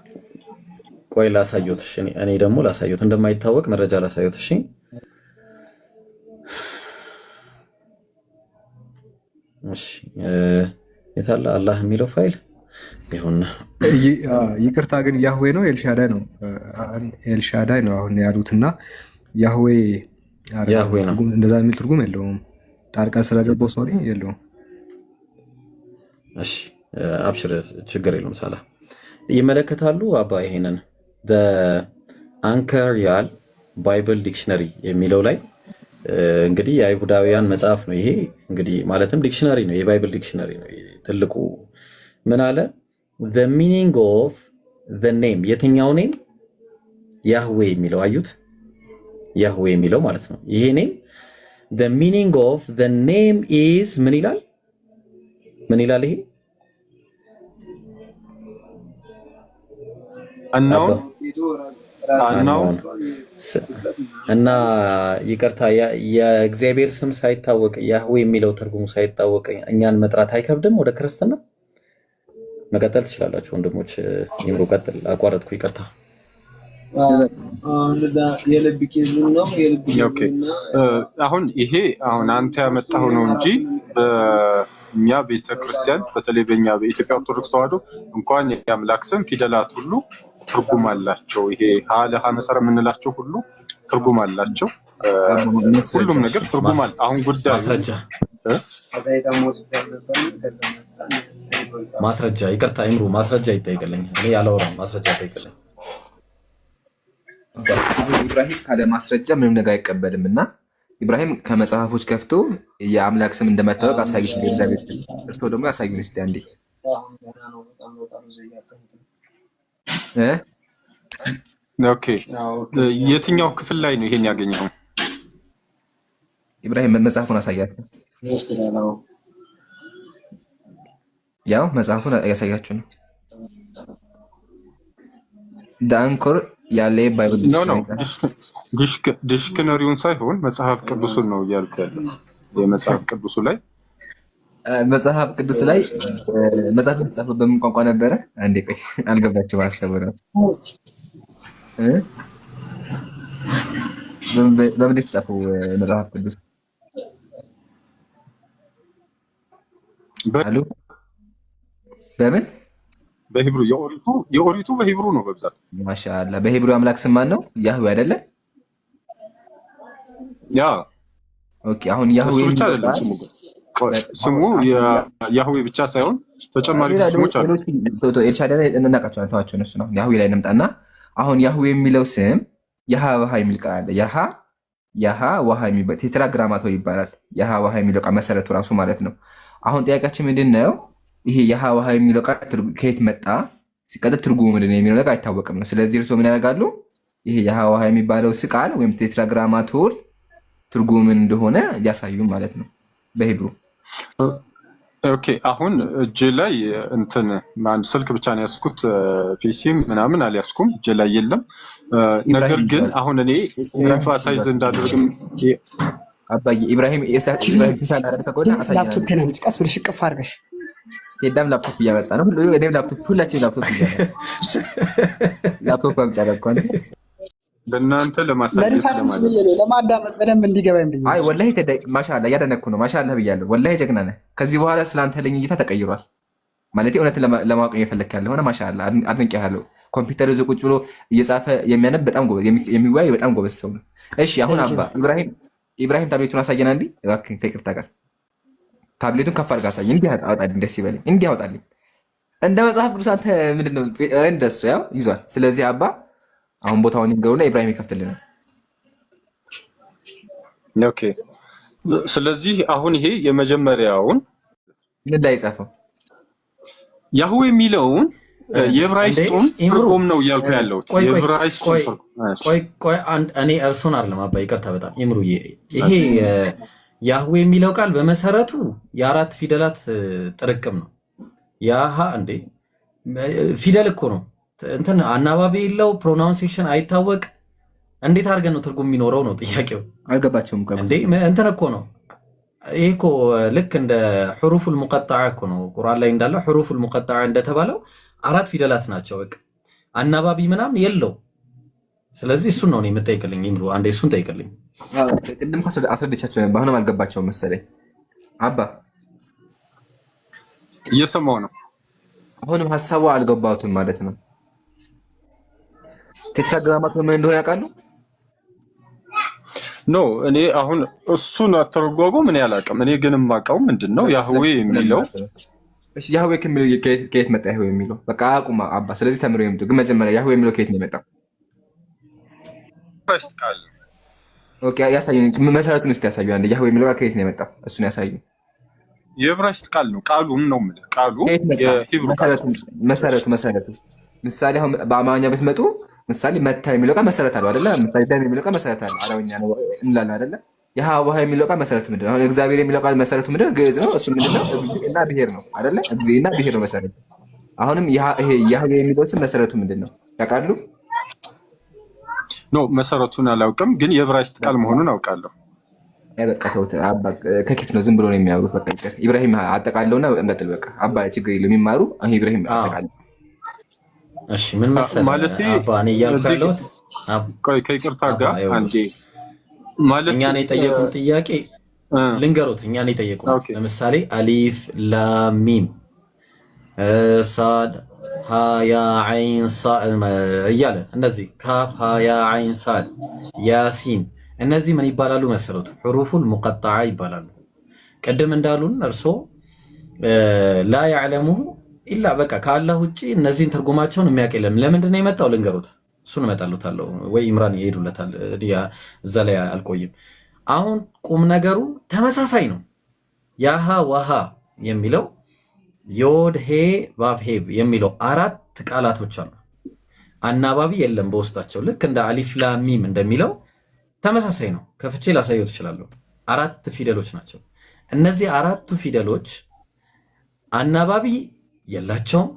ቆይ ላሳየት። እሺ እኔ ደግሞ ላሳየት እንደማይታወቅ መረጃ ላሳየት። እሺ እሺ የታለ አላህ የሚለው ፋይል ይሁን። ይቅርታ ግን ያህዌ ነው ኤልሻዳይ ነው? ኤልሻዳይ ነው አሁን ያሉትና ያህዌ ነው እንደዛ የሚል ትርጉም የለውም። ጣልቃ ስለገባው ሶሪ የለውም። እሺ አብሽር ችግር የለውም። ሳላ ይመለከታሉ አባ ይሄንን አንከር ያል ባይብል ዲክሽነሪ የሚለው ላይ እንግዲህ የአይሁዳውያን መጽሐፍ ነው ይሄ። እንግዲህ ማለትም ዲክሽነሪ ነው፣ የባይብል ዲክሽነሪ ነው ትልቁ። ምን አለ? the meaning of the name የትኛው ኔም? ያህዌ የሚለው አዩት? ያህዌ የሚለው ማለት ነው ይሄ ኔም። the meaning of the name is ምን ይላል? ምን ይላል ይሄ? unknown እና ይቅርታ የእግዚአብሔር ስም ሳይታወቅ ያህዌ የሚለው ትርጉሙ ሳይታወቅ እኛን መጥራት አይከብድም? ወደ ክርስትና መቀጠል ትችላላችሁ ወንድሞች። ይምሩ ቀጥል። አቋረጥኩ ይቅርታ። አሁን ይሄ አሁን አንተ ያመጣው ነው እንጂ በእኛ ቤተክርስቲያን በተለይ በእኛ በኢትዮጵያ ኦርቶዶክስ ተዋሕዶ እንኳን የአምላክ ስም ፊደላት ሁሉ ትርጉም አላቸው። ይሄ ሀለ ሀመሰረ የምንላቸው ሁሉ ትርጉም አላቸው። ሁሉም ነገር ትርጉም አለ። አሁን ጉዳይ ማስረጃ ይቅርታ ይምሩ ማስረጃ ይጠይቅልኝ። እኔ ያላወራም ማስረጃ ይጠይቅልኝ። ኢብራሂም ካለ ማስረጃ ምንም ነገር አይቀበልም እና ኢብራሂም ከመጽሐፎች ከፍቶ የአምላክ ስም እንደመታወቅ አሳይቶ እግዚአብሔር እርሶ ደግሞ ያሳዩን እስቲ አንዴ። ኦኬ የትኛው ክፍል ላይ ነው ይሄን ያገኘው? ኢብራሂም መጽሐፉን አሳያችሁ። ያው መጽሐፉን ያሳያችሁ ነው። ዳንኮር ያለ ባይብል ዲክሽነሪውን ሳይሆን መጽሐፍ ቅዱሱን ነው እያልኩ ያለው። የመጽሐፍ ቅዱሱ ላይ መጽሐፍ ቅዱስ ላይ መጽሐፍ የተጻፈው በምን ቋንቋ ነበረ? አንዴ ቆይ አልገባችሁም። አሰቡ ነው በምን የተጻፈው መጽሐፍ ቅዱስ? አሉ በምን በሂብሩ የኦሪቱ በሂብሩ ነው በብዛት። ማሻአላ በሂብሩ አምላክ ስም ማን ነው? ያህዌ አይደለ? ያ ኦኬ። አሁን ያህዌ ብቻ አይደለም ስሙ ያህዌ ብቻ ሳይሆን ተጨማሪ ስሞች አሉ። ኤልሻዳይ እናውቃቸዋለን። ተዋቸው እነሱ ነው። ያህዌ ላይ እንምጣና አሁን ያህዌ የሚለው ስም ያሃ ዋሃ የሚል ቃል አለ። ያሃ ዋሃ የሚባል ቴትራግራማቶ ይባላል። ያሃ ዋሃ የሚለው ቃል መሰረቱ ራሱ ማለት ነው። አሁን ጥያቄያችን ምንድን ነው? ይሄ ያሃ ዋሃ የሚለው ቃል ከየት መጣ? ሲቀጥል ትርጉሙ ምንድን ነው የሚለው ነገር አይታወቅም ነው። ስለዚህ እርስዎ ምን ያደርጋሉ? ይሄ ያሃ ዋሃ የሚባለው ቃል ወይም ቴትራግራማቶር ትርጉሙ ምን እንደሆነ ያሳዩ ማለት ነው በሂብሩ። ኦኬ አሁን እጄ ላይ እንትን አንድ ስልክ ብቻ ነው ያስኩት፣ ፒሲ ምናምን አልያዝኩም፣ እጄ ላይ የለም። ነገር ግን አሁን እኔ ኤምፋሳይዝ እንዳደርግም አባዬ ኢብራሂም ኢሳን አረፈ ቆዳ አሳየናል። ላፕቶፕ ነው ቀስ ብለሽ ቅፍ አድርገሽ ቴዳም ላፕቶፕ እያመጣ ነው። እኔም ላፕቶፕ ሁላችን ላፕቶፕ እያመጣ ላፕቶፕ አምጫለኳን ለእናንተ ለማሳየት ለማዳመጥ በደንብ እንዲገባኝ ብዬ። አይ ወላሂ ማሻአላ እያደነኩ ነው። ማሻአላ ብያለሁ። ወላሂ ጀግና ነህ። ከዚህ በኋላ ስላንተ ለኝ እይታ ተቀይሯል ማለት እውነት ለማወቅ እየፈለክ ያለ ሆነ። ማሻአላ አድንቄሃለሁ። ኮምፒውተር ይዞ ቁጭ ብሎ እየጻፈ የሚያነብ በጣም ጎበዝ፣ የሚወያይ በጣም ጎበዝ ሰው ነው። እሺ አሁን አባ ኢብራሂም ታብሌቱን አሳየና እንዴ እባክህ ከይቅርታ ጋር ታብሌቱን ከፍ አድርጋ አሳየኝ። እንዲህ አውጣልኝ፣ ደስ ይበለኝ። እንዲህ አውጣልኝ። እንደ መጽሐፍ ቅዱስ አንተ ምንድነው እንደሱ ያው ይዟል። ስለዚህ አባ አሁን ቦታውን ይንገሩና ኢብራሂም ይከፍትልናል። ኦኬ ስለዚህ አሁን ይሄ የመጀመሪያውን ምን ላይ ጻፈው? ያህዌ የሚለውን የዕብራይስጡን ትርጉም ነው እያልኩ ያለሁት። የዕብራይስጡን ቆይ እኔ እርሱን አይደለም አባ ይቅርታ በጣም ይምሩዬ። ይሄ ያህዌ የሚለው ቃል በመሰረቱ የአራት ፊደላት ጥርቅም ነው። ያሃ እንዴ ፊደል እኮ ነው እንትን አናባቢ የለው ፕሮናውንሴሽን አይታወቅ። እንዴት አድርገን ነው ትርጉም የሚኖረው ነው ጥያቄው። አልገባቸውም እንዴ እንትን እኮ ነው ይሄ እኮ ልክ እንደ ሑሩፉል ሙቀጣዓ እኮ ነው ቁርአን ላይ እንዳለው ሑሩፉል ሙቀጣዓ እንደተባለው አራት ፊደላት ናቸው። በቃ አናባቢ ምናምን የለው። ስለዚህ እሱን ነው የምጠይቅልኝ ይምሩ። አንዴ እሱን ጠይቅልኝ። ቅድም አስረድቻቸው ነበር። አሁንም አልገባቸውም መሰለኝ። አባ እየሰማው ነው። አሁንም ሀሳቡ አልገባቱም ማለት ነው። ቴትራግራማት ምን እንደሆነ ያውቃሉ? ኖ እኔ አሁን እሱን አተረጓጎም ምን ያላቀም። እኔ ግን የማውቀው ምንድነው ያህዌ የሚለው። እሺ ያህዌ ከሚለው ከየት መጣ ያህዌ የሚለው? በቃ አቁማ አባ። ስለዚህ ተምረው ይምጡ። ግን መጀመሪያ ያህዌ የሚለው ከየት ነው የመጣው? ዕብራይስጥ ቃል። ኦኬ ያሳዩኝ፣ መሰረቱን እስቲ ያሳዩ። አንዴ ያህዌ የሚለው ቃል ከየት ነው የመጣው? እሱን ያሳዩ። የዕብራይስጥ ቃል ነው። ቃሉን ነው የምልህ። ቃሉ የሂብሩ መሰረቱ ምሳሌ አሁን በአማርኛ ብትመጡ ምሳሌ መታ የሚለው ቃል መሰረት አለው አይደለ? ምሳሌ ደም የሚለው ቃል መሰረት አለው። አረብኛ ነው እንላለን አይደለ? የሃዋሃ የሚለው ቃል መሰረቱ ምንድነው? አሁን እግዚአብሔር የሚለው ቃል መሰረቱ ምንድነው? ግዕዝ ነው። እሱ ምንድነው? እግዚእና ብሔር ነው አይደለ? እግዚእና ብሔር ነው መሰረቱ። አሁንም ይሄ ያህዌ የሚለው ስም መሰረቱ ምንድነው ያውቃሉ? ኖ መሰረቱን አላውቅም፣ ግን የዕብራይስጥ ቃል መሆኑን አውቃለሁ። አይ በቃ ተውት አባ። ከኪት ነው ዝም ብሎ ነው የሚያወሩት። በቃ ኢብራሂም አጠቃለውና እንቀጥል። በቃ አባ ችግር የለም የሚማሩ ኢብራሂም አጠቃለው። እሺ ምን መሰለህ ማለት አባ እኔ እያልኩ ያለሁት ቆይ ከይቅርታ ጋር አንዴ ማለት እኛን የጠየቁን ጥያቄ ልንገሩት። እኛን የጠየቁን ለምሳሌ አሊፍ ላም ሚም ሳድ ሀ ያ ዐይን ሳድ እያለ እነዚህ ካፍ ሀ ያ ዐይን ሳድ ያሲን እነዚህ ምን ይባላሉ መሰረቱ? ሑሩፉል ሙቀጣዓ ይባላሉ። ቅድም እንዳሉን እርሶ ላ ያዕለሙሁ ኢላ በቃ ከአላህ ውጭ እነዚህን ትርጉማቸውን የሚያውቅ የለም። ለምንድን ነው የመጣው ልንገሩት። እሱን እመጣለታለሁ ወይ ኢምራን ይሄዱለታል። እዛ ላይ አልቆይም። አሁን ቁም ነገሩ ተመሳሳይ ነው። ያሃ ዋሃ የሚለው ዮድ ሄ ባብ ሄ የሚለው አራት ቃላቶች አሉ። አናባቢ የለም በውስጣቸው። ልክ እንደ አሊፍ ላም ሚም እንደሚለው ተመሳሳይ ነው። ከፍቼ ላሳየው ትችላለሁ። 4 ፊደሎች ናቸው። እነዚህ 4ቱ ፊደሎች አናባቢ የላቸውም፣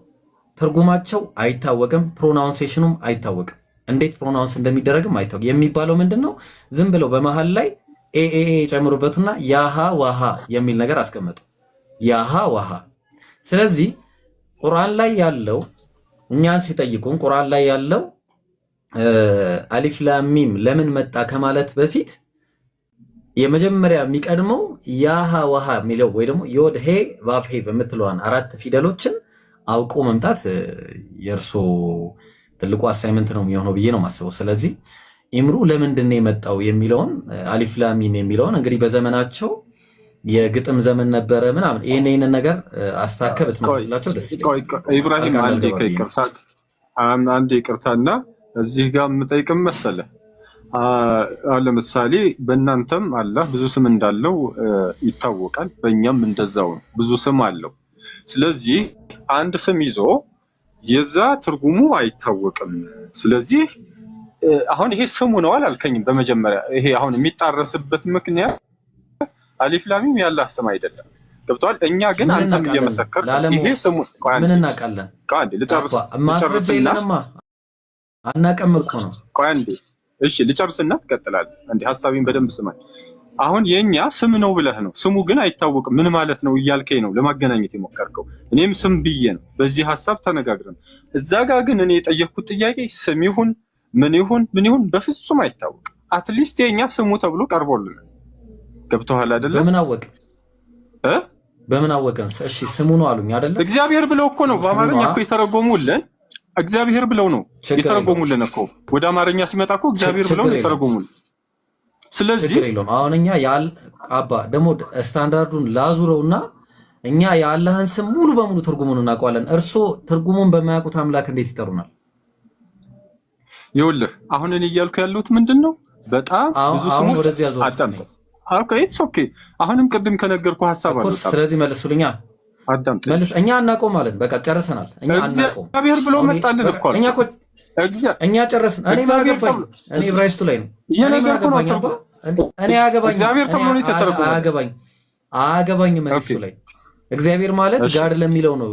ትርጉማቸው አይታወቅም፣ ፕሮናውንሴሽኑም አይታወቅም። እንዴት ፕሮናውንስ እንደሚደረግም አይታወቅም። የሚባለው ምንድነው? ዝም ብለው በመሃል ላይ ኤኤ ጨምሩበትና ያሃ ዋሃ የሚል ነገር አስቀመጡ። ያሃ ዋሃ። ስለዚህ ቁርአን ላይ ያለው እኛን ሲጠይቁን ቁርአን ላይ ያለው አሊፍ ላም ሚም ለምን መጣ ከማለት በፊት የመጀመሪያ የሚቀድመው ያሃ ዋሃ የሚለው ወይ ደግሞ ዮድ ሄ ቫቭ ሄ በምትለዋን 4 ፊደሎችን አውቆ መምጣት የእርሶ ትልቁ አሳይመንት ነው የሚሆነው ብዬ ነው የማስበው። ስለዚህ ኢምሩ ለምንድን ነው የመጣው የሚለውን አሊፍ ላም ሚም የሚለውን እንግዲህ በዘመናቸው የግጥም ዘመን ነበረ ምናምን ይሄንን ነገር አስተካከለ ብትመስላቸው ደስ ይላል። ኢብራሂም አንዴ ይቅርታና እዚህ ጋር የምጠይቅም መሰለ ለምሳሌ በእናንተም አላህ ብዙ ስም እንዳለው ይታወቃል፣ በእኛም እንደዛው ብዙ ስም አለው። ስለዚህ አንድ ስም ይዞ የዛ ትርጉሙ አይታወቅም። ስለዚህ አሁን ይሄ ስሙ ነው አላልከኝም? በመጀመሪያ ይሄ አሁን የሚጣረስበት ምክንያት አሊፍ ላም ሚም ያላህ ስም አይደለም። ገብቷል? እኛ ግን አንተም እየመሰከር ይሄ ስሙ ምን እናውቃለን? ቃል ልጨርስና አናቀም እኮ ነው። ቆይ አንዴ እሺ ልጨርስና ትቀጥላለህ። አንዴ ሐሳቤን በደንብ ስማኝ። አሁን የኛ ስም ነው ብለህ ነው፣ ስሙ ግን አይታወቅም ምን ማለት ነው እያልከኝ ነው ለማገናኘት የሞከርከው። እኔም ስም ብዬ ነው በዚህ ሐሳብ ተነጋግረን። እዛ ጋር ግን እኔ የጠየቅኩት ጥያቄ ስም ይሁን ምን ይሁን በፍጹም አይታወቅም። አትሊስት የኛ ስሙ ተብሎ ቀርቦልናል። ገብቶሃል አይደለ? በምን አወቀን? እሺ ስሙ ነው አሉኝ አይደለ? እግዚአብሔር ብለው እኮ ነው በአማርኛ እኮ የተረጎሙልን። እግዚአብሔር ብለው ነው የተረጎሙልን እኮ ወደ አማርኛ ሲመጣ እኮ እግዚአብሔር ብለው ነው የተረጎሙልን። ስለዚህ አሁን እኛ አባ ደግሞ ስታንዳርዱን ላዙረውና እኛ የአላህን ስም ሙሉ በሙሉ ትርጉሙን እናውቀዋለን። እርሶ ትርጉሙን በማያውቁት አምላክ እንዴት ይጠሩናል? ይኸውልህ አሁን እኔ እያልኩ ያለሁት ምንድነው በጣም ብዙ ስሞች አዳምጥ። ኢትስ ኦኬ። አሁንም ቅድም ከነገርኩ ሐሳብ አለ። ስለዚህ መልሱልኛ። አዳምጥ። መልስ። እኛ አናውቀውም ማለት በቃ ጨርሰናል። እኛ አናውቀውም። እግዚአብሔር ብሎ መጣልን እኮ እኛ ጨረስን። እኔ ማገባኝ እኔ ዕብራይስጡ ላይ ነው። እኔ አገባኝ እግዚአብሔር ተብሎ ነው የተተረጎመው። አገባኝ መልሱ ላይ እግዚአብሔር ማለት ጋር ለሚለው ነው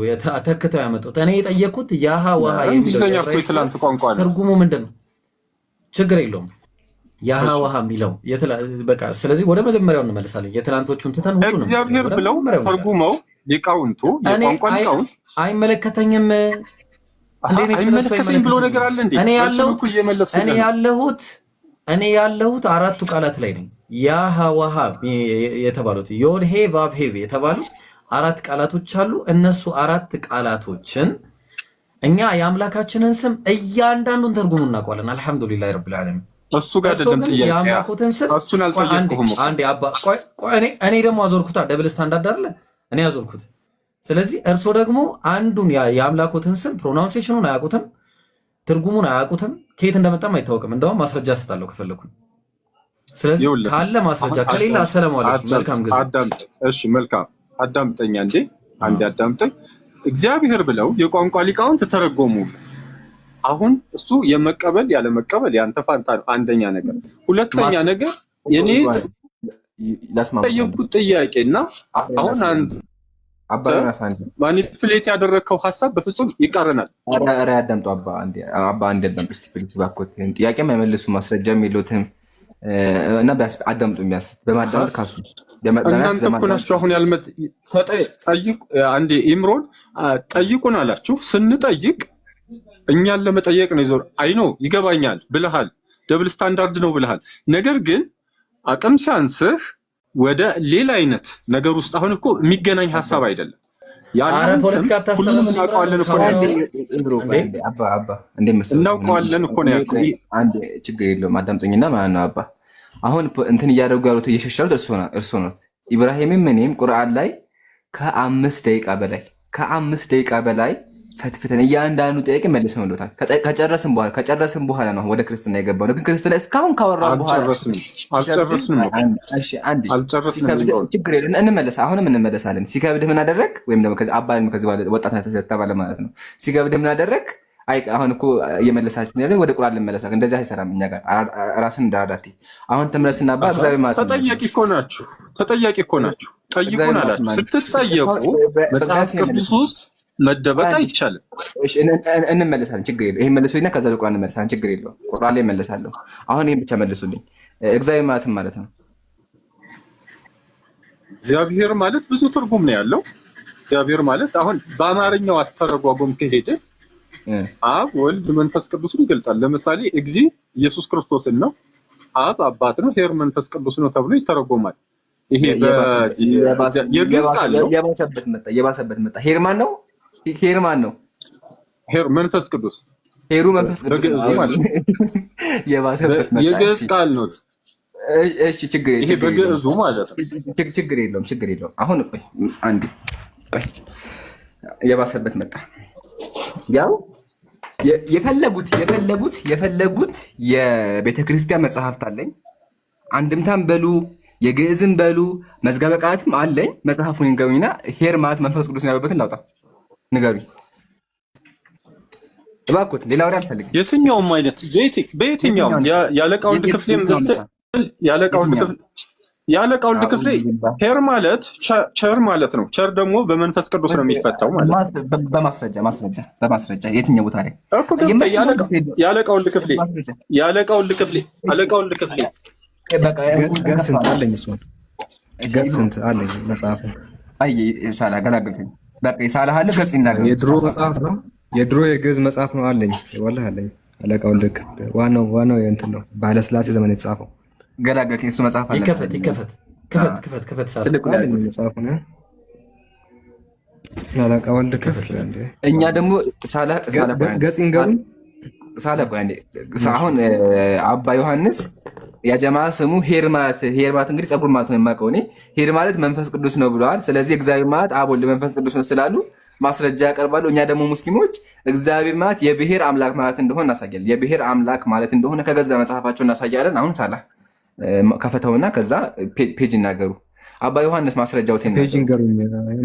ተከታዩ ያመጡት። እኔ የጠየኩት ያሃ ዋሃ የሚለው ትርጉሙ ምንድነው? ችግር የለውም ያሃ ዋሃ የሚለው በቃ ስለዚህ ወደ መጀመሪያው እንመለሳለን። የትላንቶቹን ትተን ሁሉ ነው እግዚአብሔር ብለው ተርጉመው ሊቃውንቱ የቋንቋ ሊቃውንት አይመለከተኝም አይመለከተኝም ብሎ ነገር አለ እንዴ? እኔ ያለሁት 4ቱ ቃላት ላይ ነኝ። ያሃ ዋሃ የተባሉት ዮድ ሄ ቫቭ ሄ የተባሉት 4 ቃላቶች አሉ። እነሱ 4 ቃላቶችን እኛ የአምላካችንን ስም እያንዳንዱን ትርጉሙ እናውቀዋለን። አልሐምዱሊላህ ረብል ዓለሚን። እሱ ጋር አይደለም ጥያቄ የአምላኩትን ስም እሱን አልጠየቅኩም። አንዴ አባ እኔ ደግሞ አዞርኩታ ደብል ስታንዳርድ አይደለ እኔ አዞርኩት። ስለዚህ እርሶ ደግሞ አንዱን የአምላኩትን ስም ፕሮናውንሴሽኑን አያውቁትም፣ ትርጉሙን አያውቁትም፣ ከየት እንደመጣም አይታወቅም። እንደውም ማስረጃ ሰጣለሁ ከፈለኩኝ። ስለዚህ ካለ ማስረጃ ከሌላ ሰላም አለይኩም መልካም ጊዜ። አዳምጥ። እሺ መልካም አዳምጠኛ እንዴ አንዴ አዳምጠኝ። እግዚአብሔር ብለው የቋንቋ ሊቃውንት ተረጎሙ። አሁን እሱ የመቀበል ያለ መቀበል ያንተ ፋንታ ነው። አንደኛ ነገር። ሁለተኛ ነገር የኔ ጠየቅኩት ጥያቄና አሁን አንተ ማኒፕሌት ያደረከው ሐሳብ በፍጹም ይቃረናል። ኧረ ያዳምጡ አባ አንዴ አዳምጡ እስቲ ፕሊዝ ባኮት። ጥያቄ የማይመልሱ ማስረጃም የለውም እና አዳምጡ። የሚያስ በማዳመጥ ካሱ እናንተ እኮ ናችሁ አሁን ጠይቁ። አንዴ ኢምሮን ጠይቁን አላችሁ። ስንጠይቅ እኛን ለመጠየቅ ነው ይዞር አይኖ ይገባኛል ብለሃል። ደብል ስታንዳርድ ነው ብለሃል። ነገር ግን አቅም ሲያንስህ ወደ ሌላ አይነት ነገር ውስጥ አሁን እኮ የሚገናኝ ሐሳብ አይደለም። ያንን ሁሉም እናውቀዋለን እኮ ነው እናውቀዋለን እኮ ነው ያልኩት። አንድ ችግር የለውም አዳምጠኝና ማለት ነው አባ። አሁን እንትን እያደረጉ ያሉት እየሸሻሉት እርሶ ነው። ኢብራሂምም እኔም ቁርአን ላይ ከ5 ደቂቃ በላይ ፈትፍተን እያንዳንዱ ጥያቄ መልሰን ወንዶታል። ከጨረስን በኋላ ነው ወደ ክርስትና የገባው። ግን ክርስትና እስካሁን ካወራን በኋላ ችግር የለም አሁንም እንመለሳለን። ሲከብድህ ምን አደረግ ወይም ደግሞ ከዚህ አባ ከዚህ በኋላ ወጣት ተባለ ማለት ነው። ሲከብድህ ምን አደረግ አይ አሁን እኮ እየመለሳችሁ ያለ ወደ ቁርአን ልመለሳ። እንደዚህ አይሰራም እኛ ጋር ራስን እንዳዳቲ። አሁን ተመለስና አባ እግዚአብሔር ማለት ተጠያቂ እኮ ናችሁ። ጠይቁን አላችሁ። ስትጠየቁ መጽሐፍ ቅዱስ ውስጥ መደበቅ አይቻልም። እሺ እንመለሳለን፣ ችግር የለውም። ይሄን መልሱልኝና ከዛ ወደ ቁርአን እንመለሳለን፣ ችግር የለውም። ቁርአን ላይ እመለሳለሁ። አሁን ይሄን ብቻ መልሱልኝ። እግዚአብሔር ማለት ነው። እግዚአብሔር ማለት ብዙ ትርጉም ነው ያለው። እግዚአብሔር ማለት አሁን በአማርኛው አተረጓጎም ከሄደ አብ ወልድ መንፈስ ቅዱስን ይገልጻል። ለምሳሌ እግዚ ኢየሱስ ክርስቶስን ነው፣ አብ አባት ነው፣ ሄር መንፈስ ቅዱስ ነው ተብሎ ይተረጎማል። ይሄ በዚህ የግዕዝ ቃል ነው። የባሰበት መጣ። ሄር ማን ነው? ሄር መንፈስ ቅዱስ፣ ሄሩ መንፈስ ቅዱስ በግዕዝ ማለት ነው። የባሰበት መጣ። የግዕዝ ቃል ነው። እሺ ችግር ይሄ በግዕዙ ማለት ነው። ችግር የለውም። አሁን ቆይ አንዴ ቆይ፣ የባሰበት መጣ። ያው የፈለጉት የቤተክርስቲያን መጽሐፍት አለኝ፣ አንድምታም በሉ የግዕዝም በሉ መዝገበ ቃላትም አለኝ። መጽሐፉን ይንገሩኝና ሄር ማለት መንፈስ ቅዱስ ያለበትን ላውጣ፣ ንገሩኝ እባክዎት። ሌላ ወሬ አልፈልግም። የትኛውም አይነት በየትኛውም ያለቃው ወልድ ክፍሌም ያለቃው ወልድ ክፍሌ ሄር ማለት ቸር ማለት ነው። ቸር ደግሞ በመንፈስ ቅዱስ ነው የሚፈታው ማለት ነው። በማስረጃ የትኛው ቦታ ላይ እኮ ያለቃው ወልድ ክፍሌ ገጽ ስንት አለኝ መጽሐፉ? አይ ሳላ ገላገልኝ። በቃ ሳላ አለ ገጽ ይናገር። የድሮ መጽሐፍ ነው፣ የድሮ የግዕዝ መጽሐፍ ነው አለኝ። ወላሂ አለኝ። አለቃው ወልድ ክፍሌ ዋናው የእንትን ነው፣ በኃይለ ሥላሴ ዘመን የተጻፈው። ገላገልኝ። እሱ መጽሐፍ አለ። ይከፈት ሳላ መጽሐፉ ነው። አለቃው ወልድ ክፍሌ እኛ ደግሞ ሳላ ገጽ ይንገሩኝ። ሳላ ቆይ አንዴ። አሁን አባ ዮሐንስ ያጀማ ስሙ ሄር ማለት እንግዲህ ጸጉር ማለት ነው የማውቀው እኔ። ሄር ማለት መንፈስ ቅዱስ ነው ብለዋል። ስለዚህ እግዚአብሔር ማለት አብ ወልድ መንፈስ ቅዱስ ነው ስላሉ ማስረጃ ያቀርባሉ። እኛ ደግሞ ሙስሊሞች እግዚአብሔር ማለት የብሔር አምላክ ማለት እንደሆነ እናሳያለን። የብሔር አምላክ ማለት እንደሆነ ከገዛ መጽሐፋቸው እናሳያለን። አሁን ሳላ ከፈተውና ከዛ ፔጅ ይናገሩ። አባ ዮሐንስ ማስረጃው ፔጅ ይንገሩኝ።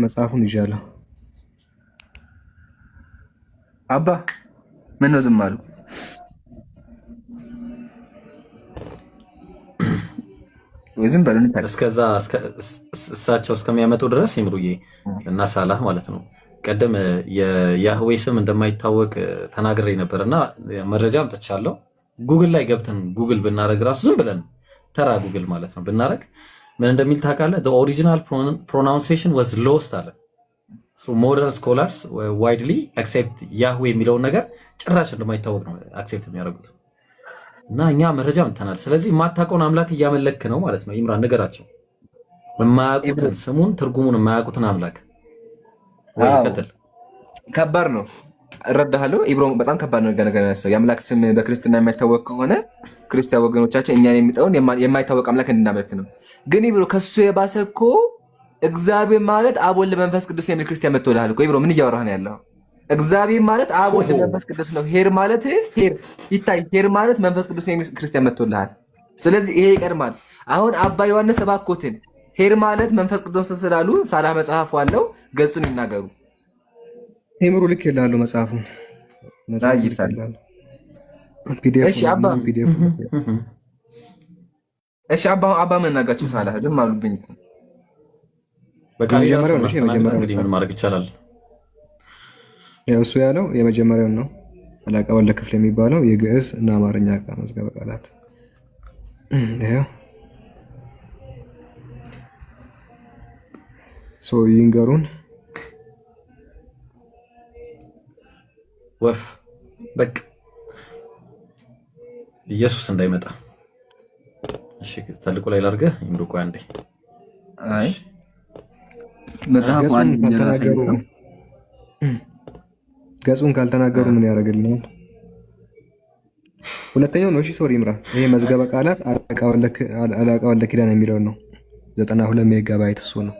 መጽሐፉን ይዣለሁ። አባ ምን ነው ዝም አሉ? ዝም በሉ እስከዛ እሳቸው እስከሚያመጡ ድረስ ይምሩዬ እና ሳላህ ማለት ነው። ቀደም የያህዌ ስም እንደማይታወቅ ተናግሬ ነበር እና መረጃ አምጥቻለሁ። ጉግል ላይ ገብተን ጉግል ብናረግ ራሱ ዝም ብለን ተራ ጉግል ማለት ነው ብናረግ ምን እንደሚል ታውቃለህ? the original pronunciation was lost አለ። so modern scholars widely accept ያህዌ የሚለውን ነገር ጭራሽ እንደማይታወቅ ነው አክሴፕት የሚያደርጉት። እና እኛ መረጃ አምጥተናል። ስለዚህ የማታውቀውን አምላክ እያመለክ ነው ማለት ነው። ኢምራን ንገራቸው፣ የማያውቁትን ስሙን ትርጉሙን የማያውቁትን አምላክ ወይ ከተል ከባድ ነው። እረዳሃለሁ ኢብሮ፣ በጣም ከባድ ነው። ነገር ያሰው የአምላክ ስም በክርስትና የማይታወቅ ከሆነ ክርስቲያን ወገኖቻችን እኛን የሚጠውን የማይታወቅ አምላክ እንድናመልክ ነው። ግን ኢብሮ ከሱ የባሰ እኮ እግዚአብሔር ማለት አብ ወልድ መንፈስ ቅዱስ የሚል ክርስቲያን መጥቶልሃል እኮ ኢብሮ። ምን እያወራህ ነው ያለው? እግዚአብሔር ማለት አብ ወልድ መንፈስ ቅዱስ ነው። ሄር ማለት ሄር ማለት መንፈስ ቅዱስ የሚል ክርስቲያን መጥቶልሃል። ስለዚህ ይሄ ይቀድማል። አሁን አባ ዮሐንስ እባክዎትን ሄር ማለት መንፈስ ቅዱስ ስላሉ ሳላ መጽሐፉ አለው ገጹን ይናገሩ። ቴምሩ ልክ ይላሉ መጽሐፉን እሺ አባ መናጋችሁ ሳላ ዝም አሉብኝ። በቃ ምን ማድረግ ይቻላል? እሱ ያለው የመጀመሪያውን ነው። አለቃ ወልደ ክፍል የሚባለው የግዕዝ እና አማርኛ መዝገበ ቃላት ይሄው ይንገሩን። ወፍ በቃ ኢየሱስ እንዳይመጣ እሺ፣ ተልቆ ላይ ላድርገህ ይምሩቆ አንዴ። አይ መጽሐፉ አንድ ራሳይ ገጹን ካልተናገሩ ምን ያደርግልናል? ሁለተኛው ነው። እሺ ሶሪ ኢምራን፣ ይሄ መዝገበ ቃላት አለቃ ወልደ ኪዳን የሚለው ነው። 92 ሜጋባይት እሱ ነው።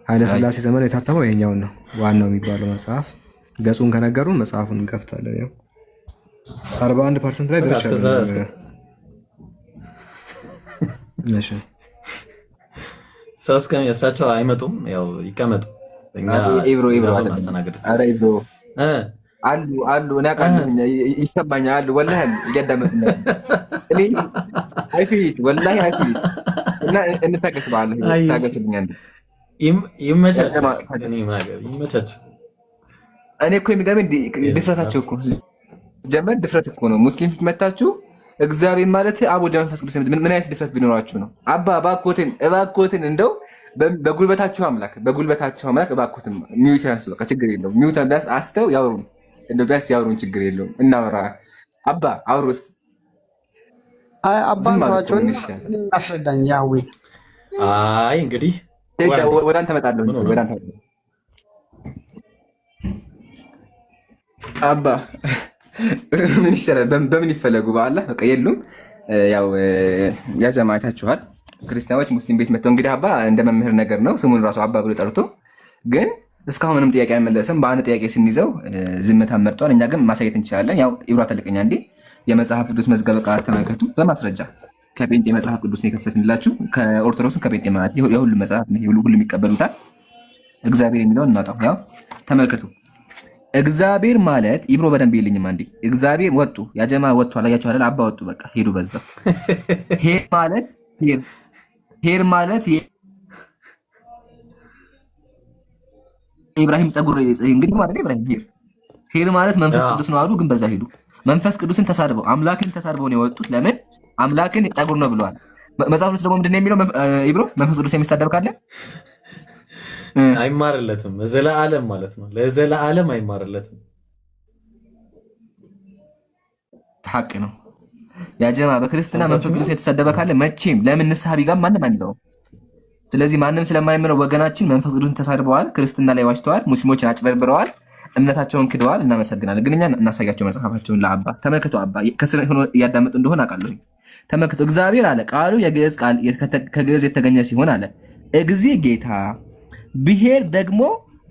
ኃይለ ሥላሴ ዘመን የታተመው ይሄኛው ነው ዋናው የሚባለው መጽሐፍ። ገጹን ከነገሩን መጽሐፉን እንከፍታለን። ያው 41% ላይ ደርሷል። እሺ ሰው እስከሚያሳቸው አይመጡም። ያው ይቀመጡ። እኛ ኢብሮ ማስተናገድ አረ ኢብሮ አሉ እኔ አውቃለሁ፣ ይሰማኛል አሉ። ወላሂ እያዳመጥን ነው። እኔ አይፊት ወላሂ አይፊት እና እንታገስ ባለ ታገስልኛ እንዴ ይመቻችሁ። እኔ እኮ የሚገርመኝ ድፍረታቸው እኮ ጀመር ድፍረት እኮ ነው። ሙስሊም ፊት መታችሁ እግዚአብሔር ማለት አብ ወልድ መንፈስ ቅዱስ ምን አይነት ድፍረት ቢኖራችሁ ነው? አባ እባክዎትን እንደው በጉልበታችሁ አምላክ እባክዎትን ሚዩት ያንሱ። በቃ ችግር የለውም ሚዩት ቢያንስ አስተው ያወሩን፣ እንደው ቢያንስ ያወሩን፣ ችግር የለውም እናወራ። አባ አውሩ ውስጥ አባታቸውን አስረዳኝ። ያዌ አይ እንግዲህ ወደ አንተ እመጣለሁ። ወደ አንተ አባ ምን ይሻላል? በምን ይፈለጉ? በአላህ በቃ የሉም። ያው ያጀማ አይታችኋል። ክርስቲያኖች ሙስሊም ቤት መጥተው እንግዲህ አባ እንደ መምህር ነገር ነው ስሙን ራሱ አባ ብሎ ጠርቶ፣ ግን እስካሁን ምንም ጥያቄ አይመለስም። በአንድ ጥያቄ ስንይዘው ዝምታ መርጧል። እኛ ግን ማሳየት እንችላለን። ያው ኢብራ ተልቀኛ እንዴ የመጽሐፍ ቅዱስ መዝገበ ቃላት ተመልከቱ በማስረጃ ከጴንጤ መጽሐፍ ቅዱስ ነው የከፈትንላችሁ። ከኦርቶዶክስ ከጴንጤ ማለት የሁሉ መጽሐፍ ነው፣ ሁሉ ይቀበሉታል። እግዚአብሔር የሚለውን እናውጣው። ያው ተመልከቱ። እግዚአብሔር ማለት ኢብሮ በደንብ ይልኝም አንዴ። እግዚአብሔር ወጡ ያጀማ ወጡ አላያችሁ አይደል? አባ ወጡ በቃ ሄዱ በዛ። ሄር ማለት ኢብራሂም ጸጉር እንግዲህ ማለት ኢብራሂም ሄር ማለት መንፈስ ቅዱስ ነው አሉ። ግን በዛ ሄዱ። መንፈስ ቅዱስን ተሳድበው አምላክን ተሳድበው ነው የወጡት። ለምን? አምላክን ጸጉር ነው ብለዋል። መጽሐፍ ቅዱስ ደግሞ ምንድነው የሚለው? ኢብሮ መንፈስ ቅዱስ የሚሳደብ ካለ አይማርለትም። ዘለዓለም ማለት ነው። ለዘለዓለም አይማርለትም። ሐቅ ነው ያጀማ። በክርስትና መንፈስ ቅዱስ የተሰደበ ካለ መቼም ለምን ንስሐ ቢገባ ማንም አይለው። ስለዚህ ማንም ስለማይምረው ወገናችን መንፈስ ቅዱስን ተሳድበዋል፣ ክርስትና ላይ ዋሽተዋል፣ ሙስሊሞችን አጭበርብረዋል፣ እምነታቸውን ክደዋል። እናመሰግናለን። ግን እኛ እናሳያቸው መጽሐፋቸውን ለአባ ተመልከቱ። አባ ከስረ ሆኖ እያዳመጡ እንደሆነ አውቃለሁ። ተመልከቱ። እግዚአብሔር አለ ቃሉ የግዕዝ ቃል ከግዕዝ የተገኘ ሲሆን አለ እግዚ ጌታ ብሔር ደግሞ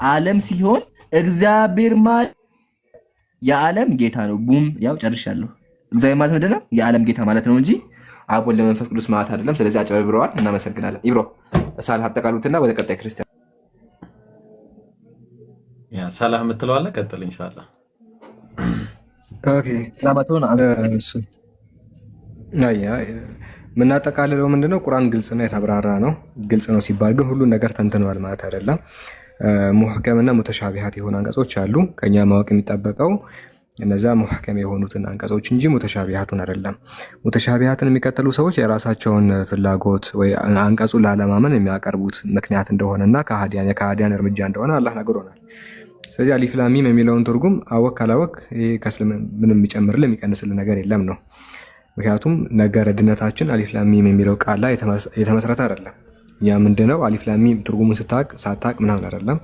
ዓለም ሲሆን እግዚአብሔር ማለት የዓለም ጌታ ነው። ቡም ያው ጨርሻለሁ። እግዚአብሔር ማለት ምንድን ነው? የዓለም ጌታ ማለት ነው እንጂ አብ ወልድ መንፈስ ቅዱስ ማለት አይደለም። ስለዚህ አጭበርብረዋል። እናመሰግናለን። ኢብሮ ሳልህ አጠቃሉትና ወደ ቀጣይ ክርስቲያን ያ ሳላህ የምትለው አለ። ቀጥል ኢንሻአላህ። ኦኬ የምናጠቃልለው ምንድነው? ቁርአን ግልጽና የተብራራ ነው። ግልጽ ነው ሲባል ግን ሁሉን ነገር ተንትነዋል ማለት አይደለም። ሙህከምና ሙተሻቢሃት የሆኑ አንቀጾች አሉ። ከኛ ማወቅ የሚጠበቀው እነዛ ሙህከም የሆኑትን አንቀጾች እንጂ ሙተሻቢሃቱን አይደለም። ሙተሻቢሃትን የሚከተሉ ሰዎች የራሳቸውን ፍላጎት ወይ አንቀጹን ላለማመን የሚያቀርቡት ምክንያት እንደሆነና የከሃዲያን እርምጃ እንደሆነ አላህ ነግሮናል። ስለዚህ አሊፍ ላም ሚም የሚለውን ትርጉም አወክ ካላወክ ምንም የሚጨምርልን የሚቀንስልን ነገር የለም ነው። ምክንያቱም ነገረ ድነታችን አሊፍ ላም ሚም የሚለው ቃል ላይ የተመሰረተ አይደለም። ያ ምንድነው? አሊፍ ላም ሚም ትርጉሙን ሳታቅ ምናምን አይደለም።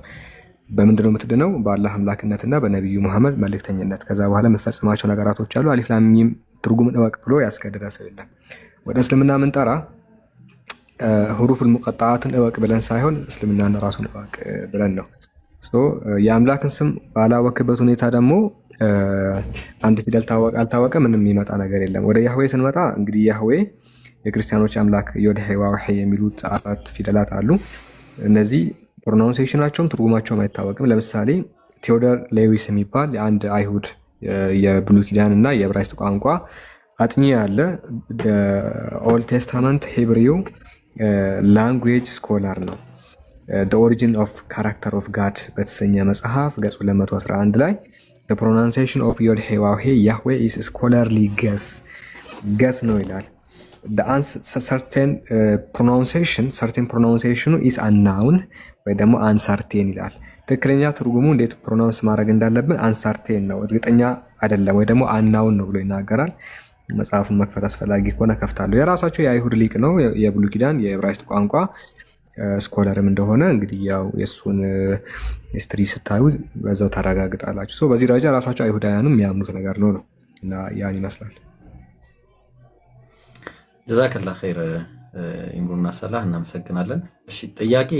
በምንድነው የምትድነው? በአላህ አምላክነትና በነቢዩ መሐመድ መልእክተኝነት። ከዛ በኋላ የምትፈጽማቸው ነገራቶች አሉ። አሊፍ ላም ሚም ትርጉምን እወቅ ብሎ ያስገደደ ሰው የለም። ወደ እስልምና ምንጠራ ሁሩፉል ሙቀጣዓትን እወቅ ብለን ሳይሆን እስልምናን ራሱን እወቅ ብለን ነው። የአምላክን ስም ባላወክበት ሁኔታ ደግሞ አንድ ፊደል ታወቀ አልታወቀ ምንም የሚመጣ ነገር የለም። ወደ ያህዌ ስንመጣ እንግዲህ ያህዌ የክርስቲያኖች አምላክ ዮድሄ ዋውሄ የሚሉት 4 ፊደላት አሉ። እነዚህ ፕሮናውንሴሽናቸውም ትርጉማቸውም አይታወቅም። ለምሳሌ ቴዎዶር ሌዊስ የሚባል የአንድ አይሁድ የብሉይ ኪዳን እና የዕብራይስጥ ቋንቋ አጥኚ ያለ ኦልድ ቴስታመንት ሂብሪው ላንጉዌጅ ስኮላር ነው። ኦሪጂን ኦፍ ካራክተር ኦፍ ጋድ በተሰኘ መጽሐፍ ገጽ 211 ላይ ፕሮናንሴሽን ኦፍ ዮድሄ ዋውሄ ያህዌ ኢስ ስኮላርሊ ገስ ነው ይላል። ሰርቴን ፕሮናንሴሽኑ ኢስ አናውን ወይ ደግሞ አንሰርቴን ይላል። ትክክለኛ ትርጉሙ እንዴት ፕሮናንስ ማድረግ እንዳለብን አንሰርቴን ነው፣ እርግጠኛ አይደለም ወይ ደግሞ አናውን ነው ብሎ ይናገራል። መጽሐፉን መክፈት አስፈላጊ ከሆነ ከፍታለሁ። የራሳቸው የአይሁድ ሊቅ ነው። የብሉይ ኪዳን የዕብራይስጥ ቋንቋ ስኮለርም እንደሆነ እንግዲህ ያው የእሱን ሂስትሪ ስታዩ በዛው ታረጋግጣላችሁ። በዚህ ደረጃ ራሳቸው አይሁዳውያንም የሚያምኑት ነገር ነው እና ያን ይመስላል። ጀዛከላ ኸይር ኢምሩና ሰላህ እናመሰግናለን። እሺ ጥያቄ